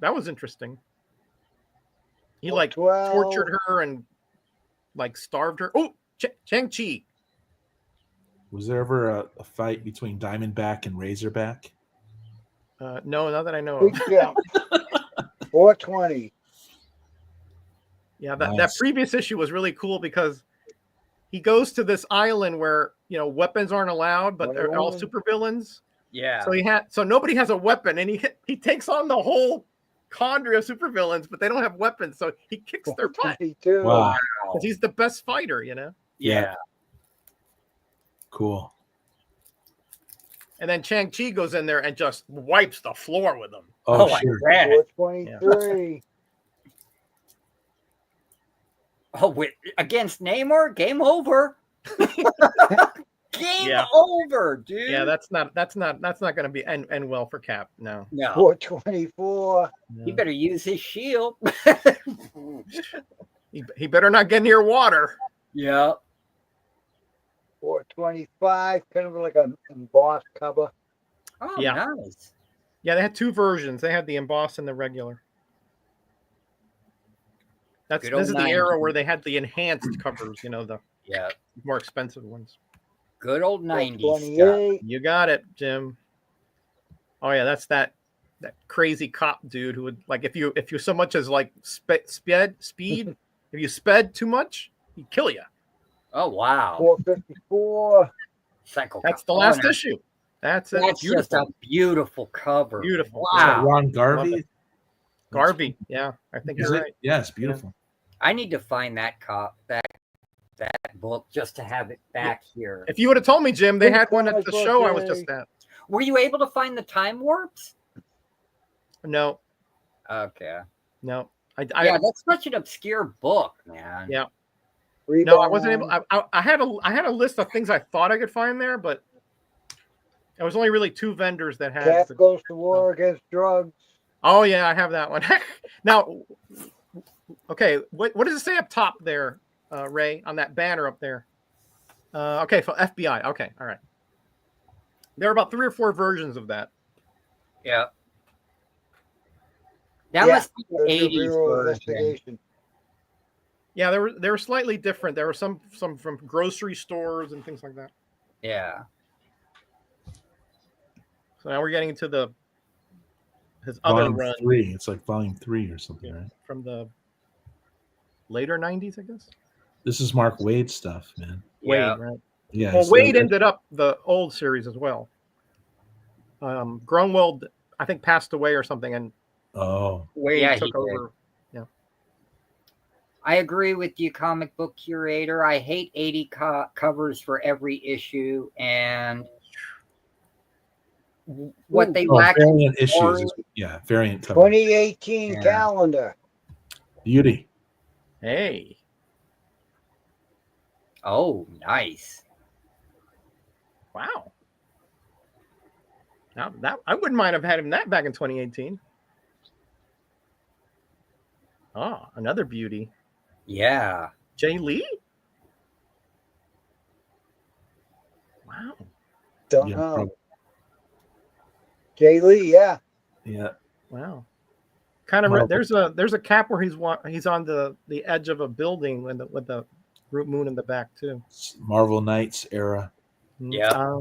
That was interesting. He like tortured her and like starved her. Oh, Shang-Chi. Was there ever a fight between Diamondback and Razorback? No, not that I know of. 420. Yeah, that previous issue was really cool because he goes to this island where, you know, weapons aren't allowed, but they're all supervillains. Yeah. So nobody has a weapon, and he takes on the whole cadre of supervillains, but they don't have weapons, so he kicks their butt. Wow. Because he's the best fighter, you know. Yeah. Cool. And then Shang-Chi goes in there and just wipes the floor with him. Oh sure. 423. Oh, wait, against Namor, game over. Game over, dude. Yeah, that's not going to be end well for Cap. No. 424. He better use his shield. he better not get near water. Yeah. 425, kind of like an embossed cover. Oh, nice. Yeah, they had two versions. They had the embossed and the regular. This is the era where they had the enhanced covers, you know, the more expensive ones. Good old 90s stuff. You got it, Jim. Oh yeah, that's that crazy cop dude who would, like, if you so much as like speed, if you sped too much, he'd kill you. Oh wow. 454. That's the last issue. That's it. That's just a beautiful cover. Beautiful. Wow. Ron Garvey. Garvey. Yeah, I think you're right. Yeah, it's beautiful. I need to find that book just to have it back here. If you would have told me, Jim, they had one at the show I was just at. Were you able to find the time warps? No. Okay. No. Yeah, that's such an obscure book, man. Yeah. No, I wasn't able. I had a list of things I thought I could find there, but there was only really two vendors that had. Cat goes to war against drugs. Oh yeah, I have that one. Now, okay, what does it say up top there, Ray, on that banner up there? Okay, for FBI. Okay, all right. There are about 3 or 4 versions of that. Yeah. That must be the 80s version. Yeah, they were slightly different. There were some from grocery stores and things like that. Yeah. So now we're getting into his volume other run. 3. It's like volume 3 or something, right? From the later 90s, I guess. This is Mark Waid stuff, man. Wade, right? Yeah. Well, Wade ended up the old series as well. Grunwald, I think, passed away or something, and Wade took over. Yeah. I agree with you, comic book curator. I hate 80 covers for every issue, and what they lack. Variant issues. Yeah, variant cover. 2018 calendar. Beauty. Hey. Oh, nice. Wow. Now that I wouldn't mind have had him that back in 2018. Oh, another beauty. Yeah. Jay Lee? Wow. Don't know. Jay Lee, yeah. Yeah. Wow. Kind of. There's a Cap where he's on the edge of a building with the moon in the back too. Marvel Knights era. Yeah.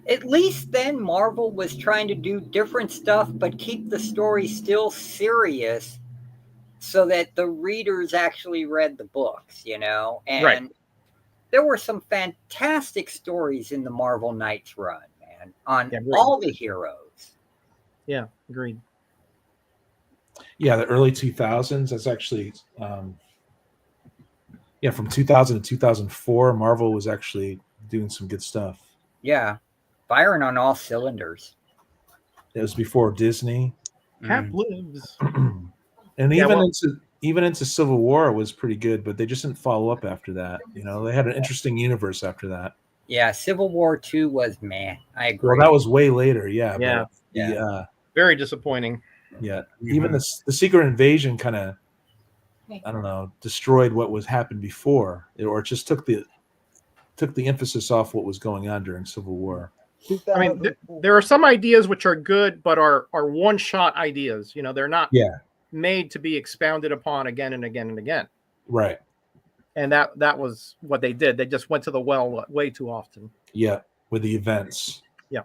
At least then Marvel was trying to do different stuff, but keep the story still serious so that the readers actually read the books, you know? And there were some fantastic stories in the Marvel Knights run, man, on all the heroes. Yeah, agreed. Yeah, the early 2000s. That's actually, from 2000 to 2004, Marvel was actually doing some good stuff. Yeah, firing on all cylinders. It was before Disney. Cap lives. And Yeah, even into Civil War was pretty good, but they just didn't follow up after that. You know, they had an interesting universe after that. Yeah, Civil War 2 was meh. I agree. Well, that was way later, yeah. Yeah. But Very disappointing. yeah. Even the Secret Invasion kind of, I don't know, destroyed what was happened before, or it just took the emphasis off what was going on during Civil War. I mean, there are some ideas which are good, but are one-shot ideas. You know, they're not made to be expounded upon again and again and again. Right. And that was what they did. They just went to the well way too often. Yeah, with the events. Yeah.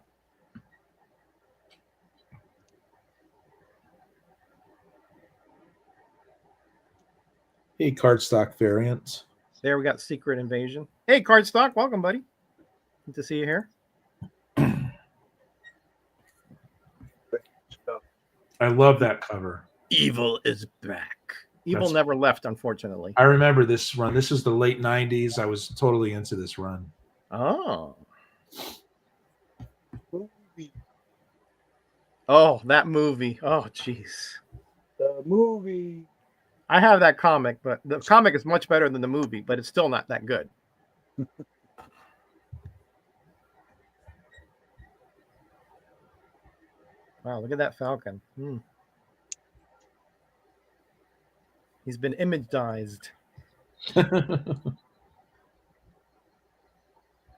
Hey, cardstock variants. There we got Secret Invasion. Hey, Cardstock, welcome, buddy. Good to see you here. I love that cover. Evil is back. Evil That's- never left, unfortunately. I remember this run. This is the late 90s. I was totally into this run. Oh. Oh, that movie. Oh, jeez. The movie. I have that comic, but the comic is much better than the movie, but it's still not that good. Wow, look at that Falcon. He's been imagized. Is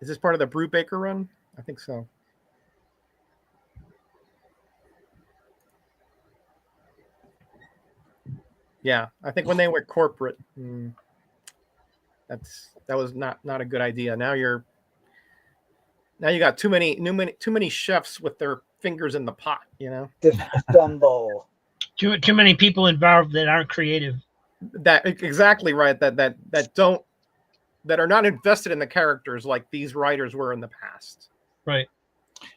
this part of the Brubaker run? I think so. Yeah, I think when they went corporate, that was not a good idea. Now you got too many chefs with their fingers in the pot. You know, Disassemble. Too many people involved that aren't creative. That exactly right. That are not invested in the characters like these writers were in the past. Right.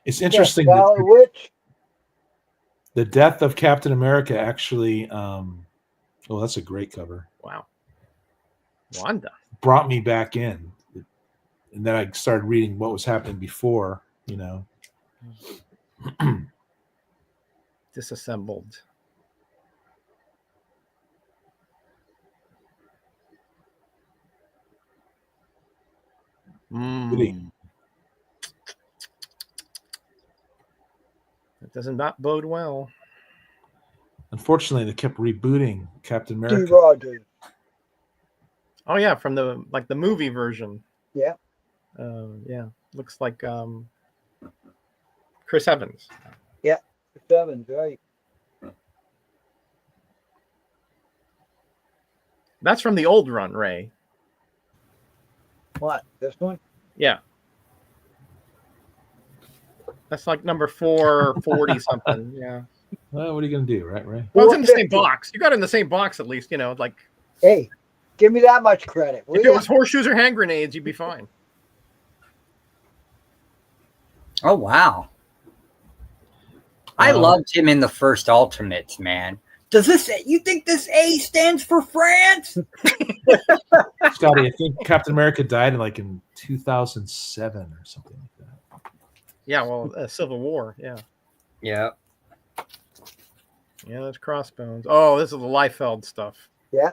It's interesting. The death of Captain America actually. Oh, that's a great cover. Wow. Wanda brought me back in, and then I started reading what was happening before. You know. Disassembled. That does not bode well. Unfortunately, they kept rebooting Captain America. Oh yeah, from the movie version. Yeah. Yeah. Looks like Chris Evans. Yeah, Chris Evans, right. That's from the old run, Ray. What? This one? Yeah. That's like number 440 something. Yeah. Well, what are you gonna do, right, Ray? Well, it's in the same box. You got it in the same box at least, you know, like. Hey, give me that much credit. If it was horseshoes or hand grenades, you'd be fine. Oh wow. I loved him in the first Ultimates, man. You think this A stands for France? Scotty, I think Captain America died in 2007 or something like that. Yeah, well, Civil War, yeah. Yeah. Yeah, that's Crossbones. Oh, this is the Liefeld stuff. Yeah.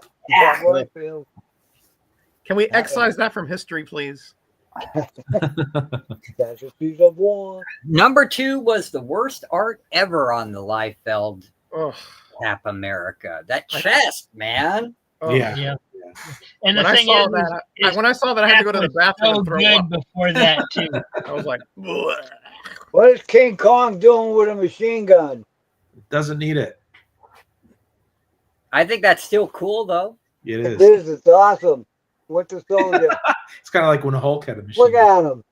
Can we excise that from history, please? Casualties of war. Number 2 was the worst art ever on the Liefeld Cap America. That chest, man. Oh. Yeah. And the when thing when I saw that, I had to go to the bathroom and throw up. Before that too. I was like, bleh. What is King Kong doing with a machine gun? Doesn't need it. I think that's still cool, though. It is. It is. It's awesome. What the soldier? It's kind of like when Hulk had a machine. Look at him.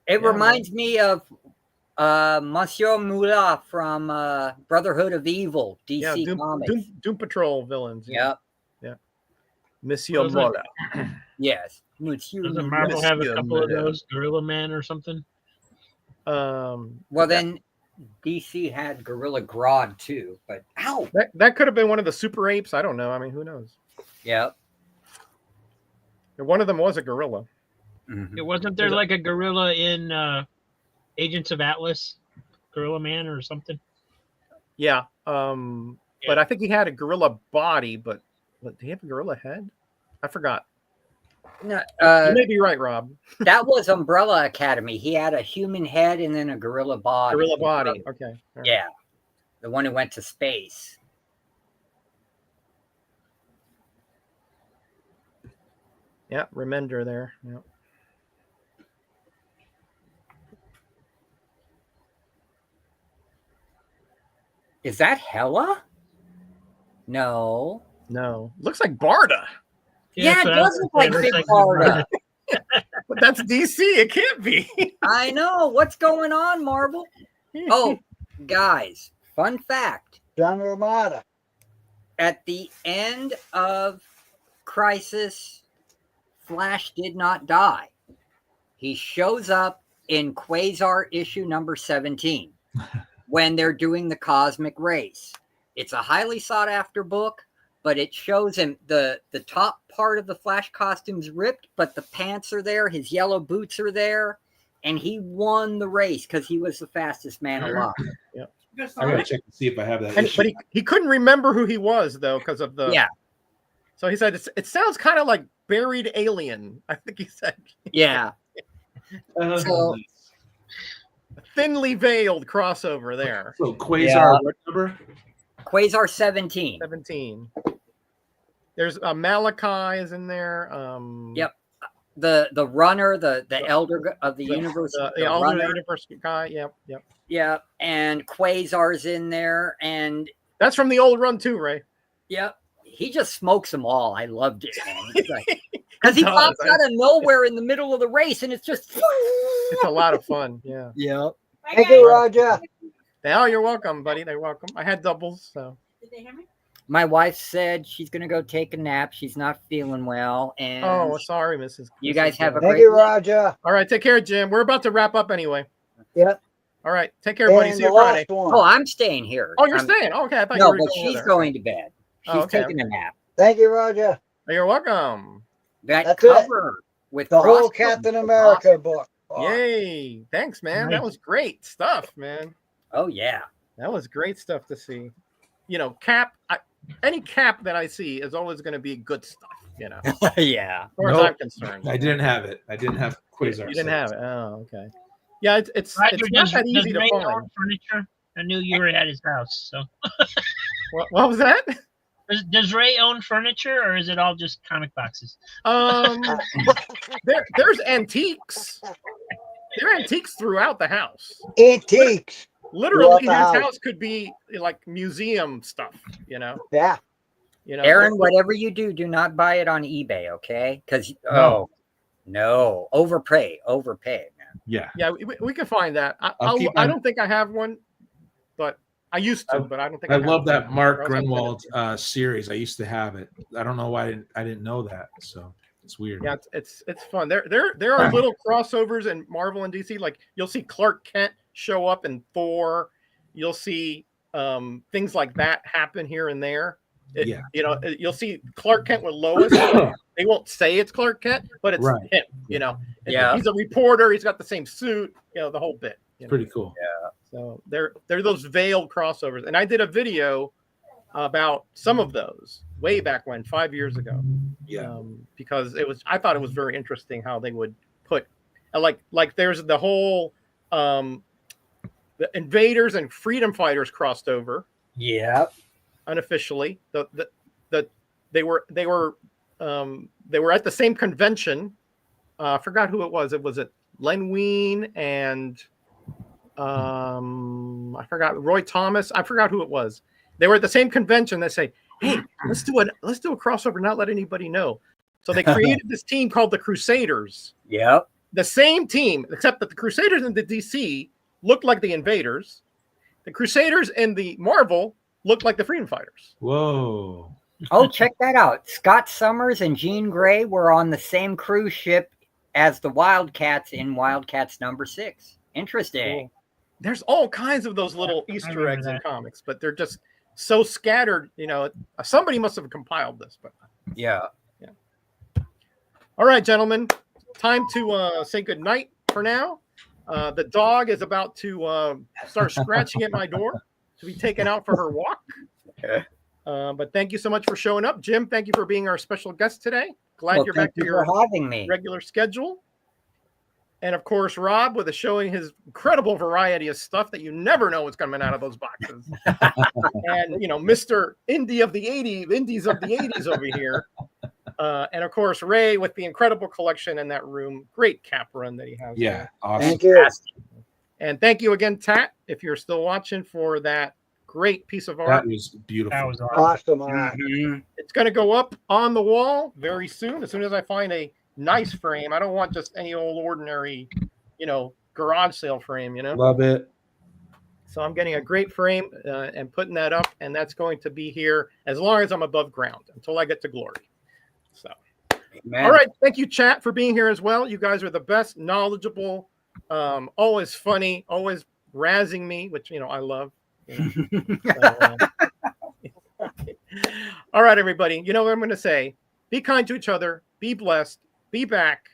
It reminds me of Monsieur Moula from Brotherhood of Evil, DC Comics. Doom Patrol villains. Yep. Yeah. Monsieur Mola. Yes. Monsieur Doesn't Marvel have a couple of those? Gorilla Man or something? Well, then DC had Gorilla Grodd too, but ow! That could have been one of the Super Apes. I don't know. I mean, who knows? Yep. One of them was a gorilla. It wasn't there like a gorilla in Agents of Atlas, Gorilla Man or something. Yeah. But I think he had a gorilla body, but did he have a gorilla head? I forgot. No, You may be right, Rob. that was Umbrella Academy. He had a human head and then a gorilla body. Gorilla body. Okay. All right. Yeah. The one who went to space. Yeah, Remender there. Yeah. Is that Hella? No. No. Looks like Barda. Yeah, it so does look like Big Barda. But that's DC. It can't be. I know. What's going on, Marvel? Oh, guys, fun fact. John Romata. At the end of Crisis, Flash did not die. He shows up in Quasar issue number 17 when they're doing the cosmic race. It's a highly sought after book, but it shows him the top part of the Flash costume's ripped, but the pants are there, his yellow boots are there, and he won the race because he was the fastest man alive. Yeah. I gotta check to see if I have that. But he couldn't remember who he was though because of the So he said it sounds kind of like Buried Alien. I think he said. Yeah. So, thinly veiled crossover there. So Quasar, what number? Quasar 17. 17. There's Malachi is in there. Yep. The runner, the elder of the universe. The elder of the universe guy. Yep. Yeah, and Quasar's in there, and that's from the old run too, Ray. Yep. He just smokes them all. I loved it, man. Because he pops out of nowhere in the middle of the race, and it's just it's a lot of fun. Yeah. Yep. Thank you, Roger. Oh, you're welcome, buddy. They're welcome. I had doubles, so. Did they hear me? My wife said she's gonna go take a nap. She's not feeling well, and sorry, Mrs. You guys have a Thank great you, Roger. All right, take care, Jim. We're about to wrap up anyway. Yep. All right, take care, buddy. And See the you Friday. last one. Oh, I'm staying here. Oh, you're staying? Oh, okay, I thought you No, were but going she's there. going to bed. She's Oh, okay. taking a nap. Thank you, Roger. You're welcome. That That's cover with The whole crossbones Captain was America awesome. book. Oh, Yay! Thanks, man. That was great stuff, man. Oh yeah. That was great stuff to see. You know, any Cap that I see is always going to be good stuff. You know, as Yeah. far as Nope. I'm concerned. I didn't have it. I didn't have Quasar. You didn't have it. Oh, okay. Yeah, it's Roger, not that easy to Ray find. own furniture? I knew you were at his house. So, What was that? does Ray own furniture, or is it all just comic boxes? There's antiques. There are antiques throughout the house. Antiques. Literally, his Throughout the house could be like museum stuff. You know. Yeah. You know, Aaron, whatever you do, do not buy it on eBay, okay? Because no, overpay, man. Yeah. Yeah, we can find that. I don't think I have one, but I used to. But I don't think I have love one. that Mark Or else I'd Grunwald send it. series. I used to have it. I don't know why I didn't know that. So it's weird. Yeah, it's fun. There are little crossovers in Marvel and DC. Like you'll see Clark Kent show up in Thor. You'll see things like that happen here and there. Yeah. You know, you'll see Clark Kent with Lois. They won't say it's Clark Kent, but it's Right. him. You know, Yeah. he's a reporter. He's got the same suit. You know, the whole bit. You know? Pretty cool. So they're those veiled crossovers, and I did a video about some of those way back when, 5 years ago. Yeah. Because I thought it was very interesting how they would put like there's the whole the Invaders and Freedom Fighters crossed over Yeah. unofficially. They were at the same convention. I forgot who it was. It was Len Wein and I forgot Roy Thomas. I forgot who it was. They were at the same convention. They say, "Hey, let's do a crossover, not let anybody know." So they created this team called the Crusaders. Yep. The same team, except that the Crusaders in the DC looked like the Invaders. The Crusaders in the Marvel looked like the Freedom Fighters. Whoa. Oh, check that out. Scott Summers and Jean Grey were on the same cruise ship as the Wildcats in Wildcats #6. Interesting. Cool. There's all kinds of those little Easter eggs in comics, but they're just so scattered. You know, somebody must have compiled this. But Yeah. all right, gentlemen, time to say good night for now. The dog is about to start scratching at my door to be taken out for her walk. But thank you so much for showing up. Jim, thank you for being our special guest today. Glad you're back to your having me. regular schedule. And of course, Rob with showing his incredible variety of stuff that you never know what's coming out of those boxes. And, you know, Mr. Indies of the 80s over here. And of course, Ray with the incredible collection in that room. Great cap run that he has. Yeah, there. awesome. Thank you. And thank you again, Tat, if you're still watching, for that great piece of art. That was beautiful. That was awesome. Awesome. It's going to go up on the wall very soon. As soon as I find a nice frame. I don't want just any old ordinary, you know, garage sale frame, you know. Love it. So I'm getting a great frame and putting that up, and that's going to be here as long as I'm above ground until I get to glory. So, all right. Thank you, chat, for being here as well. You guys are the best, knowledgeable, always funny, always razzing me, which, you know, I love. You know. So, all right, everybody. You know what I'm going to say? Be kind to each other. Be blessed. Be back.